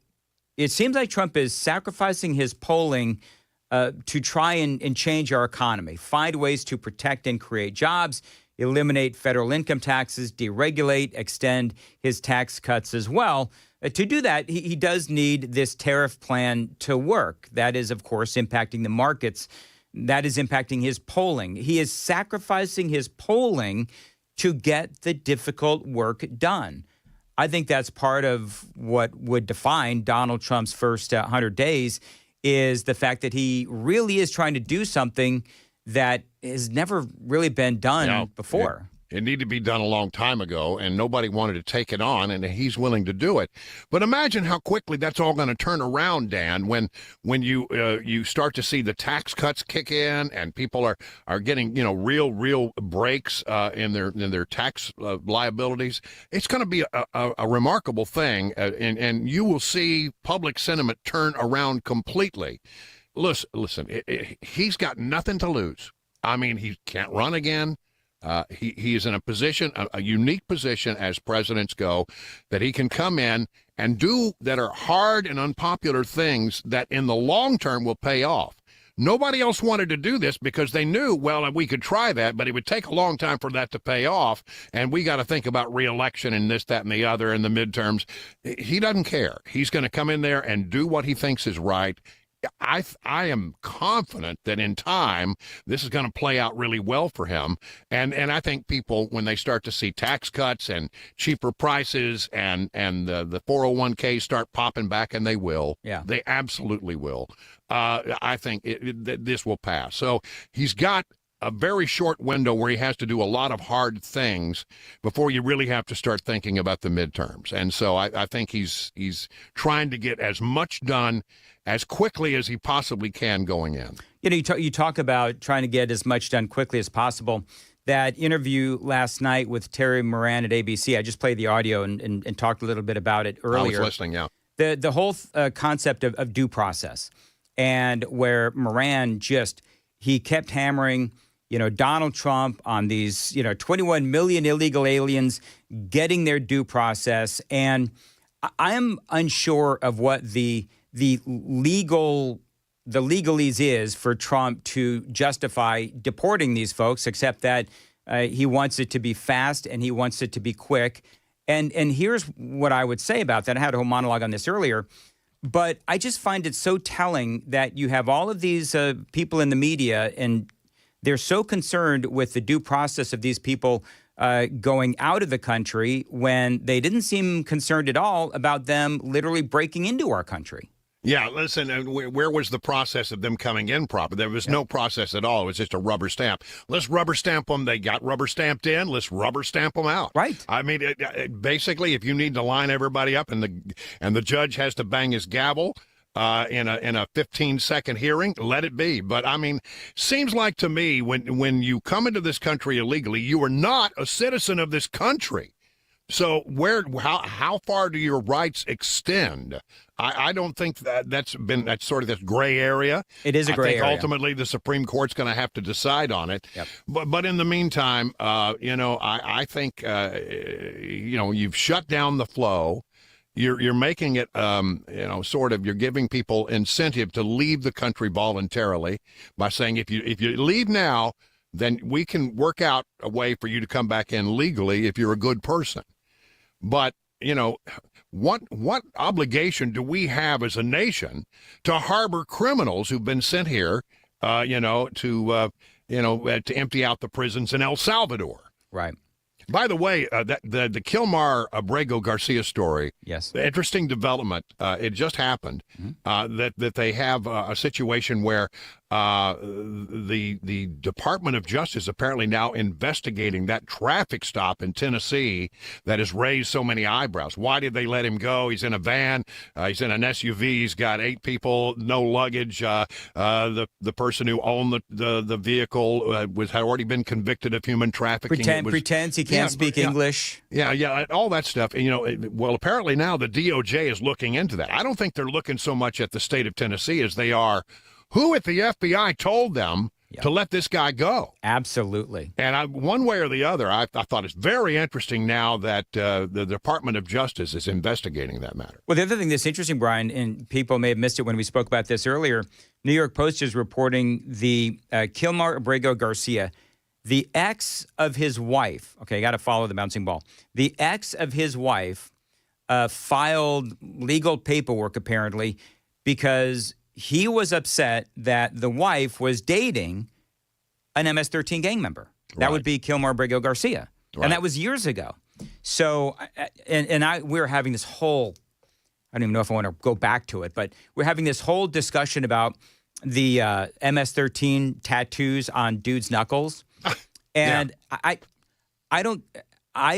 it seems like Trump is sacrificing his polling to try and change our economy, find ways to protect and create jobs, eliminate federal income taxes, deregulate, extend his tax cuts as well. To do that, he does need this tariff plan to work. That is, of course, impacting the markets. That is impacting his polling. He is sacrificing his polling to get the difficult work done. I think that's part of what would define Donald Trump's first 100 days is the fact that he really is trying to do something that has never really been done before. It needed to be done a long time ago, and nobody wanted to take it on, and he's willing to do it. But imagine how quickly that's all going to turn around, Dan, when you start to see the tax cuts kick in, and people are getting real breaks in their tax liabilities. It's going to be a remarkable thing, and you will see public sentiment turn around completely. Listen, he's got nothing to lose. I mean, he can't run again. He is in a position, a unique position as presidents go, that he can come in and do that are hard and unpopular things that in the long term will pay off. Nobody else wanted to do this because they knew, well, we could try that, but it would take a long time for that to pay off. And we got to think about re-election and this, that, and the other in the midterms. He doesn't care. He's going to come in there and do what he thinks is right. I am confident that in time, this is going to play out really well for him. And I think people, when they start to see tax cuts and cheaper prices and the 401k start popping back, and they will. Yeah. They absolutely will. I think this will pass. So he's got a very short window where he has to do a lot of hard things before you really have to start thinking about the midterms. And so I think he's trying to get as much done as quickly as he possibly can going in. You know, you talk about trying to get as much done quickly as possible. That interview last night with Terry Moran at ABC, I just played the audio and talked a little bit about it earlier. I was listening, yeah. The whole concept of due process, and where Moran he kept hammering, Donald Trump on these, 21 million illegal aliens getting their due process. And I'm unsure of what the legalese is for Trump to justify deporting these folks, except that he wants it to be fast and he wants it to be quick. And here's what I would say about that. I had a whole monologue on this earlier, but I just find it so telling that you have all of these people in the media, and they're so concerned with the due process of these people going out of the country when they didn't seem concerned at all about them literally breaking into our country. Yeah, listen, where was the process of them coming in proper? There was no process at all. It was just a rubber stamp. Let's rubber stamp them. They got rubber stamped in. Let's rubber stamp them out. Right. I mean, basically, if you need to line everybody up and the judge has to bang his gavel in a 15-second hearing, let it be. But I mean, seems like to me when you come into this country illegally, you are not a citizen of this country. So how far do your rights extend? I don't think that's sort of this gray area. It is a gray area. Ultimately, the Supreme Court's going to have to decide on it. Yep. But in the meantime, I think you've shut down the flow. You're making it you're giving people incentive to leave the country voluntarily by saying if you leave now, then we can work out a way for you to come back in legally if you're a good person. But, what obligation do we have as a nation to harbor criminals who've been sent here, to empty out the prisons in El Salvador? Right. By the way, the Kilmar Abrego Garcia story, yes, interesting development. It just happened that they have a situation where the Department of Justice apparently now investigating that traffic stop in Tennessee that has raised so many eyebrows. Why did they let him go? He's in a van. He's in an SUV. He's got 8 people, no luggage. The person who owned the vehicle had already been convicted of human trafficking. Pretends he can't speak English. Yeah, all that stuff. Well, apparently now the DOJ is looking into that. I don't think they're looking so much at the state of Tennessee as they are who at the FBI told them to let this guy go. Absolutely. And one way or the other, I thought it's very interesting now that the Department of Justice is investigating that matter. Well, the other thing that's interesting, Brian, and people may have missed it when we spoke about this earlier, New York Post is reporting the Kilmar Abrego Garcia, the ex of his wife, okay, you got to follow the bouncing ball. The ex of his wife filed legal paperwork, apparently, because he was upset that the wife was dating an MS-13 gang member. That would be Kilmar Abrego Garcia. Right. And that was years ago. So, we were having this whole, I don't even know if I want to go back to it, but we're having this whole discussion about the MS-13 tattoos on dudes' knuckles. And I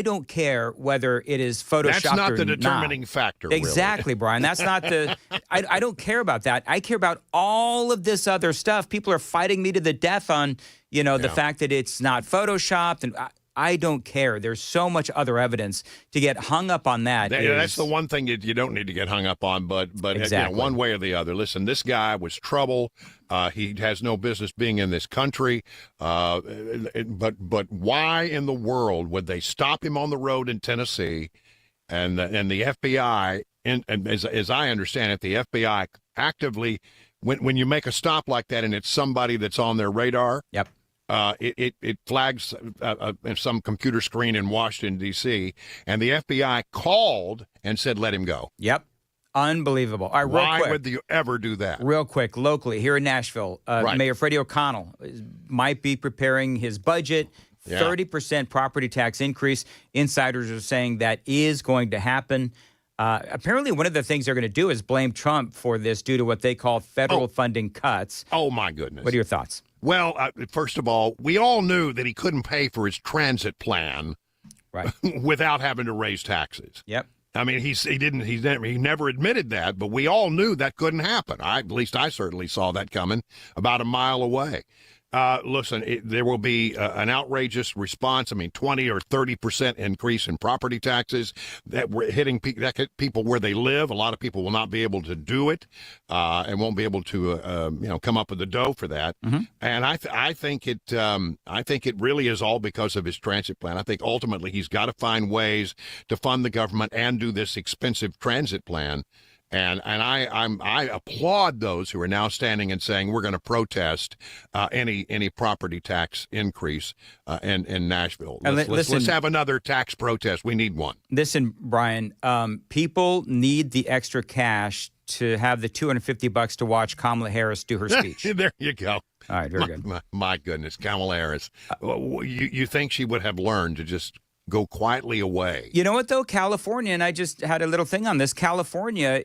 don't care whether it is photoshopped or not. That's not the determining factor, really. Exactly, Brian. That's not the I don't care about that. I care about all of this other stuff. People are fighting me to the death on, the fact that it's not photoshopped. And I don't care. There's so much other evidence to get hung up on that. That's the one thing that you don't need to get hung up on, but Exactly. one way or the other. Listen, this guy was trouble. He has no business being in this country. But why in the world would they stop him on the road in Tennessee? And the FBI, and as I understand it, the FBI actively, when you make a stop like that and it's somebody that's on their radar, yep, it flags some computer screen in Washington, D.C., and the FBI called and said, let him go. Yep. Unbelievable. All right, real Why quick. would you ever do that? Real quick, locally, here in Nashville, Right. Mayor Freddie O'Connell might be preparing his budget. Yeah. 30% property tax increase. Insiders are saying that is going to happen. Apparently, one of the things they're going to do is blame Trump for this due to what they call federal funding cuts. Oh, my goodness. What are your thoughts? Well, first of all, we all knew that he couldn't pay for his transit plan right. without having to raise taxes. Yep. I mean, he never admitted that, but we all knew that couldn't happen. At least I certainly saw that coming about a mile away. Listen, there will be an outrageous response. I mean, 20 or 30% increase in property taxes that we're hitting people where they live. A lot of people will not be able to do it and won't be able to, come up with the dough for that. Mm-hmm. And I think it really is all because of his transit plan. I think ultimately he's got to find ways to fund the government and do this expensive transit plan. And I applaud those who are now standing and saying we're going to protest any property tax increase in Nashville. Let's have another tax protest. We need one. Listen, Brian, people need the extra cash to have the $250 to watch Kamala Harris do her speech. There you go. All right, very good. My goodness, Kamala Harris. You think she would have learned to just go quietly away? You know what, though? California, and I just had a little thing on this. California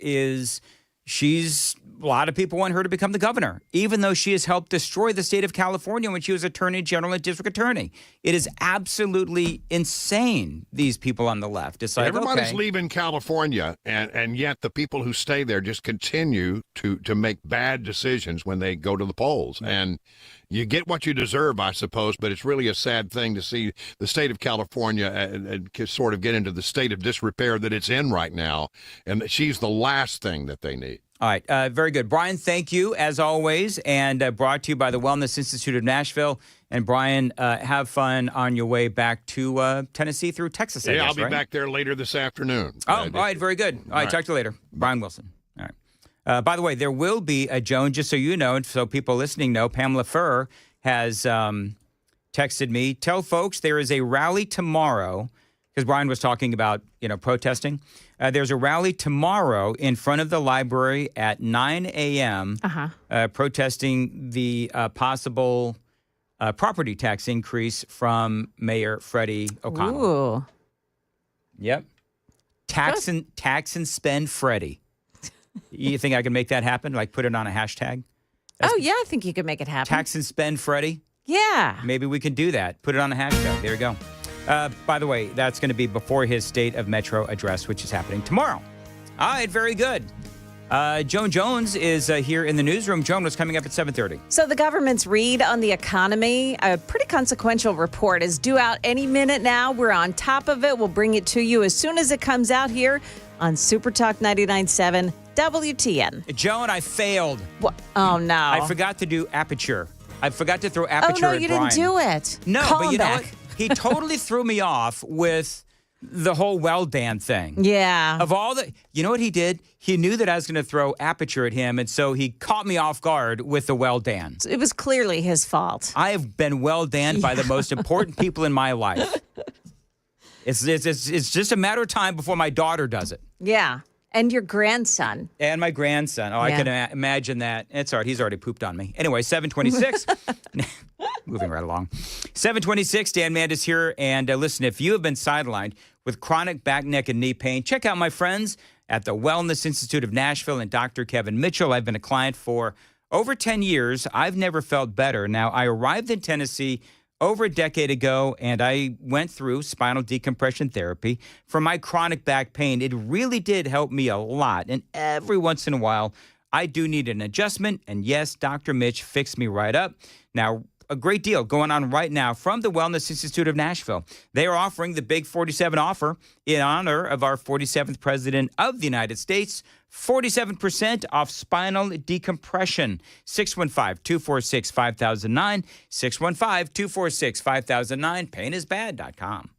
a lot of people want her to become the governor, even though she has helped destroy the state of California when she was attorney general and district attorney. It is absolutely insane, these people on the left. It's like, everybody's okay. leaving California, and yet the people who stay there just continue to make bad decisions when they go to the polls. And you get what you deserve, I suppose, but it's really a sad thing to see the state of California and sort of get into the state of disrepair that it's in right now, and that she's the last thing that they need. All right. Very good. Brian, thank you, as always, and brought to you by the Wellness Institute of Nashville. And, Brian, have fun on your way back to Tennessee through Texas, I guess, I'll be right? back there later this afternoon. Oh, all right. Very good. All right. Talk to you later. Brian Wilson. All right. By the way, there will be a Joan, just so you know, and so people listening know, Pamela Furr has texted me. Tell folks there is a rally tomorrow, because Brian was talking about, protesting. There's a rally tomorrow in front of the library at 9 a.m. Protesting the possible property tax increase from Mayor Freddie O'Connell. Ooh. Yep. Tax and spend Freddie. You think I can make that happen? Like put it on a hashtag? Yeah, I think you could make it happen. Tax and spend Freddie? Yeah. Maybe we can do that. Put it on a hashtag. There you go. By the way, that's going to be before his State of Metro address, which is happening tomorrow. All right, very good. Joan Jones is here in the newsroom. Joan, what's coming up at 7:30? So the government's read on the economy, a pretty consequential report, is due out any minute now. We're on top of it. We'll bring it to you as soon as it comes out here on Super Talk 99.7 WTN. Joan, I failed. What? Oh, no. I forgot to do aperture. I forgot to throw aperture Oh, no, at you Brian. didn't do it. No, Call but him you know back. what? He totally threw me off with the whole well Dan thing. Yeah. Of all you know what he did? He knew that I was going to throw aperture at him, and so he caught me off guard with the well Dan. It was clearly his fault. I have been well Dan by the most important people in my life. It's just a matter of time before my daughter does it. Yeah. And your grandson. And my grandson. Oh, I Yeah. can imagine that. It's all right. He's already pooped on me. Anyway, 7:26. Moving right along. 7:26, Dan Mandis here. And listen, if you have been sidelined with chronic back, neck, and knee pain, check out my friends at the Wellness Institute of Nashville and Dr. Kevin Mitchell. I've been a client for over 10 years. I've never felt better. Now, I arrived in Tennessee over a decade ago, and I went through spinal decompression therapy for my chronic back pain. It really did help me a lot. And every once in a while, I do need an adjustment. And yes, Dr. Mitch fixed me right up. Now, a great deal going on right now from the Wellness Institute of Nashville. They are offering the Big 47 offer in honor of our 47th President of the United States. 47% off spinal decompression. 615-246-5009. 615-246-5009. Painisbad.com.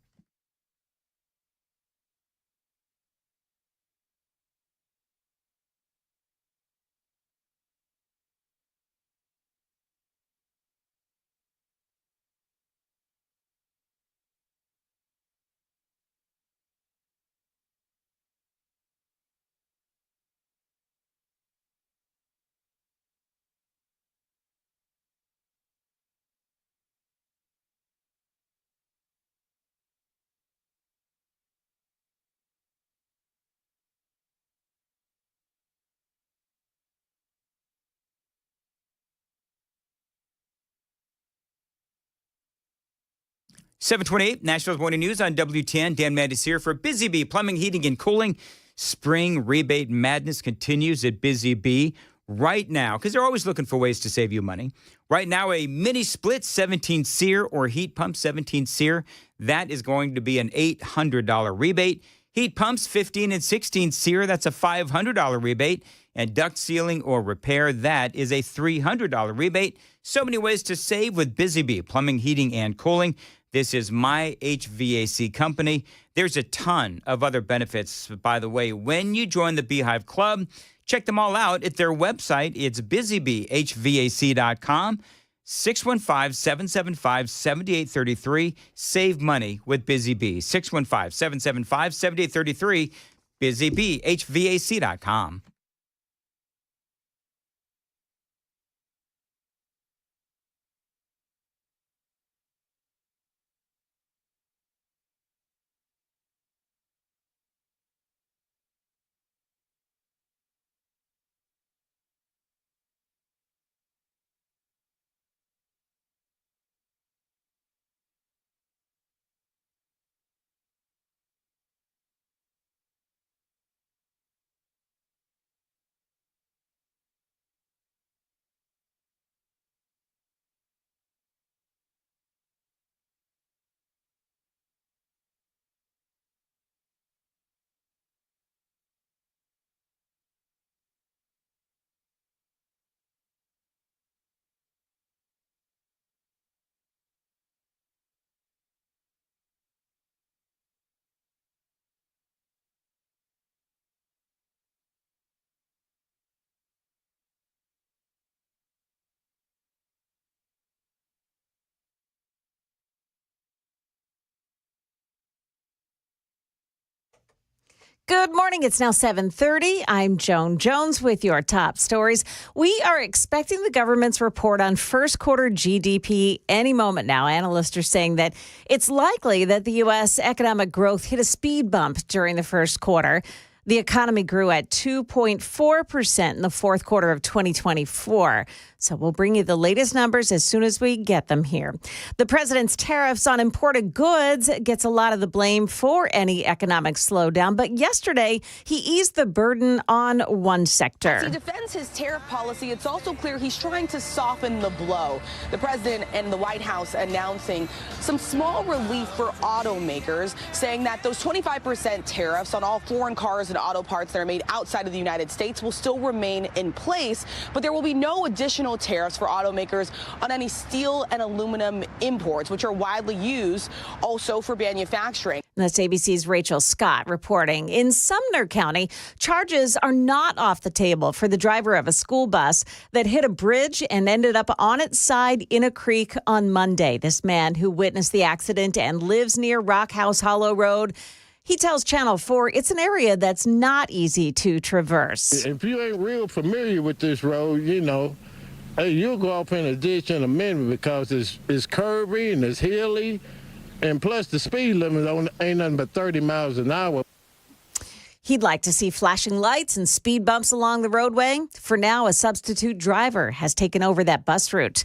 .728, Nashville's Morning News on WTN. Dan Mandis here for Busy Bee Plumbing, Heating, and Cooling. Spring rebate madness continues at Busy Bee right now, because they're always looking for ways to save you money. Right now, a mini split 17 SEER or heat pump 17 SEER, that is going to be an $800 rebate. Heat pumps 15 and 16 SEER, that's a $500 rebate. And duct sealing or repair, that is a $300 rebate. So many ways to save with Busy Bee Plumbing, Heating, and Cooling. This is my HVAC company. There's a ton of other benefits, by the way, when you join the Beehive Club. Check them all out at their website. It's busybeehvac.com. 615-775-7833. Save money with Busy Bee. 615-775-7833. busybeehvac.com. Good morning. It's now 7:30. I'm Joan Jones with your top stories. We are expecting the government's report on first quarter GDP any moment now. Analysts are saying that it's likely that the U.S. economic growth hit a speed bump during the first quarter. The economy grew at 2.4% in the fourth quarter of 2024. So we'll bring you the latest numbers as soon as we get them here. The president's tariffs on imported goods gets a lot of the blame for any economic slowdown. But yesterday, he eased the burden on one sector. As he defends his tariff policy, it's also clear he's trying to soften the blow. The president and the White House announcing some small relief for automakers, saying that those 25% tariffs on all foreign cars and auto parts that are made outside of the United States will still remain in place, but there will be no additional tariffs for automakers on any steel and aluminum imports, which are widely used also for manufacturing. That's ABC's Rachel Scott reporting. In Sumner County, charges are not off the table for the driver of a school bus that hit a bridge and ended up on its side in a creek on Monday. This man who witnessed the accident and lives near Rock House Hollow Road, he tells Channel 4 it's an area that's not easy to traverse. If you ain't real familiar with this road, you know, hey, you'll go off in a ditch in a minute because it's curvy and it's hilly, and plus the speed limit ain't nothing but 30 miles an hour. He'd like to see flashing lights and speed bumps along the roadway. For now, a substitute driver has taken over that bus route.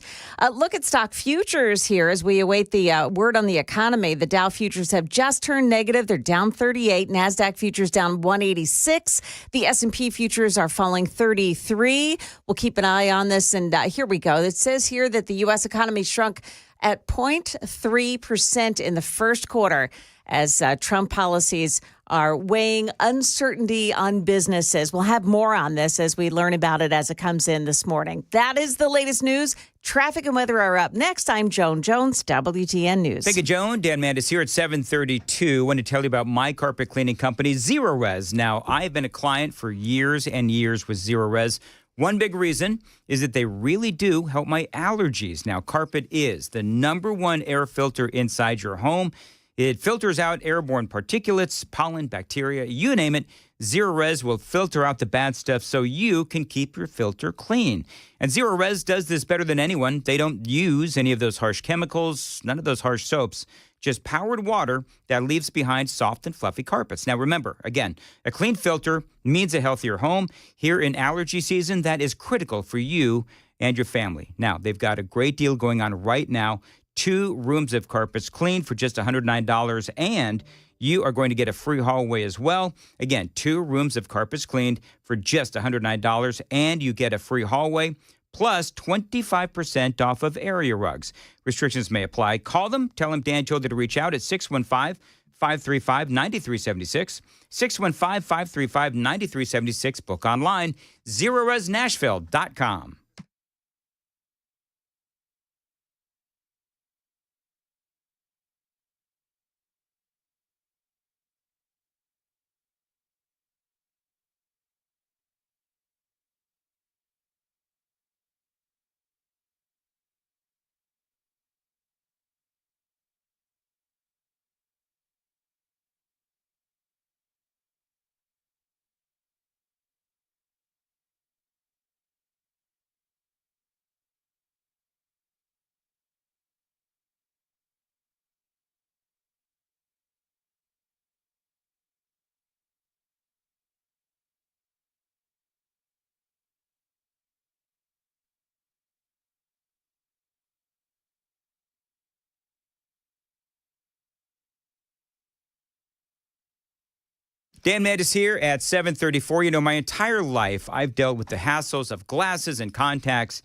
Look at stock futures here as we await the word on the economy. The Dow futures have just turned negative. They're down 38. NASDAQ futures down 186. The S&P futures are falling 33. We'll keep an eye on this. And here we go. It says here that the U.S. economy shrunk at 0.3% in the first quarter as Trump policies are weighing uncertainty on businesses. We'll have more on this as we learn about it as it comes in this morning. That is the latest news. Traffic and weather are up next. I'm Joan Jones, WTN News. Thank you, Joan. Dan Mandis here at 7:32. I want to tell you about my carpet cleaning company, Zero Res. Now, I've been a client for years and years with Zero Res. One big reason is that they really do help my allergies. Now, carpet is the #1 air filter inside your home. It filters out airborne particulates, pollen, bacteria, you name it. Zero Res will filter out the bad stuff so you can keep your filter clean. And Zero Res does this better than anyone. They don't use any of those harsh chemicals, none of those harsh soaps, just powered water that leaves behind soft and fluffy carpets. Now remember, again, a clean filter means a healthier home. Here in allergy season, that is critical for you and your family. Now, they've got a great deal going on right now. 2 rooms of carpets cleaned for just $109, and you are going to get a free hallway as well. Again, 2 rooms of carpets cleaned for just $109, and you get a free hallway, plus 25% off of area rugs. Restrictions may apply. Call them. Tell them Dan told you to reach out at 615-535-9376. 615-535-9376. Book online, ZeroResNashville.com. Dan Mandis here at 7:34. You know, my entire life, I've dealt with the hassles of glasses and contacts.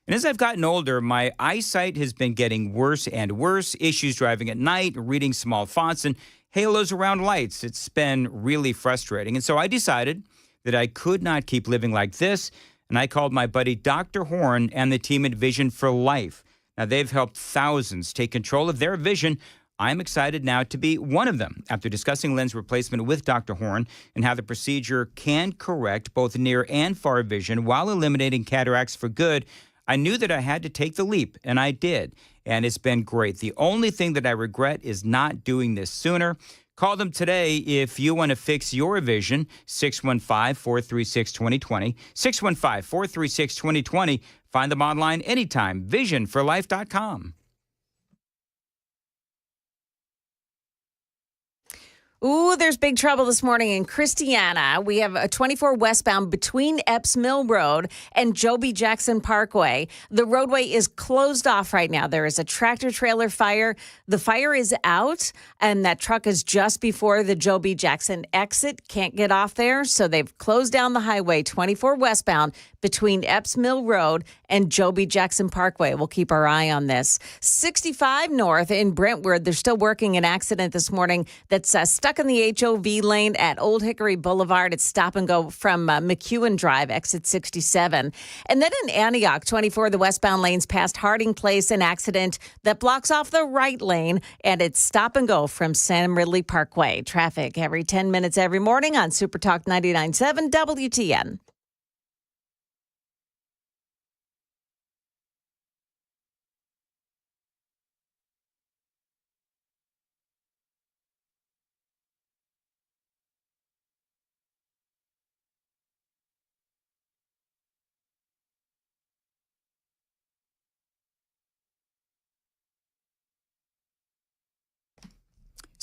And as I've gotten older, my eyesight has been getting worse and worse. Issues driving at night, reading small fonts, and halos around lights. It's been really frustrating. And so I decided that I could not keep living like this. And I called my buddy Dr. Horn and the team at Vision for Life. Now, they've helped thousands take control of their vision. I'm excited now to be one of them. After discussing lens replacement with Dr. Horn and how the procedure can correct both near and far vision while eliminating cataracts for good, I knew that I had to take the leap, and I did. And it's been great. The only thing that I regret is not doing this sooner. Call them today if you want to fix your vision, 615-436-2020, 615-436-2020. Find them online anytime, visionforlife.com. Ooh, there's big trouble this morning in Christiana. We have a 24 westbound between Epps Mill Road and Joby Jackson Parkway. The roadway is closed off right now. There is a tractor trailer fire. The fire is out, and that truck is just before the Joby Jackson exit. Can't get off there, so they've closed down the highway 24 westbound between Epps Mill Road and Joby Jackson Parkway. We'll keep our eye on this. 65 north in Brentwood, they're still working an accident this morning that's stuck in the HOV lane at Old Hickory Boulevard. It's stop and go from McEwen Drive, exit 67. And then in Antioch, 24, the westbound lanes past Harding Place, an accident that blocks off the right lane, and it's stop and go from Sam Ridley Parkway. Traffic every 10 minutes every morning on Super Talk 99.7 WTN.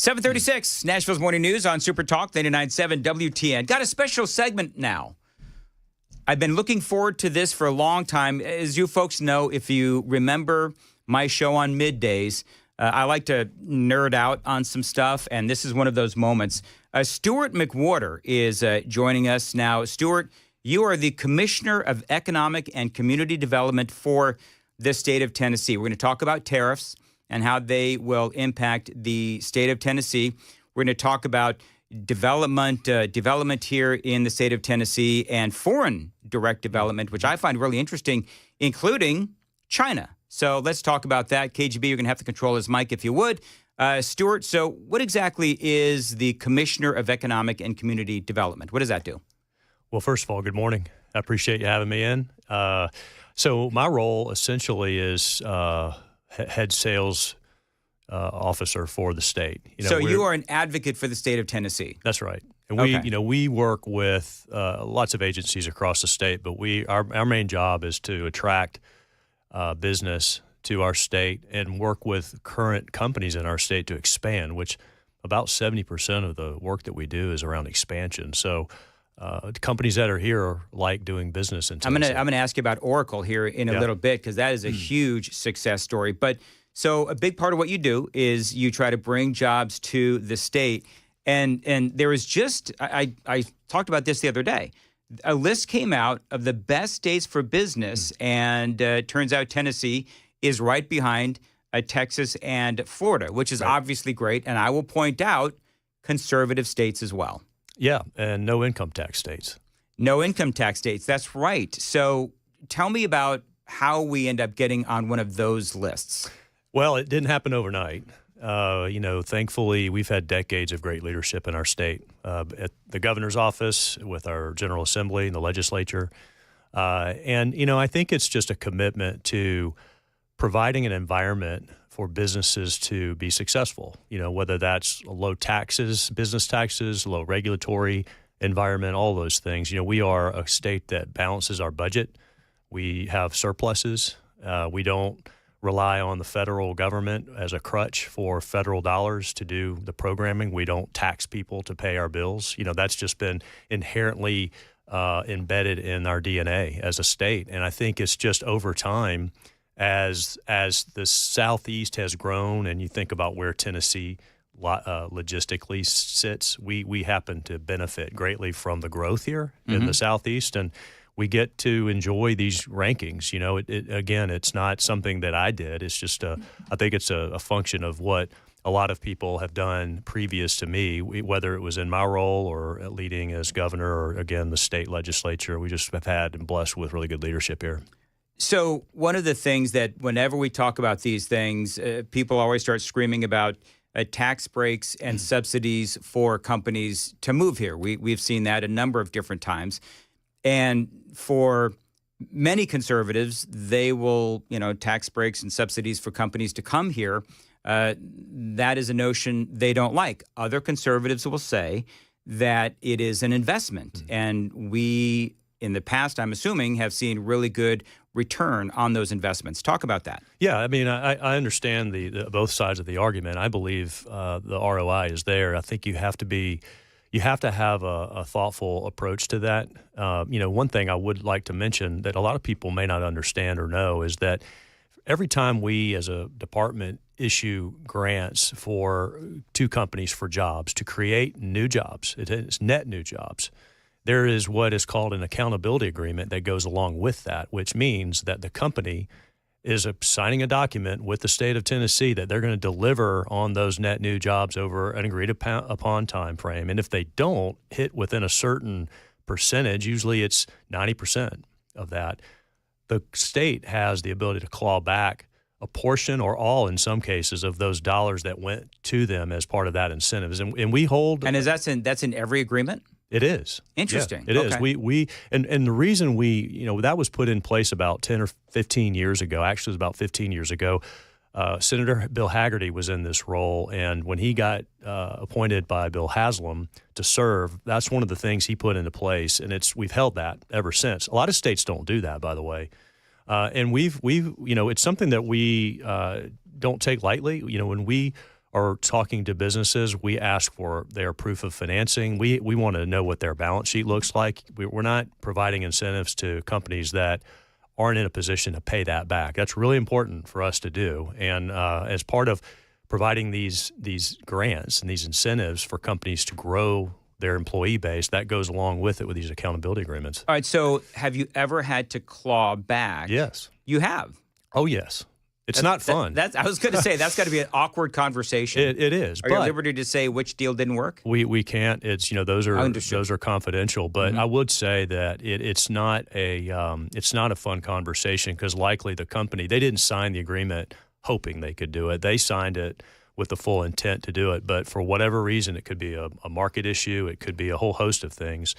7:36, Nashville's Morning News on Super Talk 99.7 WTN. Got a special segment now. I've been looking forward to this for a long time. As you folks know, if you remember my show on middays, I like to nerd out on some stuff, and this is one of those moments. Stuart McWhorter is joining us now. Stuart, you are the Commissioner of Economic and Community Development for the state of Tennessee. We're going to talk about tariffs and how they will impact the state of Tennessee. We're going to talk about development here in the state of Tennessee and foreign direct development, which I find really interesting, including China. So let's talk about that. KGB, you're going to have to control his mic if you would. Stuart, so what exactly is the Commissioner of Economic and Community Development? What does that do? Well, first of all, good morning. I appreciate you having me in. So my role essentially is head sales officer for the state. So you are an advocate for the state of Tennessee. That's right. And we work with lots of agencies across the state, but our main job is to attract business to our state and work with current companies in our state to expand, which about 70% of the work that we do is around expansion. So companies that are here like doing business in Tennessee. I'm going to ask you about Oracle here in a little bit, because that is a huge success story. But so a big part of what you do is you try to bring jobs to the state. And there is just, I talked about this the other day. A list came out of the best states for business, and it turns out Tennessee is right behind Texas and Florida, which is obviously great. And I will point out conservative states as well. Yeah, and no income tax states. No income tax states, that's right. So tell me about how we end up getting on one of those lists. Well, it didn't happen overnight. Thankfully, we've had decades of great leadership in our state, at the governor's office, with our General Assembly and the legislature. I think it's just a commitment to providing an environment for businesses to be successful, whether that's low taxes, business taxes, low regulatory environment, all those things. We are a state that balances our budget. We have surpluses. We don't rely on the federal government as a crutch for federal dollars to do the programming. We don't tax people to pay our bills. That's just been inherently embedded in our DNA as a state. And I think it's just over time, as the Southeast has grown, and you think about where Tennessee logistically sits, we happen to benefit greatly from the growth here in the Southeast, and we get to enjoy these rankings. Again, it's not something that I did. It's just I think it's a function of what a lot of people have done previous to me, whether it was in my role or leading as governor or, again, the state legislature. We just have had and blessed with really good leadership here. So one of the things that whenever we talk about these things, people always start screaming about tax breaks and subsidies for companies to move here. We've seen that a number of different times. And for many conservatives, they will, tax breaks and subsidies for companies to come here. That is a notion they don't like. Other conservatives will say that it is an investment. And we, in the past, I'm assuming, have seen really good return on those investments. Talk about that. Yeah, I understand the both sides of the argument. I believe the ROI is there. I think you have to have a thoughtful approach to that. One thing I would like to mention that a lot of people may not understand or know is that every time we as a department issue grants to companies for jobs, to create new jobs, it's net new jobs, there is what is called an accountability agreement that goes along with that, which means that the company is signing a document with the state of Tennessee that they're going to deliver on those net new jobs over an agreed upon time frame. And if they don't hit within a certain percentage, usually it's 90% of that, the state has the ability to claw back a portion or all, in some cases, of those dollars that went to them as part of that incentives. And we hold... And that's in every agreement? It is. Interesting. Yeah, it is. We and the reason that was put in place about 10 or 15 years ago. Actually, it was about 15 years ago. Senator Bill Hagerty was in this role, and when he got appointed by Bill Haslam to serve, that's one of the things he put into place, and we've held that ever since. A lot of states don't do that, by the way, and we've it's something that we don't take lightly. When we are talking to businesses, we ask for their proof of financing. We want to know what their balance sheet looks like. We're not providing incentives to companies that aren't in a position to pay that back. That's really important for us to do. And as part of providing these grants and these incentives for companies to grow their employee base, that goes along with it with these accountability agreements. All right, so have you ever had to claw back? Yes. You have? Oh, yes. It's not fun. I was going to say, that's got to be an awkward conversation. It is. Are you at liberty to say which deal didn't work? We can't. It's those are confidential. But I would say that it's not a fun conversation because likely the company, they didn't sign the agreement hoping they could do it. They signed it with the full intent to do it. But for whatever reason, it could be a market issue. It could be a whole host of things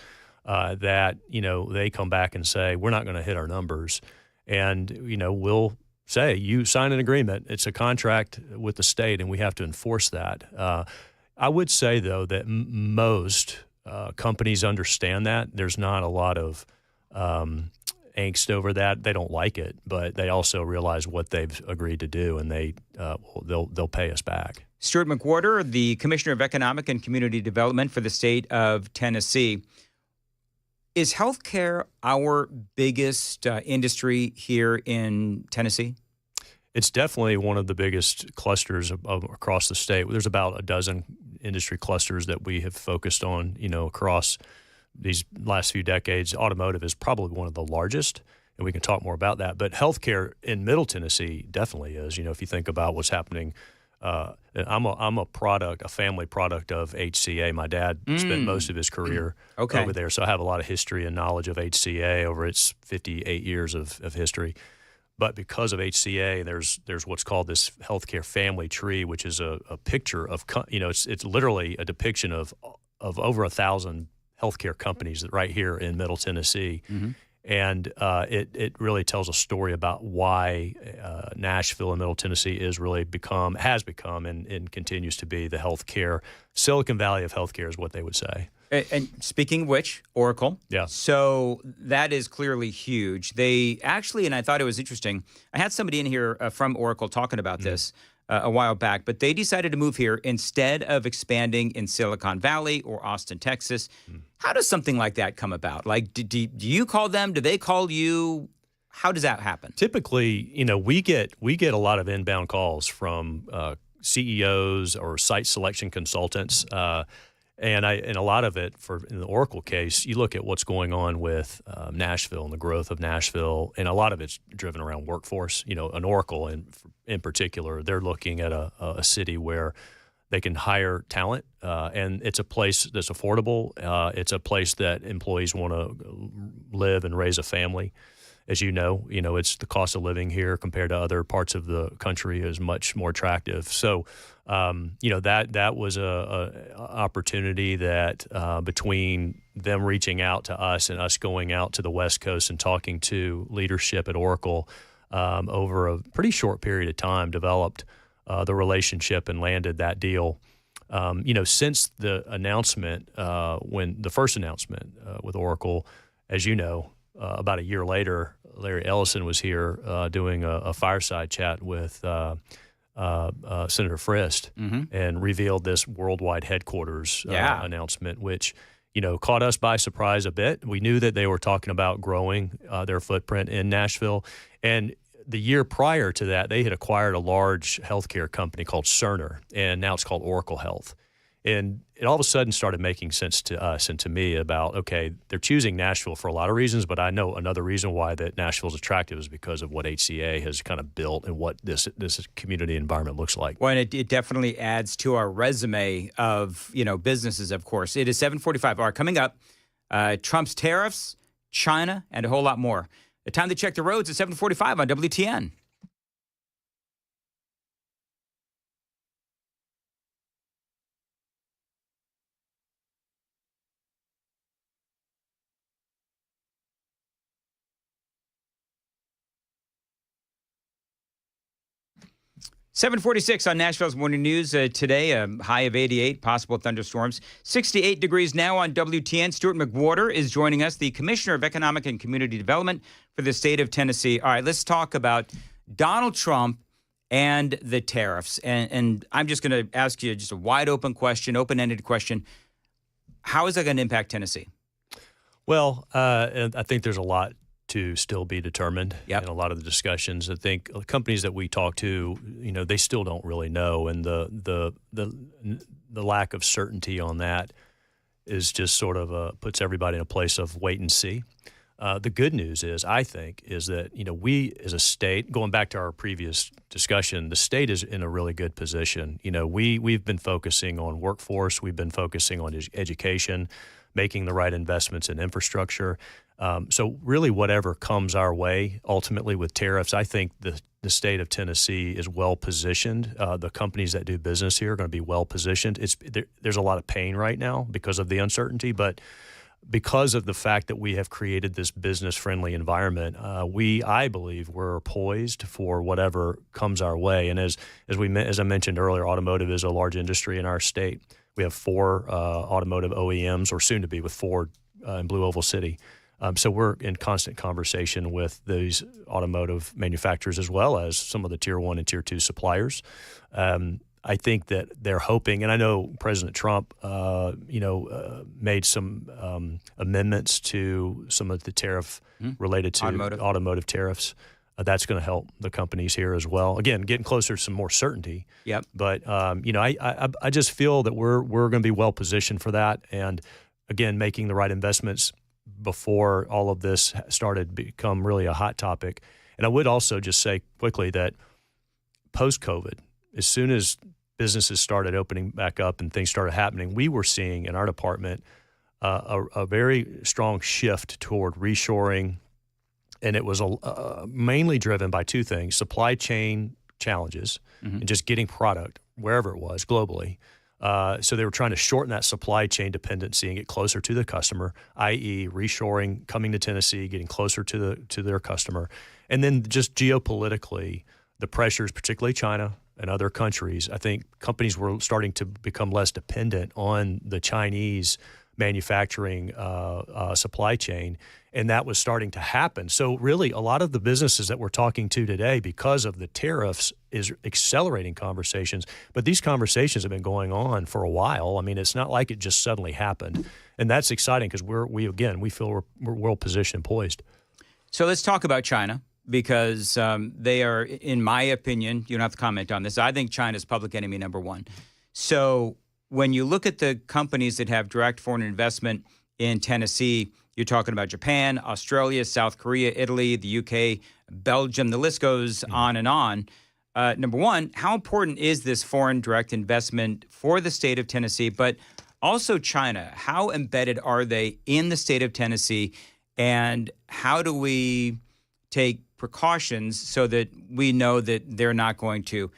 that they come back and say we're not going to hit our numbers, and we'll say, you sign an agreement, it's a contract with the state, and we have to enforce that. I would say, though, that most companies understand that. There's not a lot of angst over that. They don't like it, but they also realize what they've agreed to do, and they'll pay us back. Stuart McWhorter, the Commissioner of Economic and Community Development for the state of Tennessee. Is healthcare our biggest industry here in Tennessee? It's definitely one of the biggest clusters across the state. There's about a dozen industry clusters that we have focused on, across these last few decades. Automotive is probably one of the largest, and we can talk more about that. But healthcare in Middle Tennessee definitely is. If you think about what's happening, I'm a family product of HCA. My dad spent most of his career over there, so I have a lot of history and knowledge of HCA over its 58 years of history. But because of HCA, there's what's called this healthcare family tree, which is a picture of it's literally a depiction of over 1,000 healthcare companies right here in Middle Tennessee. Mm-hmm. And it really tells a story about why Nashville and Middle Tennessee has become and continues to be the healthcare Silicon Valley of healthcare is what they would say. And speaking of which, Oracle. Yeah. So that is clearly huge. They actually, and I thought it was interesting, I had somebody in here from Oracle talking about this a while back, but they decided to move here instead of expanding in Silicon Valley or Austin, Texas. How does something like that come about? Like, do you call them? Do they call you? How does that happen? Typically, we get a lot of inbound calls from CEOs or site selection consultants. And a lot of it, in the Oracle case, you look at what's going on with Nashville and the growth of Nashville, and a lot of it's driven around workforce. An Oracle in particular, they're looking at a city where they can hire talent, and it's a place that's affordable. It's a place that employees want to live and raise a family. As you know, it's the cost of living here compared to other parts of the country is much more attractive. So, that was a opportunity that between them reaching out to us and us going out to the West Coast and talking to leadership at Oracle over a pretty short period of time, developed the relationship and landed that deal. Since the announcement, when the first announcement with Oracle, as you know, about a year later, Larry Ellison was here doing a fireside chat with Senator Frist and revealed this worldwide headquarters announcement, which caught us by surprise a bit. We knew that they were talking about growing their footprint in Nashville, and the year prior to that, they had acquired a large healthcare company called Cerner, and now it's called Oracle Health. And it all of a sudden started making sense to us and to me about, okay, they're choosing Nashville for a lot of reasons, but I know another reason why that Nashville is attractive is because of what HCA has kind of built and what this community environment looks like. Well, and it definitely adds to our resume of, businesses, of course. It is 7:45. All right, coming up, Trump's tariffs, China, and a whole lot more. The time to check the roads at 7:45 on WTN. 7:46 on Nashville's Morning News. Today, a high of 88, possible thunderstorms. 68 degrees now on WTN. Stuart McWhorter is joining us, the Commissioner of Economic and Community Development for the state of Tennessee. All right, let's talk about Donald Trump and the tariffs. And I'm just going to ask you just a wide open question, open-ended question. How is that going to impact Tennessee? Well, I think there's a lot to still be determined in a lot of the discussions. I think companies that we talk to, they still don't really know, and the lack of certainty on that is just sort of puts everybody in a place of wait and see. The good news is, I think, is that we as a state, going back to our previous discussion, the state is in a really good position. We've been focusing on workforce, we've been focusing on education, making the right investments in infrastructure. So really whatever comes our way ultimately with tariffs, I think the state of Tennessee is well positioned. The companies that do business here are going to be well positioned. There's a lot of pain right now because of the uncertainty, but because of the fact that we have created this business-friendly environment, I believe we're poised for whatever comes our way. And as I mentioned earlier, automotive is a large industry in our state. We have 4 automotive OEMs, or soon to be with Ford in Blue Oval City. So we're in constant conversation with these automotive manufacturers as well as some of the Tier 1 and Tier 2 suppliers. I think that they're hoping, and I know President Trump, made some amendments to some of the tariff related to automotive tariffs. That's going to help the companies here as well. Again, getting closer to some more certainty. Yep. But I just feel that we're going to be well positioned for that, and again, making the right investments before all of this started to become really a hot topic. And I would also just say quickly that post-COVID, as soon as businesses started opening back up and things started happening, we were seeing in our department a very strong shift toward reshoring, and it was mainly driven by 2 things: supply chain challenges and just getting product wherever it was globally. So they were trying to shorten that supply chain dependency and get closer to the customer, i.e. reshoring, coming to Tennessee, getting closer to their customer. And then just geopolitically, the pressures, particularly China and other countries, I think companies were starting to become less dependent on the Chinese manufacturing supply chain, and that was starting to happen. So really, a lot of the businesses that we're talking to today, because of the tariffs, is accelerating conversations. But these conversations have been going on for a while. I mean, it's not like it just suddenly happened, and that's exciting because we feel we're well positioned, poised. So let's talk about China, because they are, in my opinion, you don't have to comment on this, I think China's public enemy number 1. So when you look at the companies that have direct foreign investment in Tennessee, you're talking about Japan, Australia, South Korea, Italy, the UK, Belgium, the list goes on and on. Number 1, how important is this foreign direct investment for the state of Tennessee, but also China? How embedded are they in the state of Tennessee, and how do we take precautions so that we know that they're not going to,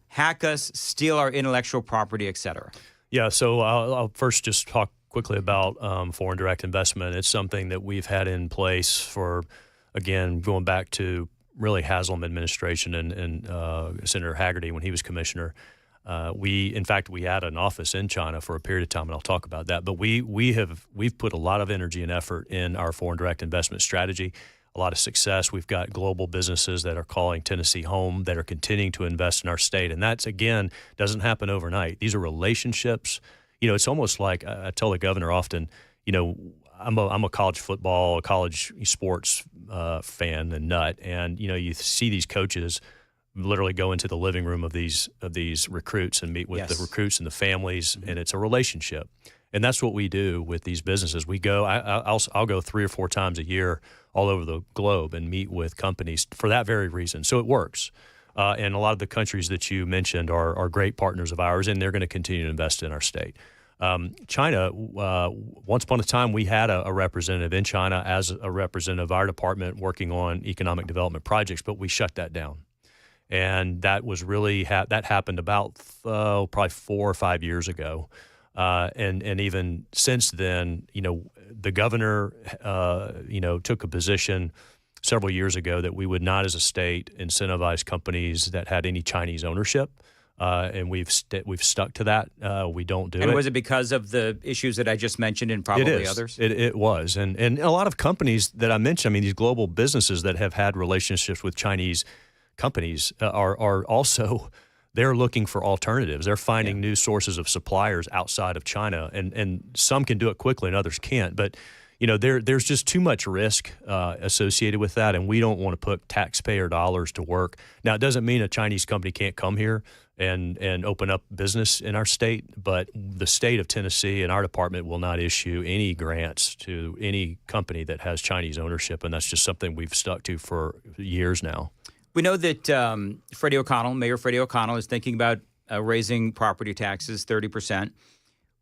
hack us, steal our intellectual property, et cetera? Yeah, so I'll first just talk quickly about foreign direct investment. It's something that we've had in place for, again, going back to really Haslam administration and Senator Hagerty when he was commissioner. In fact, we had an office in China for a period of time, and I'll talk about that. But we've put a lot of energy and effort in our foreign direct investment strategy. A lot of success. We've got global businesses that are calling Tennessee home, that are continuing to invest in our state. And that's, again, doesn't happen overnight. These are relationships. It's almost like I tell the governor often, I'm a college football, college sports fan and nut. And, you see these coaches literally go into the living room of these recruits and meet with the recruits and the families, and it's a relationship. And that's what we do with these businesses. We go, I'll go 3 or 4 times a year all over the globe and meet with companies for that very reason. So it works. And a lot of the countries that you mentioned are great partners of ours, and they're going to continue to invest in our state. China, once upon a time, we had a representative in China as a representative of our department working on economic development projects, but we shut that down. And that was really, that happened about probably 4 or 5 years ago. And even since then, the governor, took a position several years ago that we would not, as a state, incentivize companies that had any Chinese ownership. And we've stuck to that. We don't do it. And was it because of the issues that I just mentioned and probably others? It was. And a lot of companies that I mentioned, these global businesses that have had relationships with Chinese companies are also they're looking for alternatives. They're finding new sources of suppliers outside of China, and some can do it quickly and others can't. But there's just too much risk associated with that, and we don't want to put taxpayer dollars to work. Now, it doesn't mean a Chinese company can't come here and open up business in our state, but the state of Tennessee and our department will not issue any grants to any company that has Chinese ownership, and that's just something we've stuck to for years now. We know that Mayor Freddie O'Connell is thinking about raising property taxes 30%.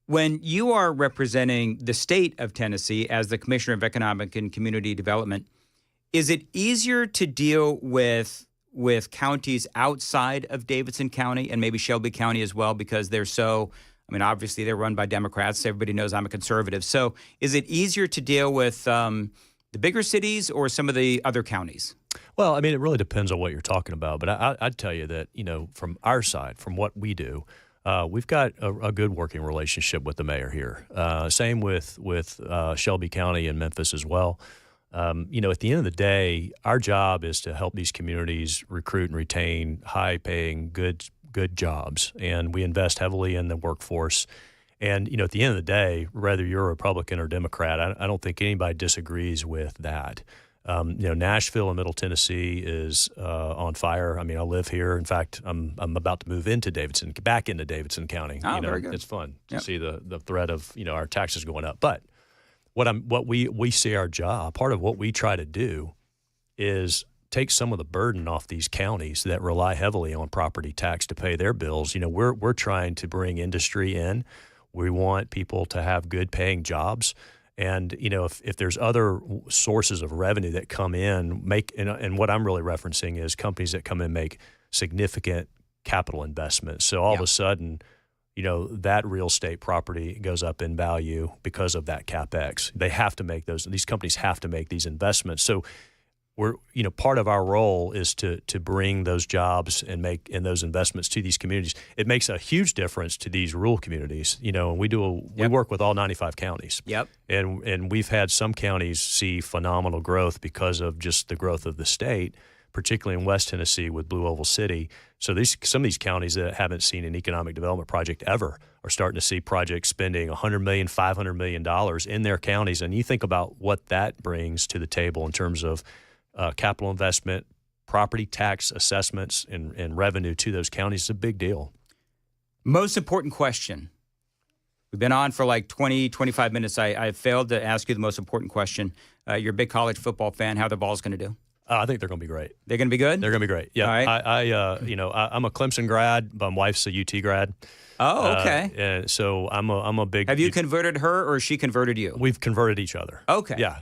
When you are representing the state of Tennessee as the Commissioner of Economic and Community Development, is it easier to deal with counties outside of Davidson County and maybe Shelby County as well, because they're obviously they're run by Democrats. Everybody knows I'm a conservative. So is it easier to deal with the bigger cities or some of the other counties? Well, it really depends on what you're talking about. But I'd tell you that, from our side, from what we do, we've got a good working relationship with the mayor here. Same with Shelby County and Memphis as well. At the end of the day, our job is to help these communities recruit and retain high-paying, good jobs, and we invest heavily in the workforce. And at the end of the day, whether you're a Republican or Democrat, I don't think anybody disagrees with that. Nashville and Middle Tennessee is on fire. I live here. In fact, I'm about to move back into Davidson County. Oh, very good. It's fun to see the threat of our taxes going up, but. What we see our job, part of what we try to do is take some of the burden off these counties that rely heavily on property tax to pay their bills. We're trying to bring industry in. We want people to have good paying jobs. And, if there's other sources of revenue that come in, and what I'm really referencing is companies that come in make significant capital investments. So all of a sudden, that real estate property goes up in value because of that CapEx. They have to make these companies have to make these investments. So we're, part of our role is to bring those jobs and those investments to these communities. It makes a huge difference to these rural communities, and we work with all 95 counties. Yep. And we've had some counties see phenomenal growth because of just the growth of the state, particularly in West Tennessee with Blue Oval City. So some of these counties that haven't seen an economic development project ever are starting to see projects spending $100 million, $500 million in their counties. And you think about what that brings to the table in terms of capital investment, property tax assessments, and revenue to those counties. It's a big deal. Most important question. We've been on for like 20, 25 minutes. I failed to ask you the most important question. You're a big college football fan. How are the Vols going to do? I think they're going to be great. They're going to be good? They're going to be great. Yeah. All right. I'm a Clemson grad, but my wife's a UT grad. Oh, okay. And so I'm a big. Have you converted her or she converted you? We've converted each other. Okay. Yeah.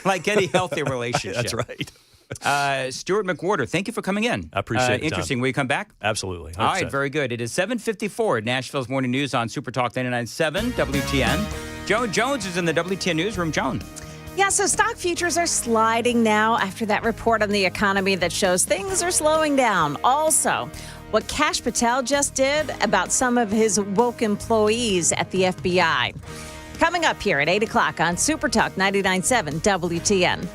Like any healthy relationship. That's right. Stuart McWhorter, thank you for coming in. I appreciate it. Interesting. Will you come back? Absolutely. 100%. All right, very good. It is 7:54, Nashville's Morning News on Super Talk 99.7 WTN. Joan Jones is in the WTN newsroom. Joan. Yeah, so stock futures are sliding now after that report on the economy that shows things are slowing down. Also, what Kash Patel just did about some of his woke employees at the FBI. Coming up here at 8 o'clock on Super Talk 99.7 WTN.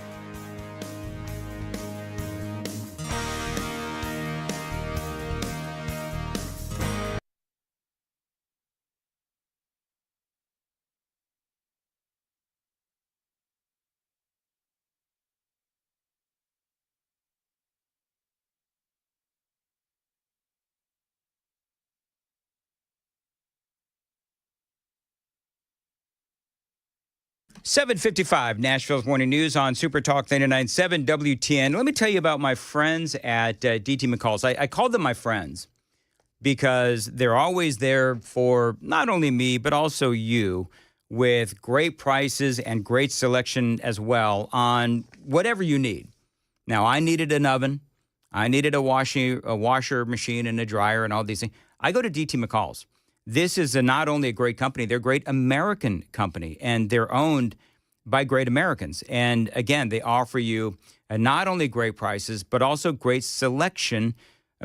$7:55, Nashville's Morning News on Super Talk 99.7 WTN. Let me tell you about my friends at DT McCall's. I call them my friends because they're always there for not only me, but also you, with great prices and great selection as well on whatever you need. Now, I needed an oven. I needed a washer machine and a dryer and all these things. I go to DT McCall's. This is not only a great company, they're a great American company, and they're owned by great Americans. And again, they offer you not only great prices, but also great selection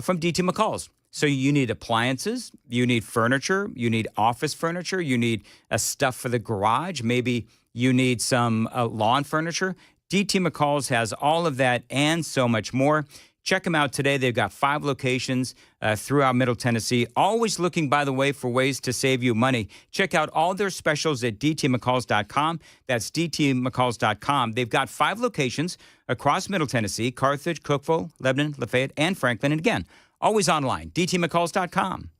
from DT McCall's. So you need appliances, you need furniture, you need office furniture, you need stuff for the garage, maybe you need some lawn furniture. DT McCall's has all of that and so much more. Check them out today. They've got 5 locations throughout Middle Tennessee. Always looking, by the way, for ways to save you money. Check out all their specials at dtmccalls.com. That's dtmccalls.com. They've got 5 locations across Middle Tennessee: Carthage, Cookeville, Lebanon, Lafayette, and Franklin. And again, always online, dtmccalls.com.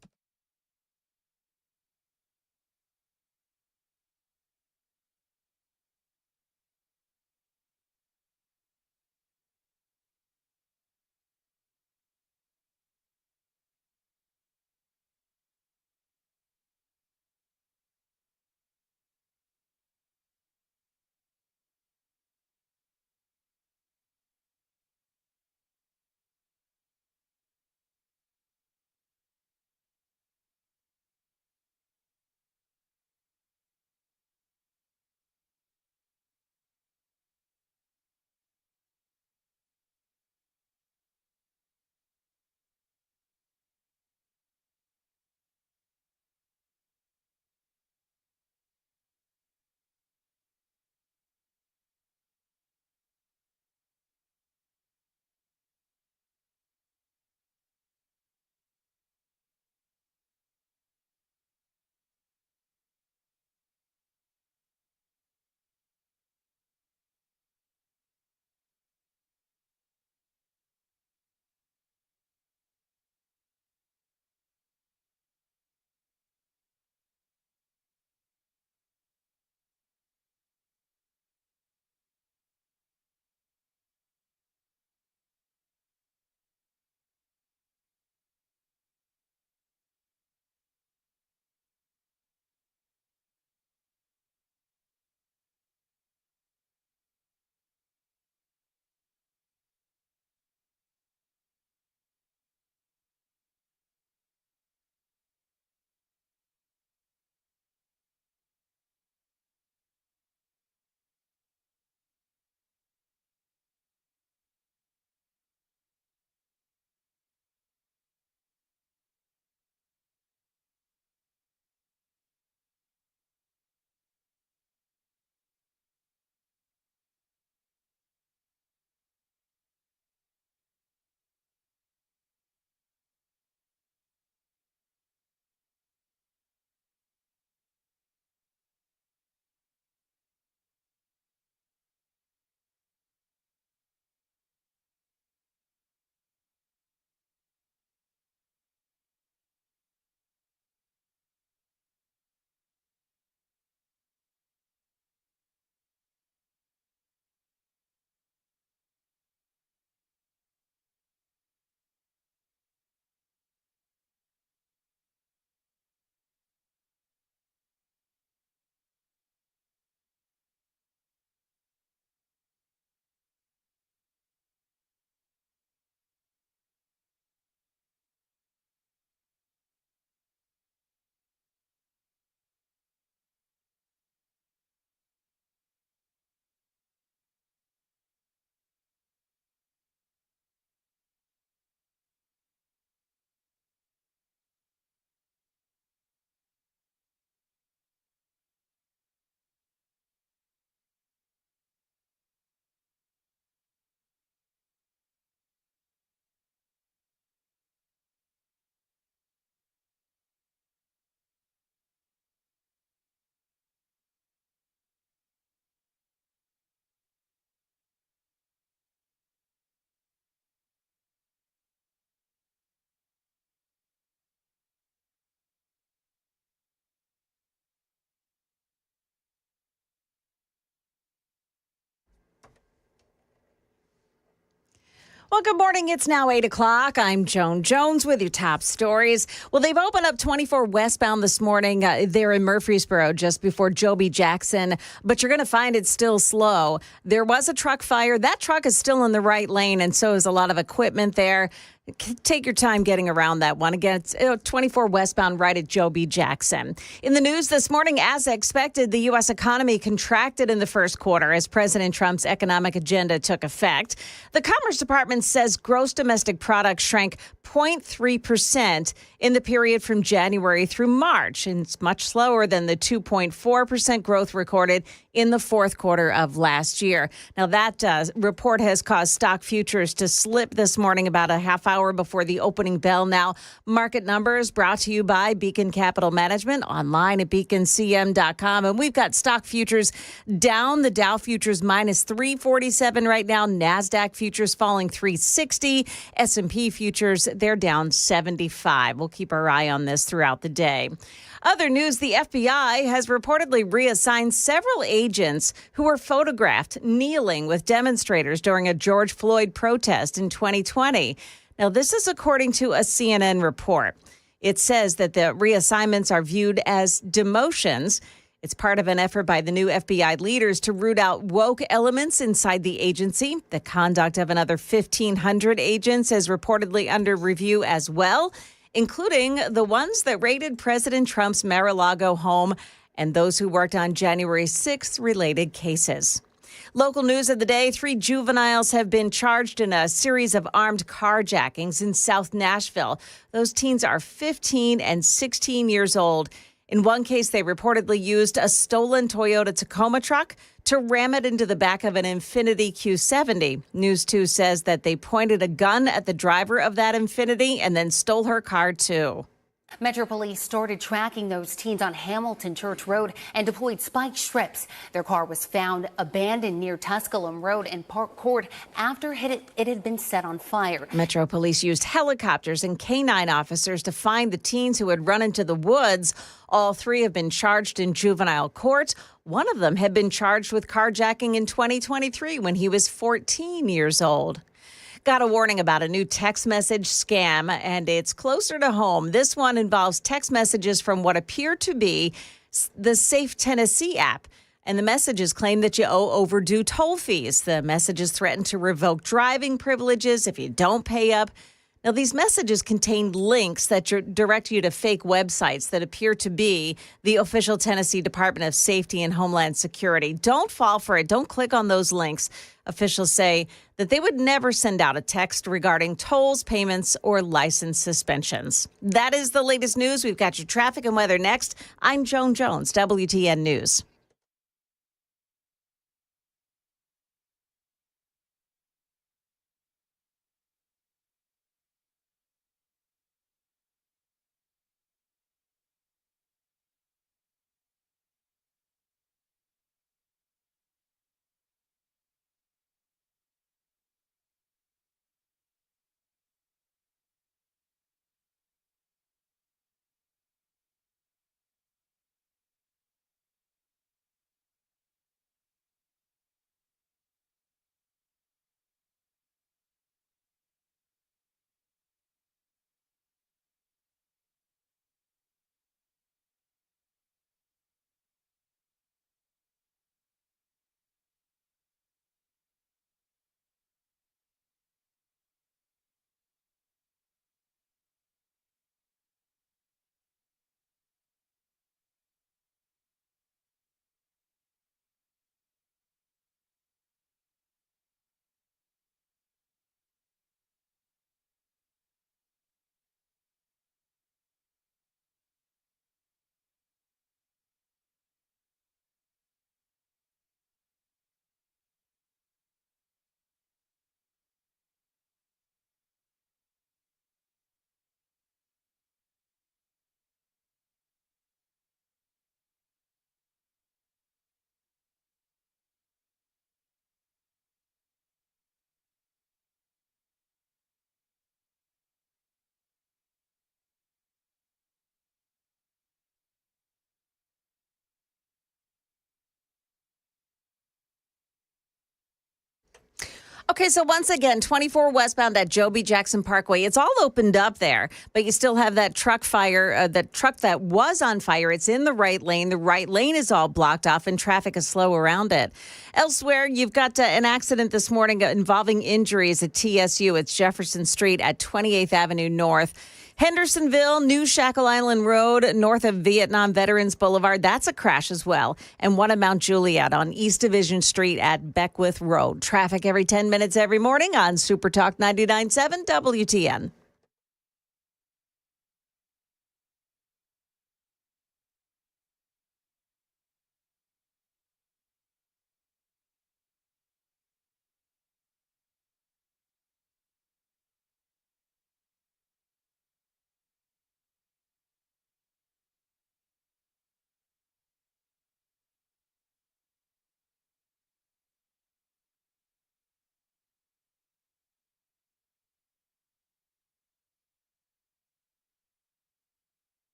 Well, good morning. It's now 8 o'clock. I'm Joan Jones with your top stories. Well, they've opened up 24 westbound this morning there in Murfreesboro just before Joby Jackson, but you're going to find it's still slow. There was a truck fire. That truck is still in the right lane, and so is a lot of equipment there. Take your time getting around that one. Again, it's 24 westbound right at Joe B. Jackson. In the news this morning, as expected, the U.S. economy contracted in the first quarter as President Trump's economic agenda took effect. The Commerce Department says gross domestic product shrank 0.3% in the period from January through March, and it's much slower than the 2.4% growth recorded in the fourth quarter of last year. Now, that report has caused stock futures to slip this morning about a half hour before the opening bell. Now, market numbers brought to you by Beacon Capital Management, online at beaconcm.com. And we've got stock futures down. The Dow futures minus 347 right now. NASDAQ futures falling 360. S&P futures, they're down 75. We'll keep our eye on this throughout the day. Other news, the FBI has reportedly reassigned several agents who were photographed kneeling with demonstrators during a George Floyd protest in 2020. Now, this is according to a CNN report. It says that the reassignments are viewed as demotions. It's part of an effort by the new FBI leaders to root out woke elements inside the agency. The conduct of another 1,500 agents is reportedly under review as well, including the ones that raided President Trump's Mar-a-Lago home and those who worked on January 6th related cases. Local news of the day, 3 juveniles have been charged in a series of armed carjackings in South Nashville. Those teens are 15 and 16 years old. In one case, they reportedly used a stolen Toyota Tacoma truck to ram it into the back of an Infiniti Q70. News 2 says that they pointed a gun at the driver of that Infiniti and then stole her car, too. Metro Police started tracking those teens on Hamilton Church Road and deployed spike strips. Their car was found abandoned near Tusculum Road and Park Court after it had been set on fire. Metro Police used helicopters and canine officers to find the teens who had run into the woods. All 3 have been charged in juvenile court. One of them had been charged with carjacking in 2023 when he was 14 years old. Got a warning about a new text message scam, and it's closer to home. This one involves text messages from what appear to be the Safe Tennessee app. And the messages claim that you owe overdue toll fees. The messages threaten to revoke driving privileges if you don't pay up. Now, these messages contain links that direct you to fake websites that appear to be the official Tennessee Department of Safety and Homeland Security. Don't fall for it. Don't click on those links. Officials say that they would never send out a text regarding tolls, payments, or license suspensions. That is the latest news. We've got your traffic and weather next. I'm Joan Jones, WTN News. Okay, so once again, 24 westbound at Joe B. Jackson Parkway. It's all opened up there, but you still have that truck fire, that truck that was on fire. It's in the right lane. The right lane is all blocked off and traffic is slow around it. Elsewhere, you've got an accident this morning involving injuries at TSU. It's Jefferson Street at 28th Avenue North. Hendersonville, New Shackle Island Road, north of Vietnam Veterans Boulevard. That's a crash as well. And one at Mount Juliet on East Division Street at Beckwith Road. Traffic every 10 minutes every morning on Super Talk 99.7 WTN.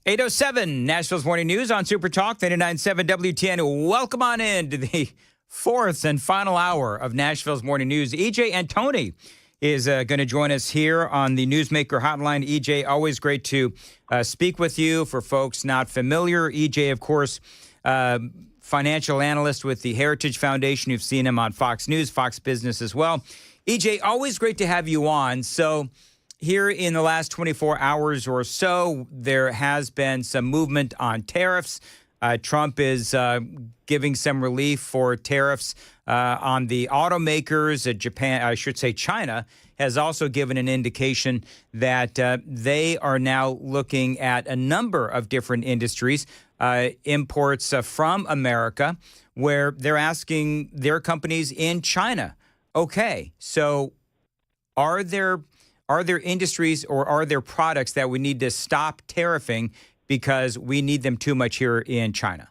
'807 Nashville's Morning News on Super Talk 99.7 WTN. Welcome on in to the fourth and final hour of Nashville's Morning News. EJ Antoni is going to join us here on the Newsmaker Hotline. EJ, always great to speak with you. For folks not familiar, EJ, of course, financial analyst with the Heritage Foundation. You've seen him on Fox News, Fox Business as well. EJ, always great to have you on. So here in the last 24 hours or so, there has been some movement on tariffs. Trump is giving some relief for tariffs on the automakers. China has also given an indication that they are now looking at a number of different industries, imports from America, where they're asking their companies in China, okay, so are there industries or are there products that we need to stop tariffing because we need them too much here in China?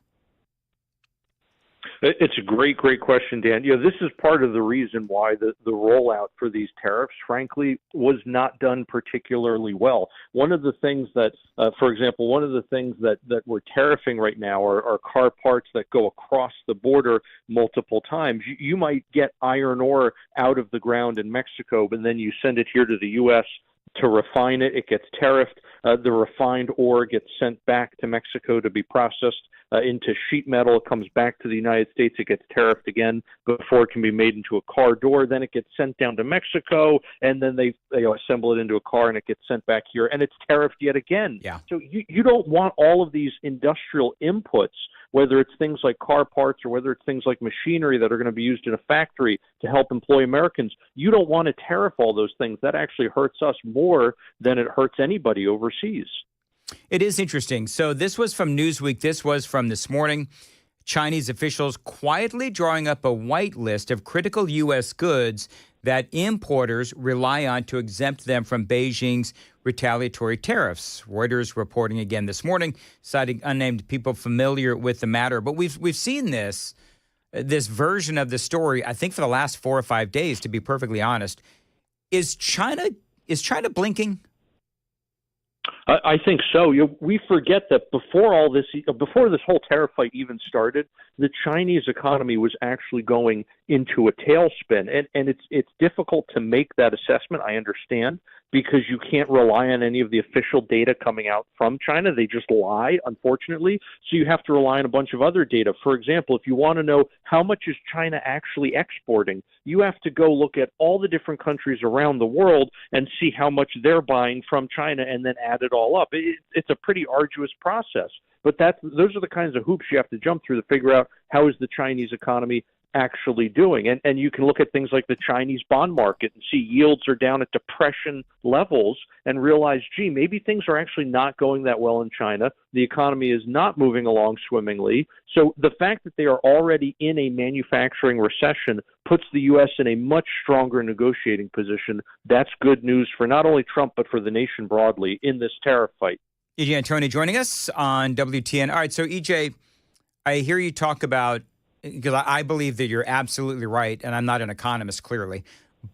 It's a great question, Dan. This is part of the reason why the rollout for these tariffs, frankly, was not done particularly well. One of the things that, for example, that we're tariffing right now are car parts that go across the border multiple times. You might get iron ore out of the ground in Mexico, but then you send it here to the U.S. to refine it. It gets tariffed. The refined ore gets sent back to Mexico to be processed into sheet metal. It comes back to the United States. It gets tariffed again before it can be made into a car door. Then it gets sent down to Mexico, and then they assemble it into a car, and it gets sent back here, and it's tariffed yet again. Yeah. So you don't want all of these industrial inputs, whether it's things like car parts or whether it's things like machinery that are going to be used in a factory to help employ Americans. You don't want to tariff all those things. That actually hurts us more than it hurts anybody overseas. It is interesting. So this was from Newsweek. This was from this morning. Chinese officials quietly drawing up a white list of critical U.S. goods that importers rely on to exempt them from Beijing's retaliatory tariffs. Reuters reporting again this morning, citing unnamed people familiar with the matter. But we've seen this version of the story, I think, for the last 4 or 5 days, to be perfectly honest. Is China blinking? I think so. We forget that before this whole tariff fight even started, the Chinese economy was actually going into a tailspin, and it's difficult to make that assessment. I understand, because you can't rely on any of the official data coming out from China. They just lie, unfortunately. So you have to rely on a bunch of other data. For example, if you want to know how much is China actually exporting, you have to go look at all the different countries around the world and see how much they're buying from China and then add it all up. It's a pretty arduous process. But those are the kinds of hoops you have to jump through to figure out how is the Chinese economy actually doing. And you can look at things like the Chinese bond market and see yields are down at depression levels and realize, gee, maybe things are actually not going that well in China. The economy is not moving along swimmingly. So the fact that they are already in a manufacturing recession puts the U.S. in a much stronger negotiating position. That's good news for not only Trump, but for the nation broadly in this tariff fight. E.J. Antoni joining us on WTN. All right, so E.J., I hear you talk about, because I believe that you're absolutely right, and I'm not an economist, clearly.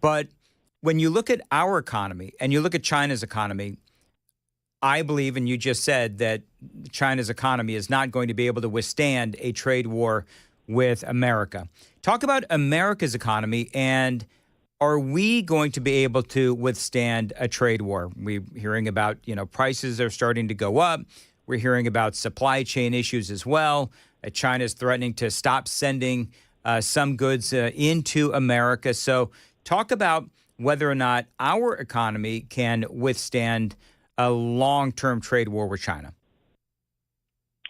But when you look at our economy and you look at China's economy, I believe, and you just said, that China's economy is not going to be able to withstand a trade war with America. Talk about America's economy, and are we going to be able to withstand a trade war? We're hearing about, prices are starting to go up. We're hearing about supply chain issues as well. China is threatening to stop sending some goods into America. So talk about whether or not our economy can withstand a long-term trade war with China.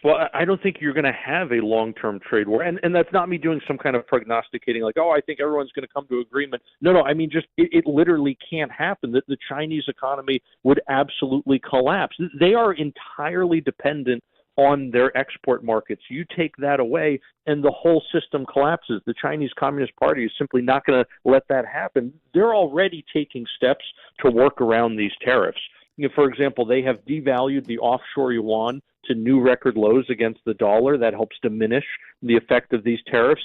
Well, I don't think you're going to have a long-term trade war. And that's not me doing some kind of prognosticating like, I think everyone's going to come to agreement. No, I mean, just it literally can't happen. The Chinese economy would absolutely collapse. They are entirely dependent on their export markets. You take that away and the whole system collapses. The Chinese Communist Party is simply not going to let that happen. They're already taking steps to work around these tariffs. For example, they have devalued the offshore yuan to new record lows against the dollar. That helps diminish the effect of these tariffs.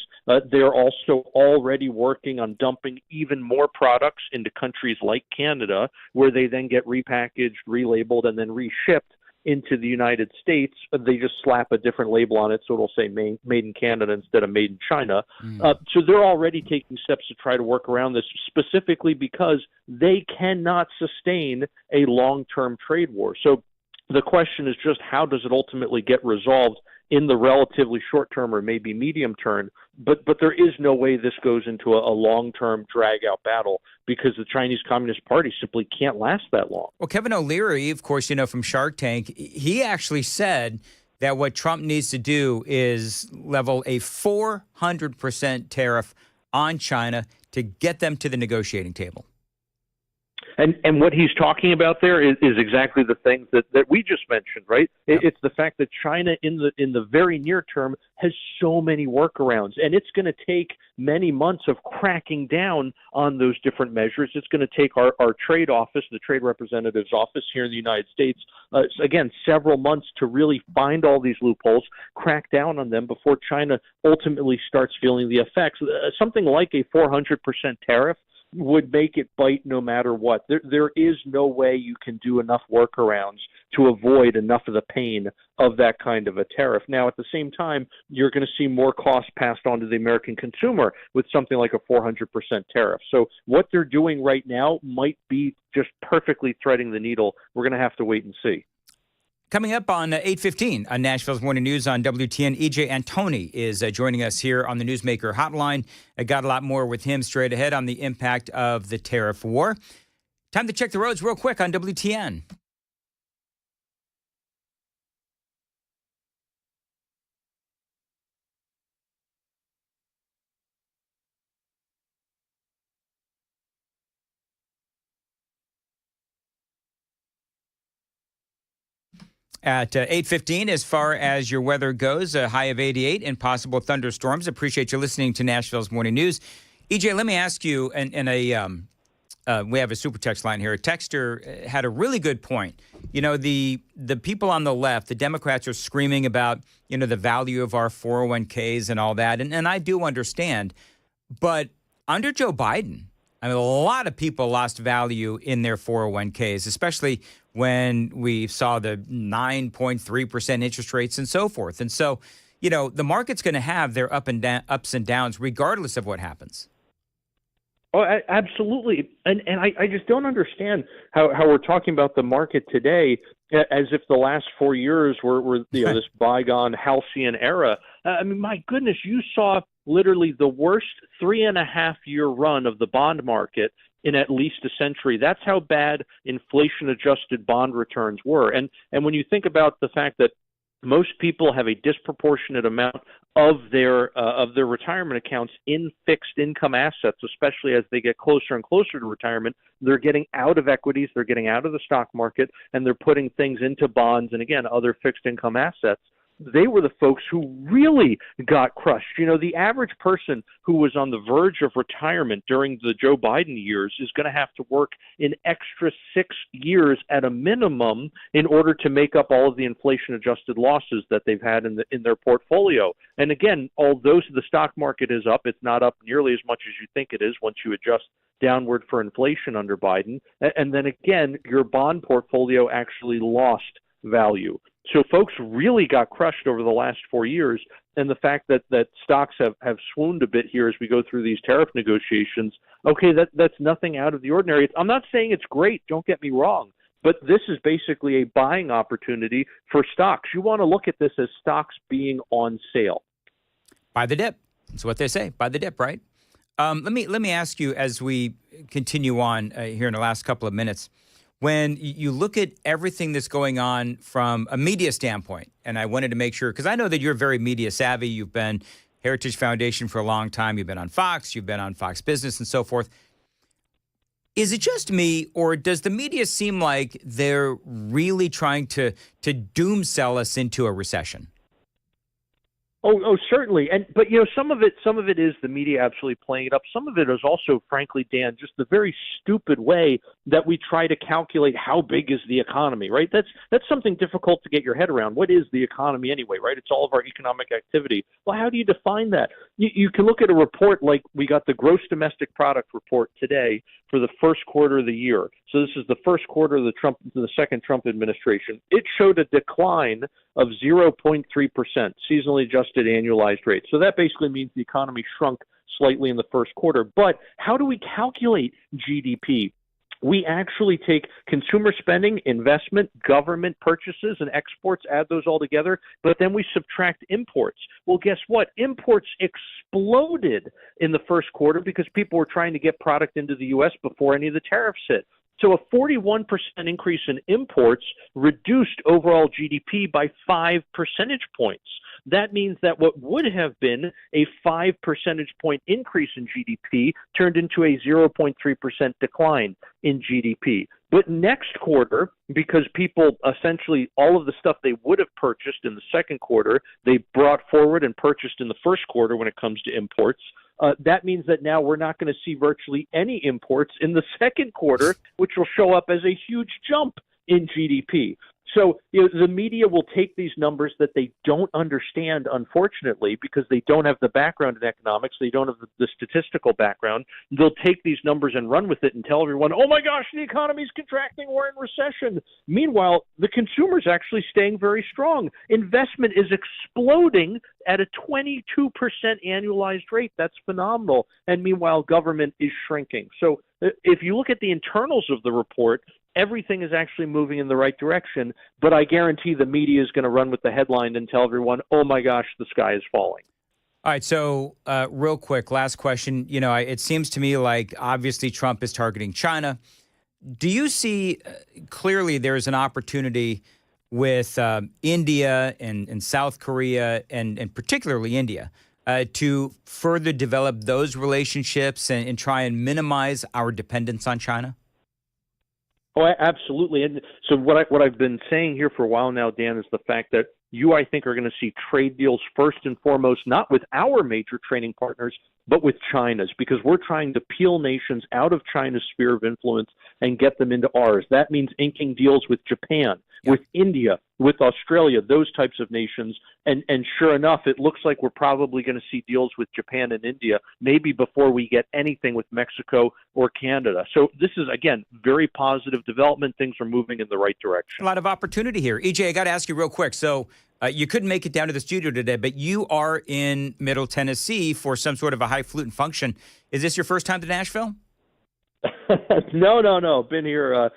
They're also already working on dumping even more products into countries like Canada, where they then get repackaged, relabeled, and then reshipped into the United States. They just slap a different label on it, so it'll say made in Canada instead of made in China. So they're already taking steps to try to work around this, specifically because they cannot sustain a long-term trade war. So the question is just, how does it ultimately get resolved in the relatively short term or maybe medium term? But there is no way this goes into a long-term drag-out battle, because the Chinese Communist Party simply can't last that long. Well, Kevin O'Leary, of course, from Shark Tank, he actually said that what Trump needs to do is level a 400% tariff on China to get them to the negotiating table. And what he's talking about there is exactly the things that we just mentioned, right? It's the fact that China in the very near term has so many workarounds, and it's going to take many months of cracking down on those different measures. It's going to take our trade office, the trade representative's office here in the United States, again, several months to really find all these loopholes, crack down on them before China ultimately starts feeling the effects. Something like a 400% tariff would make it bite no matter what. There is no way you can do enough workarounds to avoid enough of the pain of that kind of a tariff. Now, at the same time, you're going to see more costs passed on to the American consumer with something like a 400% tariff. So what they're doing right now might be just perfectly threading the needle. We're going to have to wait and see. Coming up on 8:15 on Nashville's Morning News on WTN, E.J. Antoni is joining us here on the Newsmaker Hotline. I got a lot more with him straight ahead on the impact of the tariff war. Time to check the roads real quick on WTN. At 8:15, as far as your weather goes, a high of 88 and possible thunderstorms. Appreciate you listening to Nashville's Morning News. EJ, let me ask you, we have a super text line here. A texter had a really good point. The people on the left, the Democrats, are screaming about, the value of our 401ks and all that. And I do understand. But under Joe Biden, a lot of people lost value in their 401ks, especially when we saw the 9.3% interest rates and so forth. And so, the market's going to have their ups and downs regardless of what happens. Oh, absolutely. And I just don't understand how we're talking about the market today as if the last 4 years were this bygone halcyon era. My goodness, you saw literally the worst 3.5-year run of the bond market in at least a century. That's how bad inflation-adjusted bond returns were. And when you think about the fact that most people have a disproportionate amount of their retirement accounts in fixed income assets, especially as they get closer and closer to retirement. They're getting out of equities, they're getting out of the stock market, and they're putting things into bonds and, again, other fixed income assets. They were the folks who really got crushed. You know, the average person who was on the verge of retirement during the Joe Biden years is going to have to work an extra 6 years at a minimum in order to make up all of the inflation-adjusted losses that they've had in their portfolio. And again, although the stock market is up, it's not up nearly as much as you think it is once you adjust downward for inflation under Biden. And then again, your bond portfolio actually lost value. So folks really got crushed over the last 4 years, and the fact that stocks have swooned a bit here as we go through these tariff negotiations, okay, that's nothing out of the ordinary. I'm not saying it's great, don't get me wrong, but this is basically a buying opportunity for stocks. You want to look at this as stocks being on sale. Buy the dip. That's what they say. Buy the dip, right? Let me ask you as we continue on here in the last couple of minutes. When you look at everything that's going on from a media standpoint, and I wanted to make sure, because I know that you're very media savvy, you've been Heritage Foundation for a long time, you've been on Fox, you've been on Fox Business and so forth. Is it just me, or does the media seem like they're really trying to doom sell us into a recession? Oh, certainly. But you know, some of it is the media absolutely playing it up. Some of it is also, frankly, Dan, just the very stupid way that we try to calculate how big is the economy, right? That's something difficult to get your head around. What is the economy anyway, right? It's all of our economic activity. Well, how do you define that? You can look at a report like we got the gross domestic product report today for the first quarter of the year. So this is the first quarter of the second Trump administration. It showed a decline of 0.3%, seasonally adjusted annualized rate. So that basically means the economy shrunk slightly in the first quarter. But how do we calculate GDP? We actually take consumer spending, investment, government purchases, and exports, add those all together, but then we subtract imports. Well, guess what? Imports exploded in the first quarter because people were trying to get product into the U.S. before any of the tariffs hit. So a 41% increase in imports reduced overall GDP by 5 percentage points. That means that what would have been a 5 percentage point increase in GDP turned into a 0.3% decline in GDP. But next quarter, because people essentially all of the stuff they would have purchased in the second quarter, they brought forward and purchased in the first quarter when it comes to imports. That means that now we're not going to see virtually any imports in the second quarter, which will show up as a huge jump in GDP. So the media will take these numbers that they don't understand, unfortunately, because they don't have the background in economics. They don't have the statistical background. They'll take these numbers and run with it and tell everyone, oh, my gosh, the economy's contracting. We're in recession. Meanwhile, the consumer's actually staying very strong. Investment is exploding at a 22% annualized rate. That's phenomenal. And meanwhile, government is shrinking. So if you look at the internals of the report, everything is actually moving in the right direction, but I guarantee the media is going to run with the headline and tell everyone, oh my gosh, the sky is falling. All right, so real quick, last question. You know, it seems to me like obviously Trump is targeting China. Do you see clearly there's an opportunity with India and South Korea and particularly India to further develop those relationships and try and minimize our dependence on China? Oh, absolutely. And so what I've been saying here for a while now, Dan, is the fact that I think, are going to see trade deals first and foremost, not with our major trading partners, but with China's, because we're trying to peel nations out of China's sphere of influence and get them into ours. That means inking deals with Japan, with India, with Australia, those types of nations. And sure enough, it looks like we're probably going to see deals with Japan and India, maybe before we get anything with Mexico or Canada. So this is, again, very positive development. Things are moving in the right direction. A lot of opportunity here. EJ, I got to ask you real quick. So you couldn't make it down to the studio today, but you are in Middle Tennessee for some sort of a highfalutin function. Is this your first time to Nashville? No. Been here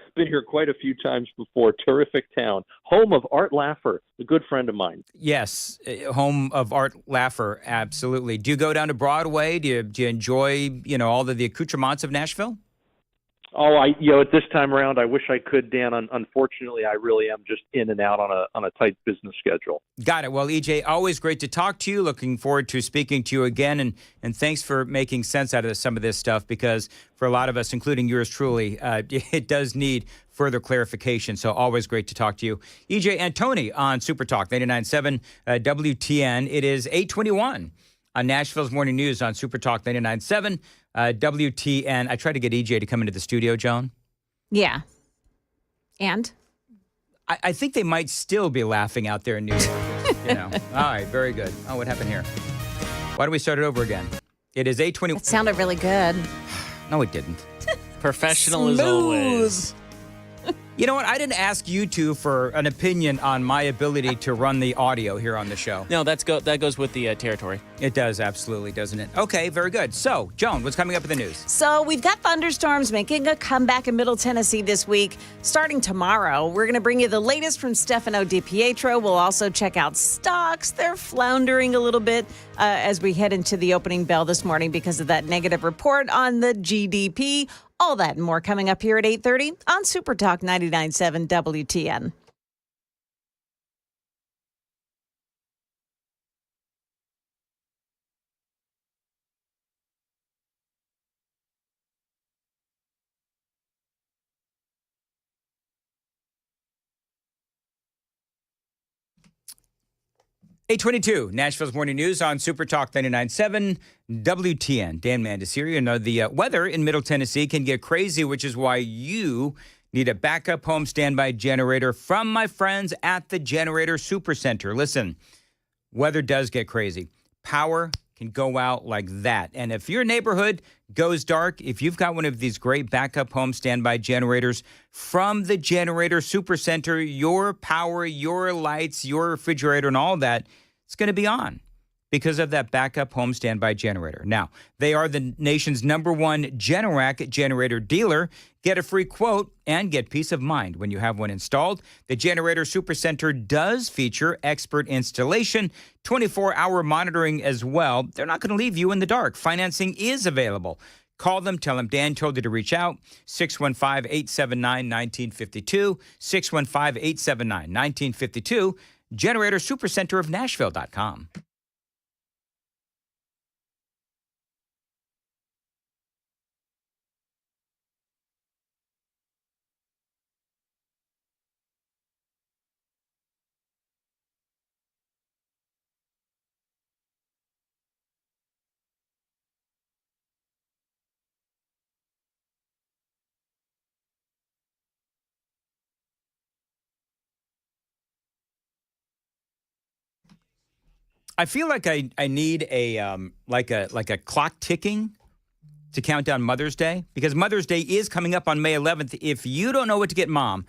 quite a few times before. Terrific town. Home of Art Laffer, a good friend of mine. Yes, home of Art Laffer, absolutely. Do you go down to Broadway? Do you enjoy, all of the accoutrements of Nashville? At this time around, I wish I could, Dan. Unfortunately, I really am just in and out on a tight business schedule. Got it. Well, EJ, always great to talk to you. Looking forward to speaking to you again. And thanks for making sense out of some of this stuff, because for a lot of us, including yours truly, it does need further clarification. So always great to talk to you. EJ and Tony on Super Talk 99.7 WTN. It is 8:21 on Nashville's Morning News on Super Talk 99.7 WTN. I tried to get EJ to come into the studio, Joan. Yeah. And? I think they might still be laughing out there in New York. All right, very good. Oh, what happened here? Why don't we start it over again? It is 8:20. It sounded really good. No, it didn't. Professional as always. You know what? I didn't ask you two for an opinion on my ability to run the audio here on the show. No, that goes with the territory. It does, absolutely, doesn't it? Okay, very good. So, Joan, what's coming up in the news? So we've got thunderstorms making a comeback in Middle Tennessee this week. Starting tomorrow, we're going to bring you the latest from Stefano DiPietro. We'll also check out stocks. They're floundering a little bit as we head into the opening bell this morning because of that negative report on the GDP. All that and more coming up here at 8:30 on Super Talk 99.7 WTN. $8:22, Nashville's Morning News on Super Talk 99.7 WTN. Dan Mandis here. You know, the weather in Middle Tennessee can get crazy, which is why you need a backup home standby generator from my friends at the Generator Supercenter. Listen, weather does get crazy. Power can go out like that. And if your neighborhood goes dark, if you've got one of these great backup home standby generators from the Generator Supercenter, your power, your lights, your refrigerator, and all that, it's going to be on because of that backup home standby generator. Now, they are the nation's #1 Generac generator dealer. Get a free quote and get peace of mind when you have one installed. The Generator Supercenter does feature expert installation, 24-hour monitoring as well. They're not going to leave you in the dark. Financing is available. Call them. Tell them Dan told you to reach out. 615-879-1952. 615-879-1952. Generator Supercenter of Nashville.com. I feel like I need a like a clock ticking to count down Mother's Day, because Mother's Day is coming up on May 11th. If you don't know what to get Mom,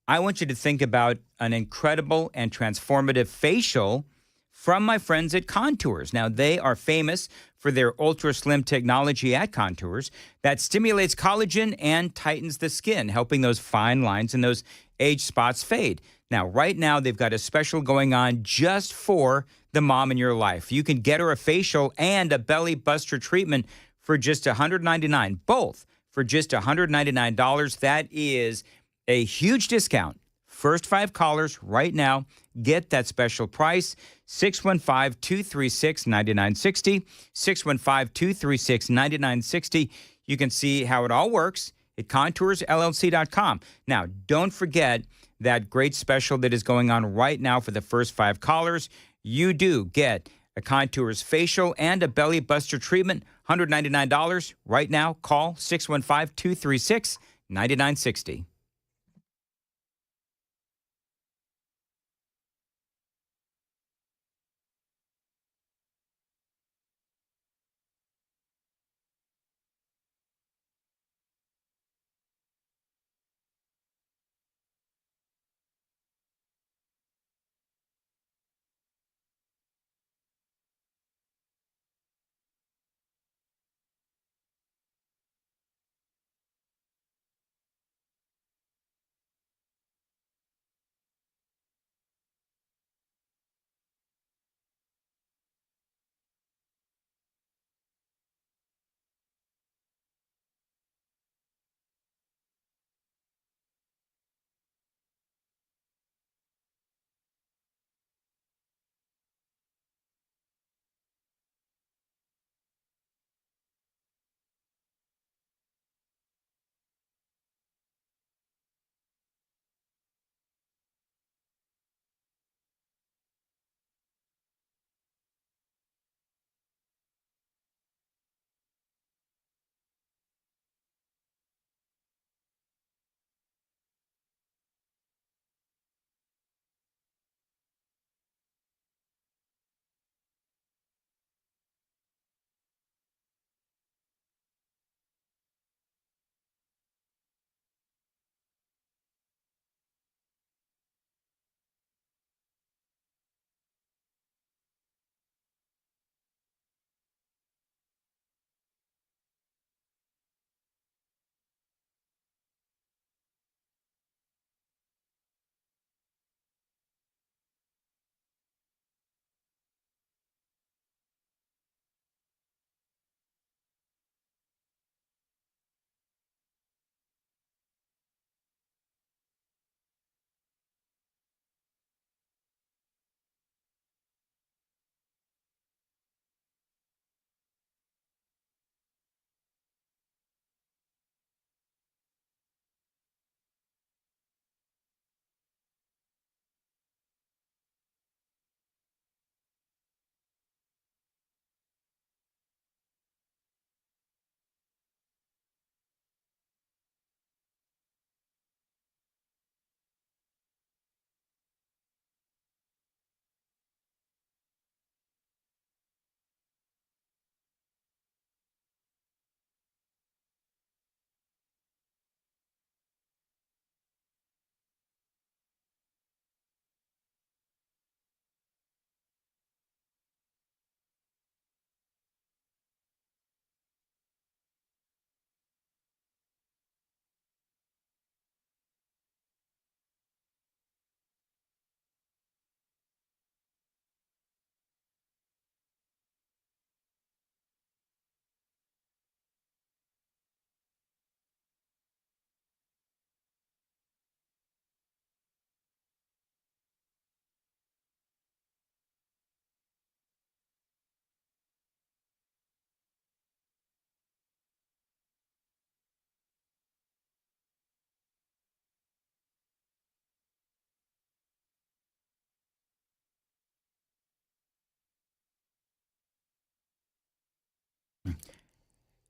I want you to think about an incredible and transformative facial from my friends at Contours. Now, they are famous for their ultra slim technology at Contours that stimulates collagen and tightens the skin, helping those fine lines and those age spots fade. Now, right now, they've got a special going on just for the mom in your life. You can get her a facial and a belly buster treatment for just $199, both for just $199. That is a huge discount. First 5 callers right now get that special price. 615-236-9960. 615-236-9960. You can see how it all works at contoursllc.com. Now, don't forget that great special that is going on right now for the first 5 callers. You do get a Contours facial and a belly buster treatment, $199 right now. Call 615-236-9960.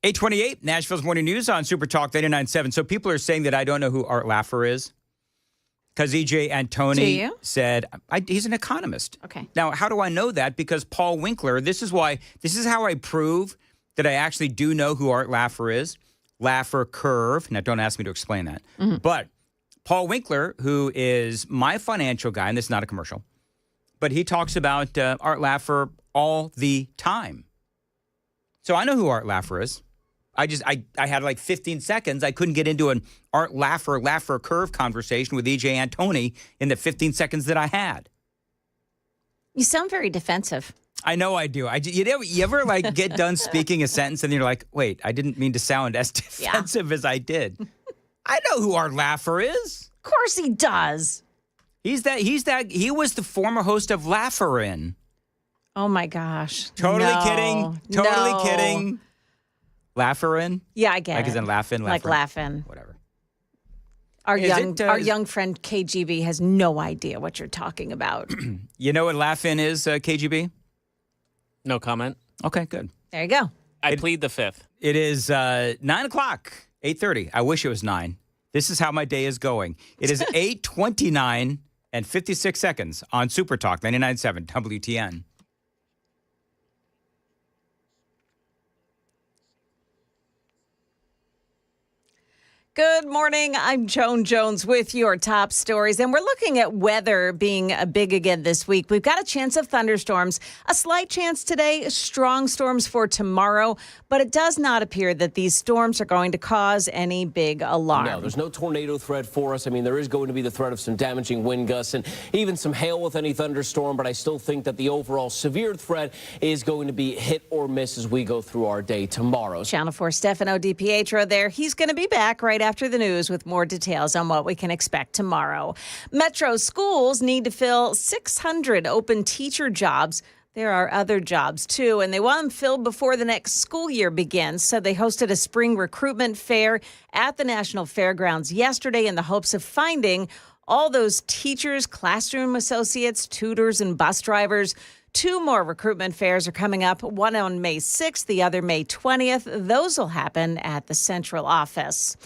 828, Nashville's Morning News on Super Talk 99.7. So people are saying that I don't know who Art Laffer is because E.J. Antoni said he's an economist. Okay. Now, how do I know that? Because Paul Winkler, this is how I prove that I actually do know who Art Laffer is. Laffer curve. Now, don't ask me to explain that. Mm-hmm. But Paul Winkler, who is my financial guy, and this is not a commercial, but he talks about Art Laffer all the time. So I know who Art Laffer is. I had like 15 seconds. I couldn't get into an Art Laffer curve conversation with E.J. Antoni in the 15 seconds that I had. You sound very defensive. I know I do. You ever like get done speaking a sentence and you're like, wait, I didn't mean to sound as defensive as I did. I know who Art Laffer is. Of course he does. He was the former host of Laffer-In. Oh my gosh. Totally No. kidding. No. Totally kidding. Laugh-in? Yeah, I get like it. As in laughing? Like laughing. Whatever. Our Is young friend KGB has no idea what you're talking about. You know what laugh-in is, KGB? No comment. Okay, good. There you go. I plead the fifth. It is 9 o'clock, 8:30. I wish it was 9. This is how my day is going. It is 8:29 and 56 seconds on Super Talk 99.7 WTN. Good morning. I'm Joan Jones with your top stories, and we're looking at weather being big again this week. We've got a chance of thunderstorms, a slight chance today, strong storms for tomorrow, but it does not appear that these storms are going to cause any big alarm. No, there's no tornado threat for us. I mean, there is going to be the threat of some damaging wind gusts and even some hail with any thunderstorm, but I still think that the overall severe threat is going to be hit or miss as we go through our day tomorrow. Channel 4 Stefano DiPietro there. He's going to be back right after the news with more details on what we can expect tomorrow. Metro schools need to fill 600 open teacher jobs. There are other jobs, too, and they want them filled before the next school year begins. So they hosted a spring recruitment fair at the National Fairgrounds yesterday in the hopes of finding all those teachers, classroom associates, tutors, and bus drivers. 2 more recruitment fairs are coming up, one on May 6th, the other May 20th. Those will happen at the central office.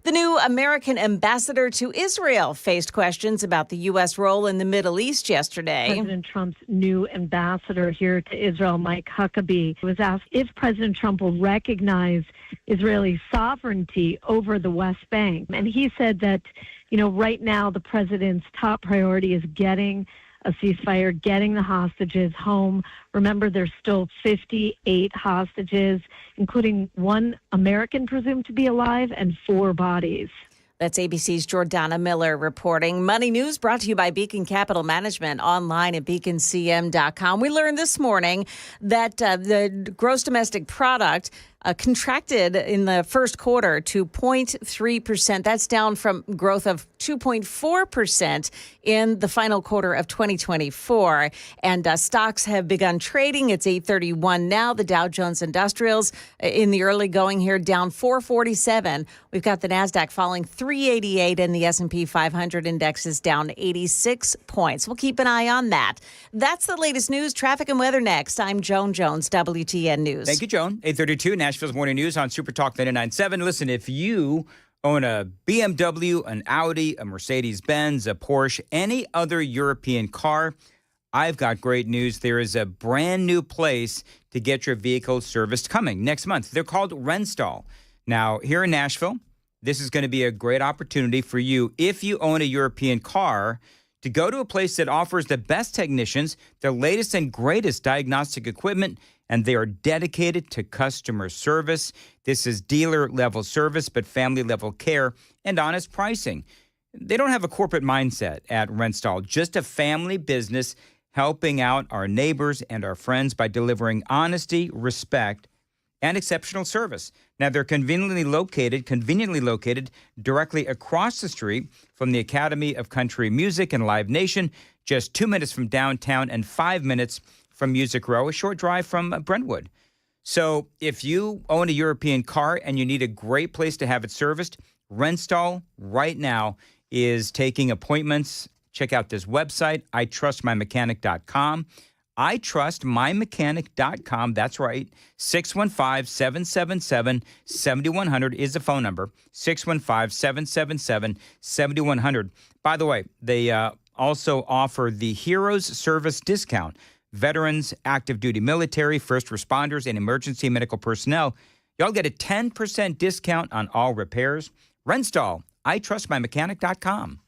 The new American ambassador to Israel faced questions about the U.S. role in the Middle East yesterday. President Trump's new ambassador here to Israel, Mike Huckabee, was asked if President Trump will recognize Israeli sovereignty over the West Bank. And he said that, right now the president's top priority is getting a ceasefire, getting the hostages home. Remember, there's still 58 hostages, including one American presumed to be alive and 4 bodies. That's ABC's Jordana Miller reporting. Money News brought to you by Beacon Capital Management, online at beaconcm.com. We learned this morning that the gross domestic product contracted in the first quarter to 0.3%. That's down from growth of 2.4% in the final quarter of 2024. And stocks have begun trading. It's 8:31 now. The Dow Jones Industrials in the early going here down 447. We've got the NASDAQ falling 388 and the S&P 500 index is down 86 points. We'll keep an eye on that. That's the latest news, traffic and weather next. I'm Joan Jones, WTN News. Thank you, Joan. 8:32, Nashville's Morning News on Super Talk 99.7. Listen, if you own a BMW, an Audi, a Mercedes-Benz, a Porsche, any other European car, I've got great news. There is a brand new place to get your vehicle serviced coming next month. They're called Renstall. Now, here in Nashville, this is going to be a great opportunity for you, if you own a European car, to go to a place that offers the best technicians, the latest and greatest diagnostic equipment, and they are dedicated to customer service. This is dealer-level service, but family-level care and honest pricing. They don't have a corporate mindset at Renstall, just a family business helping out our neighbors and our friends by delivering honesty, respect, and exceptional service. Now, they're conveniently located directly across the street from the Academy of Country Music and Live Nation, just 2 minutes from downtown and 5 minutes from Music Row, a short drive from Brentwood. So if you own a European car and you need a great place to have it serviced, Renstall right now is taking appointments. Check out this website, itrustmymechanic.com. itrustmymechanic.com. That's right. 615-777-7100 is the phone number. 615-777-7100. By the way, they also offer the Heroes Service Discount. Veterans, active duty military, first responders, and emergency medical personnel. Y'all get a 10% discount on all repairs. Renstall, itrustmymechanic.com.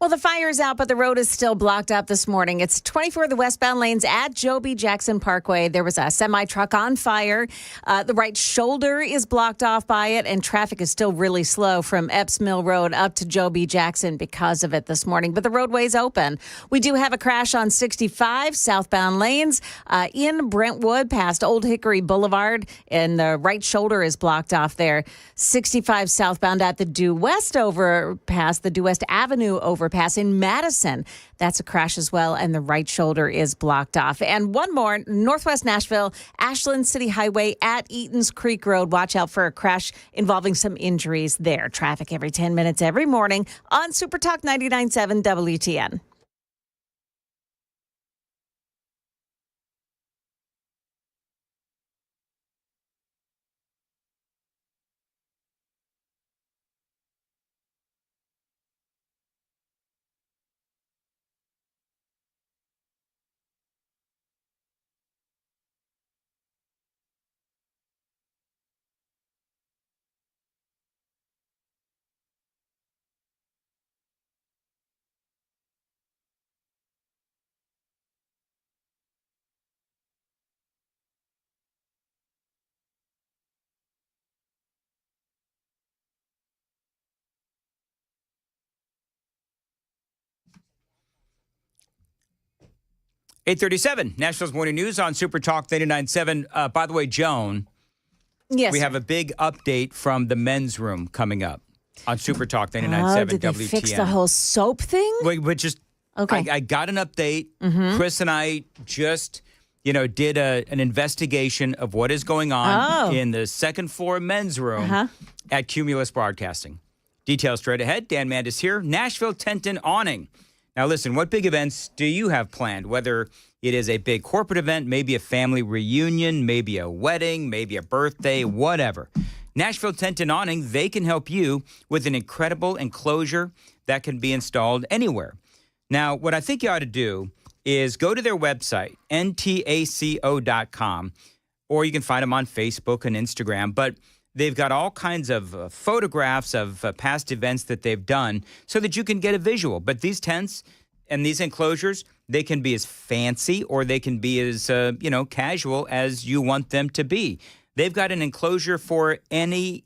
Well, the fire is out, but the road is still blocked up this morning. It's 24 of the westbound lanes at Joe B. Jackson Parkway. There was a semi-truck on fire. The right shoulder is blocked off by it, and traffic is still really slow from Epps Mill Road up to Joe B. Jackson because of it this morning. But the roadway's open. We do have a crash on 65 southbound lanes in Brentwood past Old Hickory Boulevard, and the right shoulder is blocked off there. 65 southbound at the Due West overpass, the Due West Avenue overpass in Madison. That's a crash as well, and the right shoulder is blocked off. And one more, Northwest Nashville, Ashland City Highway at Eaton's Creek Road. Watch out for a crash involving some injuries there. Traffic every 10 minutes every morning on Super Talk 99.7 WTN. .837, Nashville's Morning News on Super Talk 99.7. By the way, Joan, yes, we have a big update from the men's room coming up on Super Talk 99.7 did they WTN. fix the whole soap thing? We just, okay. I got an update. Mhm. Chris and I just, did an investigation of what is going on in the second floor men's room at Cumulus Broadcasting. Details straight ahead. Dan Mandis here. Nashville Tent and Awning. Now, listen, what big events do you have planned? Whether it is a big corporate event, maybe a family reunion, maybe a wedding, maybe a birthday, whatever. Nashville Tent and Awning, they can help you with an incredible enclosure that can be installed anywhere. Now, what I think you ought to do is go to their website, ntaco.com, or you can find them on Facebook and Instagram. But they've got all kinds of photographs of past events that they've done so that you can get a visual. But these tents and these enclosures, they can be as fancy or they can be as, casual as you want them to be. They've got an enclosure for any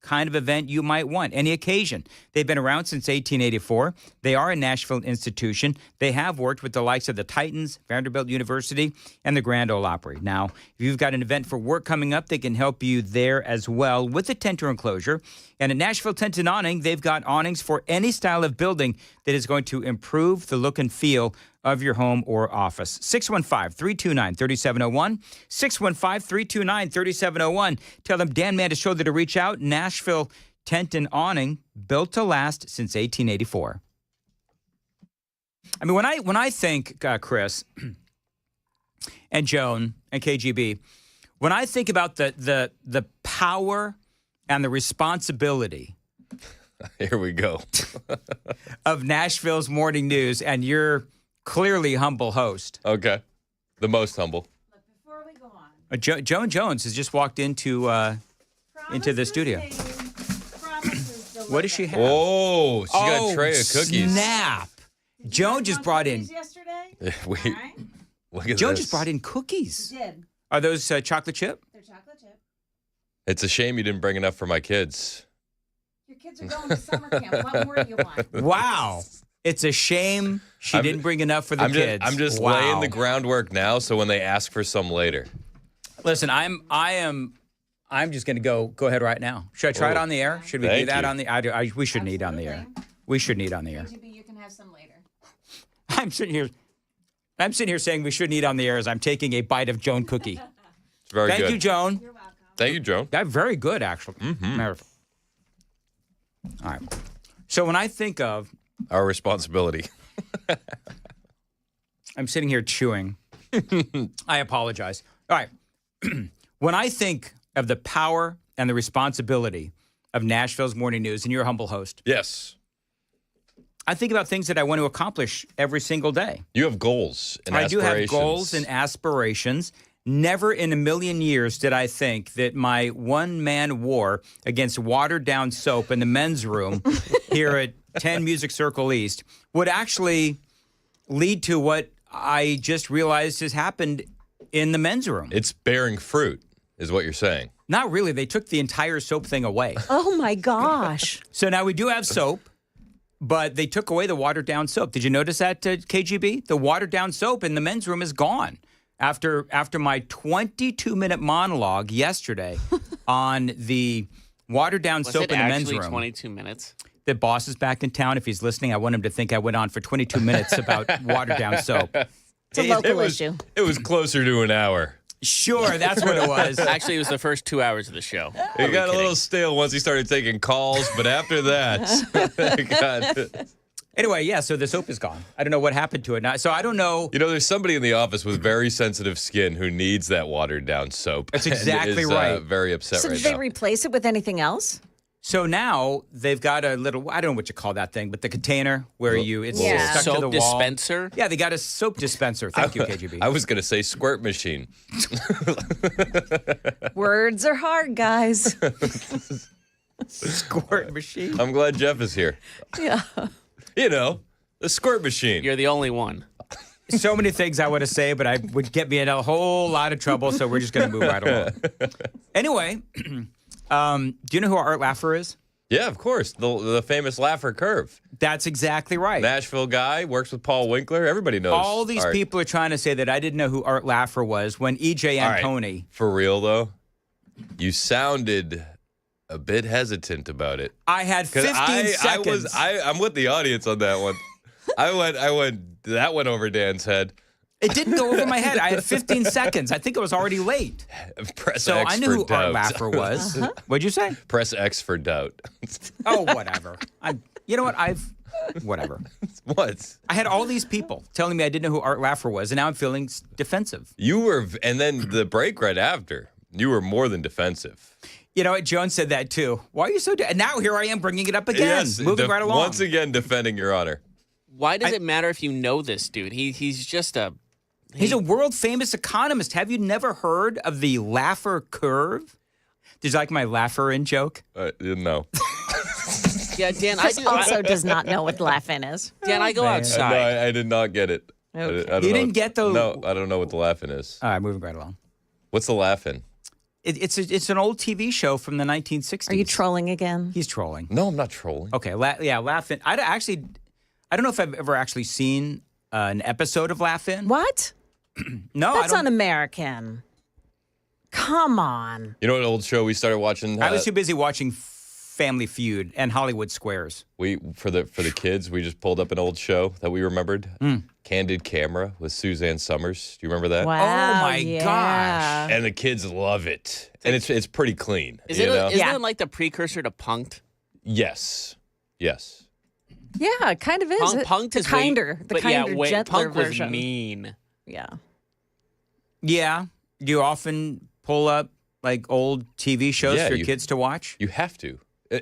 kind of event you might want, any occasion. They've been around since 1884. They are a Nashville institution. They have worked with the likes of the Titans, Vanderbilt University, and the Grand Ole Opry. Now, if you've got an event for work coming up, they can help you there as well with a tent or enclosure. And at Nashville Tent and Awning, they've got awnings for any style of building that is going to improve the look and feel of your home or office. 615-329-3701. 615-329-3701. Tell them Dan Mandis showed you to reach out. Nashville tent and awning built to last since 1884. I mean, when I think, Chris and Joan and KGB, when I think about the power and the responsibility here we go of Nashville's morning news, and you're clearly humble host. Okay, the most humble. Before we go on, Joan Jones has just walked into the studio. What does she have? Oh, she got a tray of cookies. Snap! Joan just brought in. Yesterday? Look at Joan this. just brought in cookies. Did. Are those chocolate chip? They're chocolate chip. It's a shame you didn't bring enough for my kids. Your kids are going to summer camp. What more do you want? Wow. It's a shame she didn't bring enough for the kids. I'm just Wow. laying the groundwork now, so when they ask for some later. Listen, I'm just going to go ahead right now. Should I try it on the air? Should we do Thank that you. on the? We shouldn't eat on the air. We shouldn't eat on the air. KGB, you can have some later. I'm sitting here saying we shouldn't eat on the air as I'm taking a bite of Joan cookie. It's very good. Thank you, Joan. You're welcome. Thank you, Joan. That's very good, actually. Mm-hmm. All right. So when I think of Our responsibility. I'm sitting here chewing. I apologize. All right. When I think of the power and the responsibility of Nashville's morning news, and you're a humble host, Yes. I think about things that I want to accomplish every single day. You have goals and I do aspirations. have goals and aspirations. Never in a million years did I think that my one-man war against watered-down soap in the men's room here at 10 Music Circle East would actually lead to what I just realized has happened in the men's room. It's bearing fruit, is what you're saying. Not really. They took the entire soap thing away. Oh, my gosh. So now we do have soap, but they took away the watered-down soap. Did you notice that, KGB? The watered-down soap in the men's room is gone. After my 22-minute monologue yesterday on the watered-down soap in the men's room. Was it actually 22 minutes? The boss is back in town. If he's listening, I want him to think I went on for 22 minutes about watered-down soap. It's a local issue. It was closer to an hour. Sure, that's what it was. Actually, it was the first 2 hours of the show. It got a little stale once he started taking calls, but after that, Anyway, yeah, so the soap is gone. I don't know what happened to it now. So I don't know. You know, there's somebody in the office with very sensitive skin who needs that watered down soap. That's exactly and is, right. Very upset So right did they now. replace it with anything else? So now they've got a little, I don't know what you call that thing, but the container where it's stuck to Soap the wall. dispenser? Yeah, they got a soap dispenser. Thank you, KGB. I was going to say squirt machine. Words are hard, guys. Squirt machine. I'm glad Jeff is here. Yeah. You know, the squirt machine. You're the only one. So many things I want to say, but I would get me in a whole lot of trouble, so we're just going to move right along. Anyway, do you know who Art Laffer is? Yeah, of course. The famous Laffer curve. That's exactly right. Nashville guy, works with Paul Winkler. Everybody knows. All these Art. people are trying to say that I didn't know who Art Laffer was when E.J. All right. Antoni. For real, though, you sounded a bit hesitant about it. I had 15 seconds. I'm with the audience on that one. I went, that went over Dan's head. It didn't go over my head. I had 15 seconds. I think it was already late. Press So X I knew for who doubt. Art Laffer was. What'd you say? Press X for doubt. Oh, whatever. You know what? Whatever. What? I had all these people telling me I didn't know who Art Laffer was, and now I'm feeling defensive. You were, and then the break right after, you were more than defensive. You know what? Joan said that too. Why are you so... And now here I am bringing it up again. Yes, moving right along. Once again, defending your honor. Why does it matter if you know this dude? He's just a... He's a world-famous economist. Have you never heard of the Laffer curve? Did you like my Laffer-in joke? No. Yeah, Dan, Chris also does not know what laughing is. Dan, I go outside. No, I did not get it. Okay. I don't You know didn't get the... No, I don't know what the laughing is. All right, moving right along. What's the laughing? It's an old TV show from the 1960s. Are you trolling again? He's trolling. No, I'm not trolling. Okay, laughing. I don't know if I've ever actually seen an episode of Laugh-In. What? No, That's I don't. un-American. Come on. You know what old show we started watching? I was too busy watching Family Feud and Hollywood Squares. We for the kids, we just pulled up an old show that we remembered. Candid Camera with Suzanne Summers. Do you remember that? Wow. Oh my gosh. And the kids love it. And it's pretty clean. Isn't you know? it like the precursor to Punk'd? Yes. Yes. Yeah, it kind of is. Punk'd the is kinder, gentler Punk was version. mean. Yeah. Yeah. Do you often pull up like old TV shows Yeah, for your kids to watch? You have to.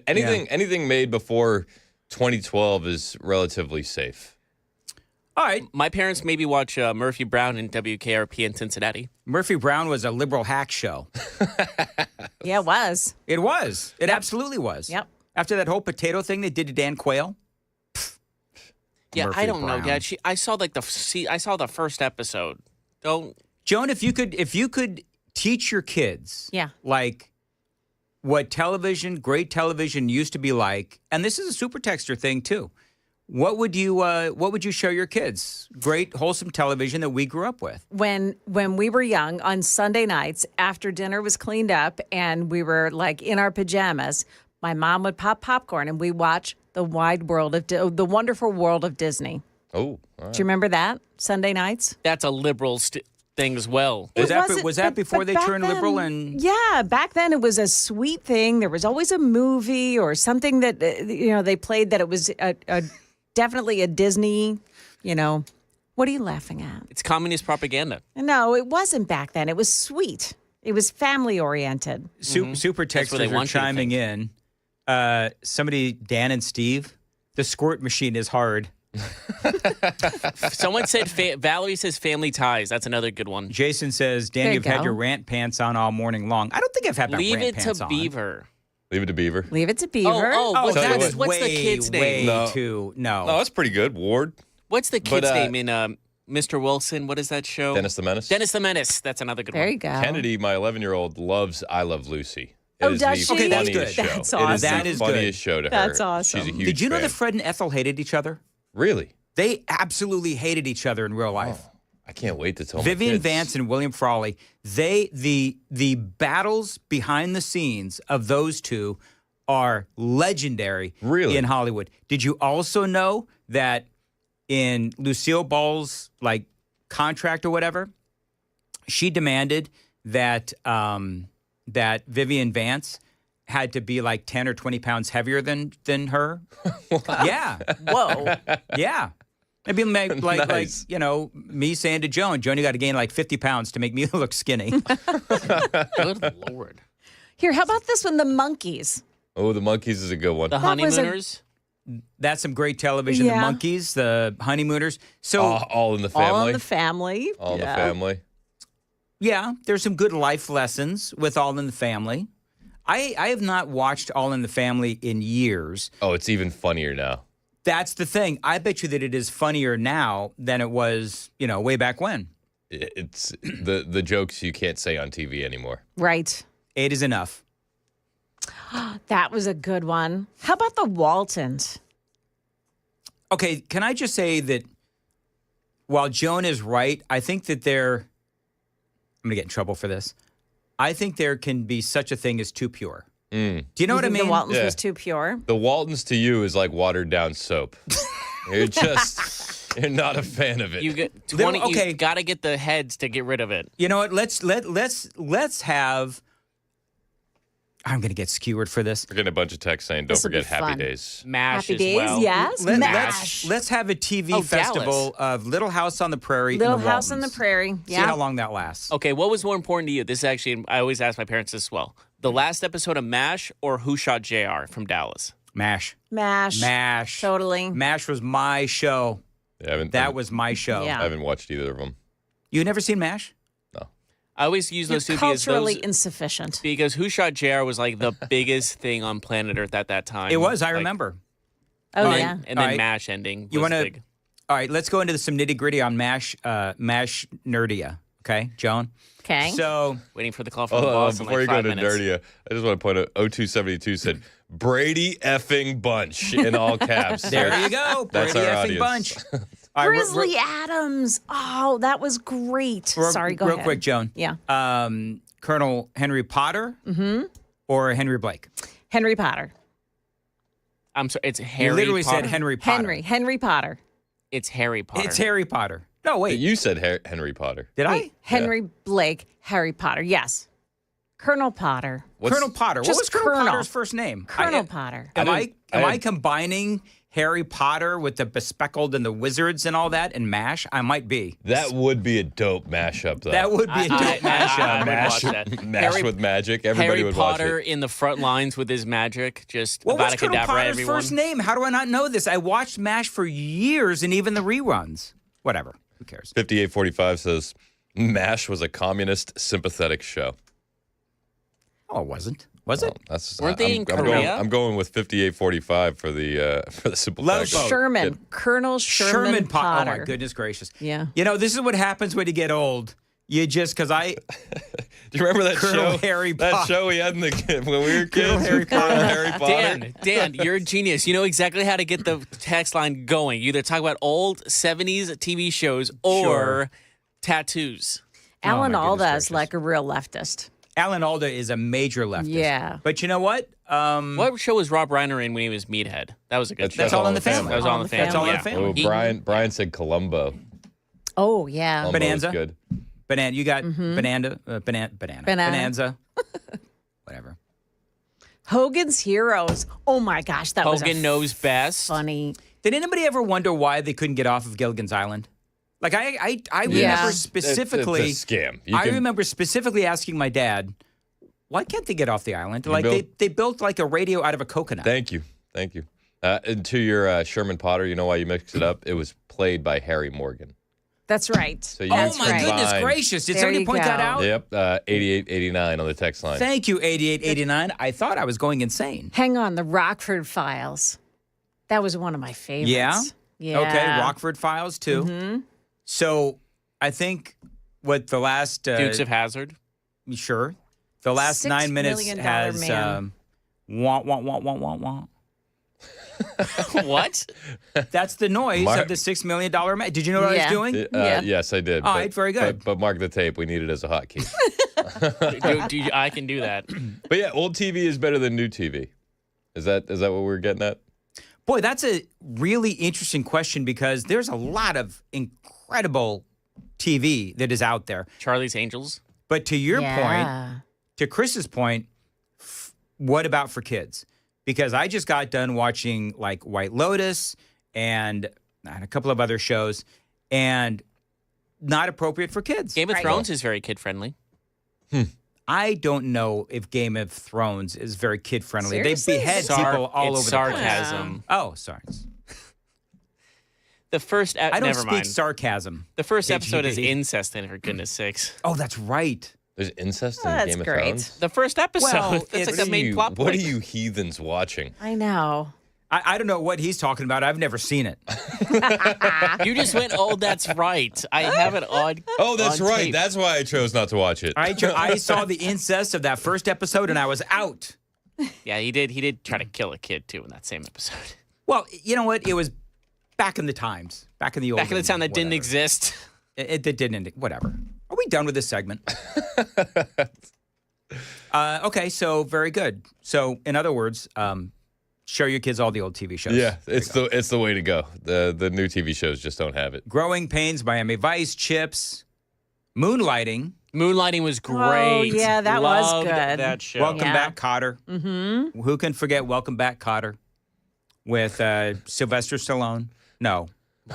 Anything made before 2012 is relatively safe. All right. My parents maybe watch Murphy Brown and WKRP in Cincinnati. Murphy Brown was a liberal hack show. Yeah, it was. It was. It absolutely was. Yep. After that whole potato thing they did to Dan Quayle. Yeah, Murphy I don't know, Brown. Dad. I saw I saw the first episode. Joan, if you could teach your kids, like what great television used to be like, and this is a super texter thing too. What would you show your kids? Great wholesome television that we grew up with. When we were young, on Sunday nights after dinner was cleaned up and we were like in our pajamas, my mom would pop popcorn and we watch the Wonderful World of Disney. Oh, all right. Do you remember that Sunday nights? That's a liberal thing as well. Was that before they turned liberal? And yeah, back then it was a sweet thing. There was always a movie or something that they played that it was definitely a Disney. What are you laughing at? It's communist propaganda. No, it wasn't back then. It was sweet. It was family oriented. Super texters are chiming in. Somebody, Dan and Steve, the squirt machine is hard. Someone said, Valerie says family ties. That's another good one. Jason says, Dan, you've had your rant pants on all morning long. I don't think I've had my rant pants on. Leave it to Beaver. Leave it to Beaver. Leave it to Beaver. What's the kid's name? No, that's pretty good. Ward. What's the kid's name in Mr. Wilson? What is that show? Dennis the Menace. Dennis the Menace. That's another good one. There you go. Kennedy, my 11-year-old, loves I Love Lucy. Does she? Okay, that's good. Show. That's awesome. It is That the is funniest good. show to her. That's awesome. She's a huge Did you know fan. that Fred and Ethel hated each other? Really? They absolutely hated each other in real life. Oh, I can't wait to tell Vivian my kids. Vance and William Frawley, the battles behind the scenes of those two are legendary in Hollywood. Did you also know that in Lucille Ball's contract or whatever, she demanded that that Vivian Vance had to be 10 or 20 pounds heavier than her? Yeah. Whoa. Yeah. It'd be like Nice. me saying to Joan, you got to gain 50 pounds to make me look skinny. Good Lord. Here, how about this one? The Monkees. Oh, the Monkees is a good one. The Honeymooners. That's some great television. Yeah. The Monkees, the Honeymooners. So All in the Family. All in the Family. All in the Family. yeah, there's some good life lessons with All in the Family. I have not watched All in the Family in years. Oh, it's even funnier now. That's the thing. I bet you that it is funnier now than it was, way back when. It's the jokes you can't say on TV anymore. Right. 8 is enough. That was a good one. How about the Waltons? Okay, can I just say that while Joan is right, I think that I'm going to get in trouble for this. I think there can be such a thing as too pure. Mm. Do you know what I think mean? The Waltons was too pure. The Waltons to you is like watered down soap. You're not a fan of it. You get 20. Okay. You got to get the heads to get rid of it. You know what? Let's have. I'm going to get skewered for this. We're getting a bunch of texts saying, "Don't This'll forget be Happy fun. Days." MASH Happy as Days, well. yes. Let's have a TV festival of Little House on the Prairie. Little and the House on the Waltons. Prairie. See Yeah. how long that lasts. Okay, what was more important to you? This is actually, I always ask my parents this as well. The last episode of MASH or Who Shot JR from Dallas? MASH. MASH. Totally. MASH was my show. Yeah, That was my show. Yeah. I haven't watched either of them. You never seen MASH? I always use those two Culturally insufficient. because Who Shot JR was like the biggest thing on planet Earth at that time. It was. I remember. Oh, and yeah. then, and All then right. MASH ending. You was want to? big. All right. Let's go into some nitty gritty on MASH. MASH nerdia. Okay, Joan. Okay. So Waiting for the call from the boss in Before like you 5 go to minutes. Nerdia, I just want to point out 0272 said Brady effing Bunch in all caps. there you go. That's Brady our effing audience. bunch. All right, Grizzly Adams. Oh, that was great. Sorry, go real ahead. quick, Joan. Yeah. Colonel Henry Potter or Henry Blake? Henry Potter. I'm sorry, it's Harry You literally Potter. said Henry Potter. Henry Potter. It's Harry Potter. It's Harry Potter. No, wait. You said Henry Potter. Did I? Henry Blake, Harry Potter. Yes. Colonel Potter. Colonel Potter. What Just was Colonel Colonel. Potter's first name? Colonel Potter. Am I combining Harry Potter with the Bespectacled and the Wizards and all that and MASH? I might be. That would be a dope mashup, though. That would be a dope mashup. I would watch that. Mash with magic. Everybody Harry would watch Potter it. in the front lines with his magic. Just What was Colonel Avada-Kedavra, Potter's everyone. first name? How do I not know this? I watched MASH for years and even the reruns. Whatever. Who cares? 5845 says, MASH was a communist sympathetic show. Oh, it wasn't. Was it? Weren't they in Korea? I'm going with 5845 for the simple fact. Sherman. Colonel Sherman Potter. Oh, my goodness gracious. Yeah. You know, this is what happens when you get old. You just, because I... Do you remember that Colonel show? Harry That Potter. show we had when we were Colonel kids? Harry Potter. Harry Potter. Dan, you're a genius. You know exactly how to get the text line going. You either talk about old 70s TV shows or tattoos. Alan my goodness Alda gracious. is like a real leftist. Alan Alda is a major leftist. Yeah. But you know what? What show was Rob Reiner in when he was Meathead? That was a good show. That's All in the Family. That was All in the Family. That's All in the yeah. Family. Oh, Brian said Columbo. Oh, yeah. Columbo Bonanza. was good. Banana. You got Banana. Bonanza. Whatever. Hogan's Heroes. Oh, my gosh. That was Hogan Knows Best. funny. Did anybody ever wonder why they couldn't get off of Gilligan's Island? Like, I remember specifically... It's a scam. I remember specifically asking my dad, why can't they get off the island? Like, they built like a radio out of a coconut. Thank you. And to your Sherman Potter, you know why you mixed it up? It was played by Harry Morgan. That's right. So you Oh, my goodness gracious. Did somebody point that out? Yep, 8889 on the text line. Thank you, 8889. I thought I was going insane. Hang on. The Rockford Files. That was one of my favorites. Yeah? Yeah. Okay, Rockford Files, too. Mm-hmm. So I think what the last... Dukes of Hazzard. Sure. The last $6 9 minutes million has... man. Wah. What? That's the noise of the $6 million man. Did you know what I was doing? Yes, I did. All right, very good. But mark the tape. We need it as a hotkey. I can do that. But yeah, old TV is better than new TV. Is that what we're getting at? Boy, that's a really interesting question because there's a lot of incredible TV that is out there. Charlie's Angels. But to your point, to Chris's point, what about for kids? Because I just got done watching like White Lotus and a couple of other shows and not appropriate for kids. Game of Thrones is very kid-friendly. I don't know if Game of Thrones is very kid-friendly. Seriously? They behead people all over sarcasm. the place. Oh, sorry. The first I don't never speak mind. sarcasm. The first episode is HGB. incest, then, for goodness sakes. Oh, that's right. There's incest in That's Game of great. Thrones? The first episode. Well, That's like it's- the main plot point. What are you heathens watching? I know. I don't know what he's talking about. I've never seen it. You just went, oh, that's right. I have it on. Oh, that's on right. tape. That's why I chose not to watch it. I saw the incest of that first episode and I was out. Yeah, he did try to kill a kid, too, in that same episode. Well, you know what? It was back in the times. Back in the old Back in the time that didn't whatever. exist. It didn't. Whatever. Are we done with this segment? Okay, so very good. So, in other words, show your kids all the old TV shows. Yeah, it's the way to go. The new TV shows just don't have it. Growing Pains, Miami Vice, Chips, Moonlighting. Moonlighting was great. Oh, yeah, that was Loved good. that show. Welcome Yeah. Back, Kotter. Mm-hmm. Who can forget Welcome Back, Kotter? With Sylvester Stallone? No.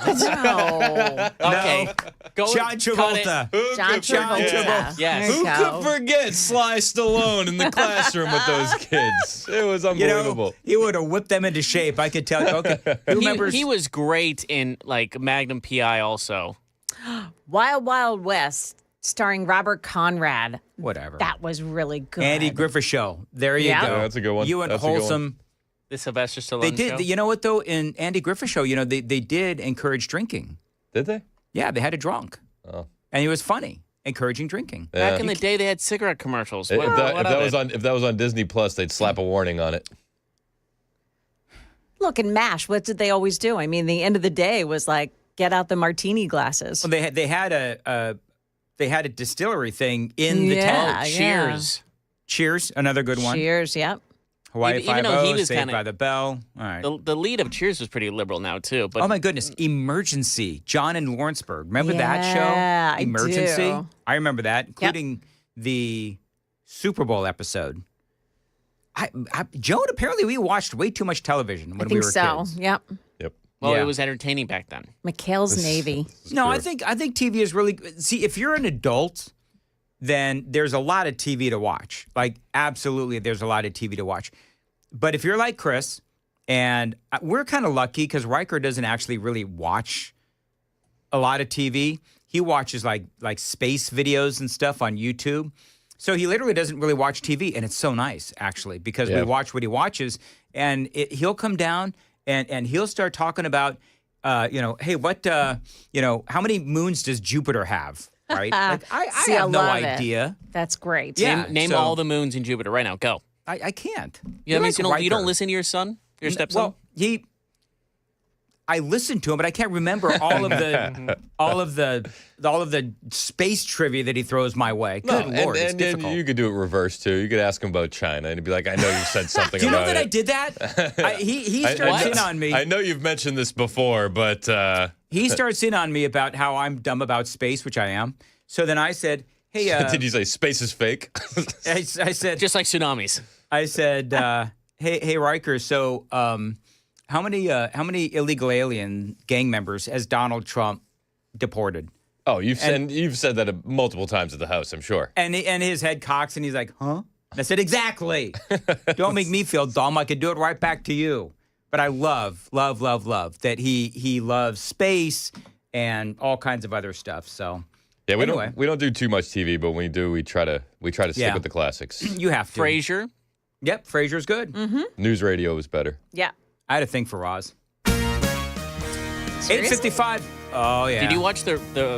No. Okay. Go John cut Travolta. it. John Travolta. Yes. Who could forget Sly Stallone in the classroom with those kids? It was unbelievable. He would have whipped them into shape. I could tell you. Okay. Who remembers? He was great in like Magnum PI also. Wild Wild West, starring Robert Conrad. Whatever. That was really good. Andy Griffith Show. There you Yeah. go. Yeah, that's a good one. You and That's a good one. Wholesome. The Sylvester Stallone They did. show. You know what though? In Andy Griffith Show, you know they did encourage drinking. Did they? Yeah, they had a drunk, Oh. and it was funny, encouraging drinking. Back in the day, they had cigarette commercials. If What that of was it? if that was on Disney Plus, they'd slap a warning on it. Look, in MASH, what did they always do? I mean, the end of the day was like, get out the martini glasses. Well, they had a distillery thing in the Yeah, town. Cheers. Cheers, another good one. Cheers, yep. Hawaii Even though he 5-0, was Saved kinda- by the Bell. All right. The lead of Cheers was pretty liberal now too. But Oh my goodness, Emergency. John in Lawrenceburg. Remember that Yeah, show? I Emergency. do. I remember that, including the Super Bowl episode. Joan, apparently we watched way too much television when we were kids. Yep. Well, Yeah. it was entertaining back then. McHale's Navy. No, I think TV is really good. See, if you're an adult, then there's a lot of TV to watch. Like, absolutely, there's a lot of TV to watch. But if you're like Chris, and we're kind of lucky because Riker doesn't actually really watch a lot of TV. He watches like space videos and stuff on YouTube. So he literally doesn't really watch TV, and it's so nice actually because we watch what he watches, and he'll come down and he'll start talking about, hey, what, how many moons does Jupiter have? Right? Like, I have no idea. That's great. Yeah. Name all the moons in Jupiter right now. Go. I can't. Yeah, you don't listen to your son, your stepson. Well, I listened to him, but I can't remember all of the space trivia that he throws my way. Good Lord, it's difficult. You could do it reverse too. You could ask him about China, and he'd be like, "I know you said something." Do you know about that it. I did that? He starts in on me. I know you've mentioned this before, but he starts in on me about how I'm dumb about space, which I am. So then I said, "Hey, did you say space is fake?" I said, just like tsunamis. I said, "Hey, Riker. So, how many illegal alien gang members has Donald Trump deported?" Oh, you've said that multiple times at the house, I'm sure. And his head cocks, and he's like, "Huh?" And I said, "Exactly. Don't make me feel dumb. I could do it right back to you." But I love that he loves space and all kinds of other stuff. So yeah, we anyway. don't do too much TV, but when we do, we try to stick with the classics. You have to. Frasier. Yep, Frasier's good. Mm-hmm. News radio is better. Yeah. I had a thing for Roz. 8:55. Oh yeah. Did you watch the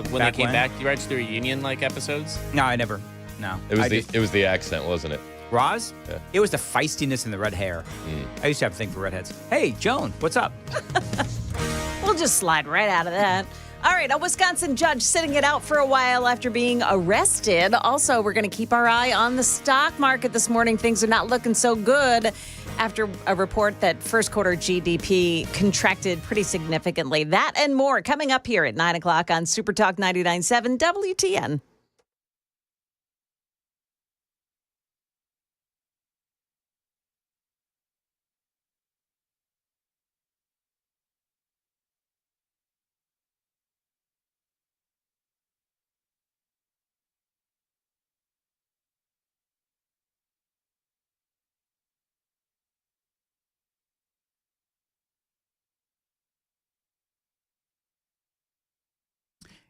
when Back they came when? back? Did you watch the reunion episode? No, I never. No. It was the accent, wasn't it? Roz? Yeah. It was the feistiness and the red hair. I used to have a thing for redheads. Hey, Joan, what's up? We'll just slide right out of that. All right, a Wisconsin judge sitting it out for a while after being arrested. Also, we're going to keep our eye on the stock market this morning. Things are not looking so good after a report that first quarter GDP contracted pretty significantly. That and more coming up here at 9 o'clock on Super Talk 99.7 WTN.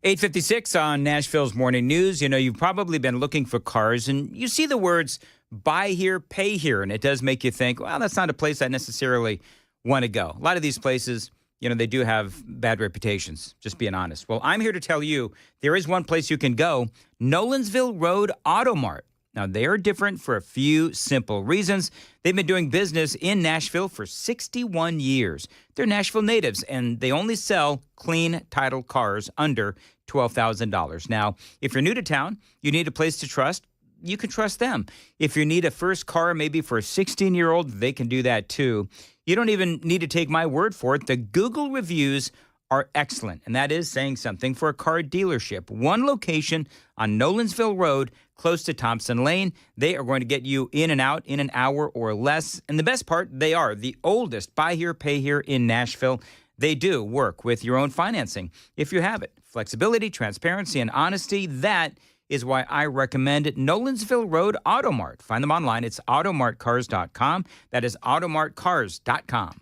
$8:56 on Nashville's Morning News. You know, you've probably been looking for cars, and you see the words buy here, pay here, and it does make you think, well, that's not a place I necessarily want to go. A lot of these places, you know, they do have bad reputations, just being honest. Well, I'm here to tell you there is one place you can go, Nolensville Road Auto Mart. Now, they are different for a few simple reasons. They've been doing business in Nashville for 61 years. They're Nashville natives, and they only sell clean title cars under $12,000. Now, if you're new to town, you need a place to trust. You can trust them. If you need a first car, maybe for a 16-year-old, they can do that too. You don't even need to take my word for it. The Google reviews are excellent, and that is saying something for a car dealership. One location on Nolensville Road, close to Thompson Lane. They are going to get you in and out in an hour or less. And the best part, they are the oldest buy here, pay here in Nashville. They do work with your own financing if you have it. Flexibility, transparency, and honesty, that is why I recommend Nolensville Road Auto Mart. Find them online. It's automartcars.com. That is automartcars.com.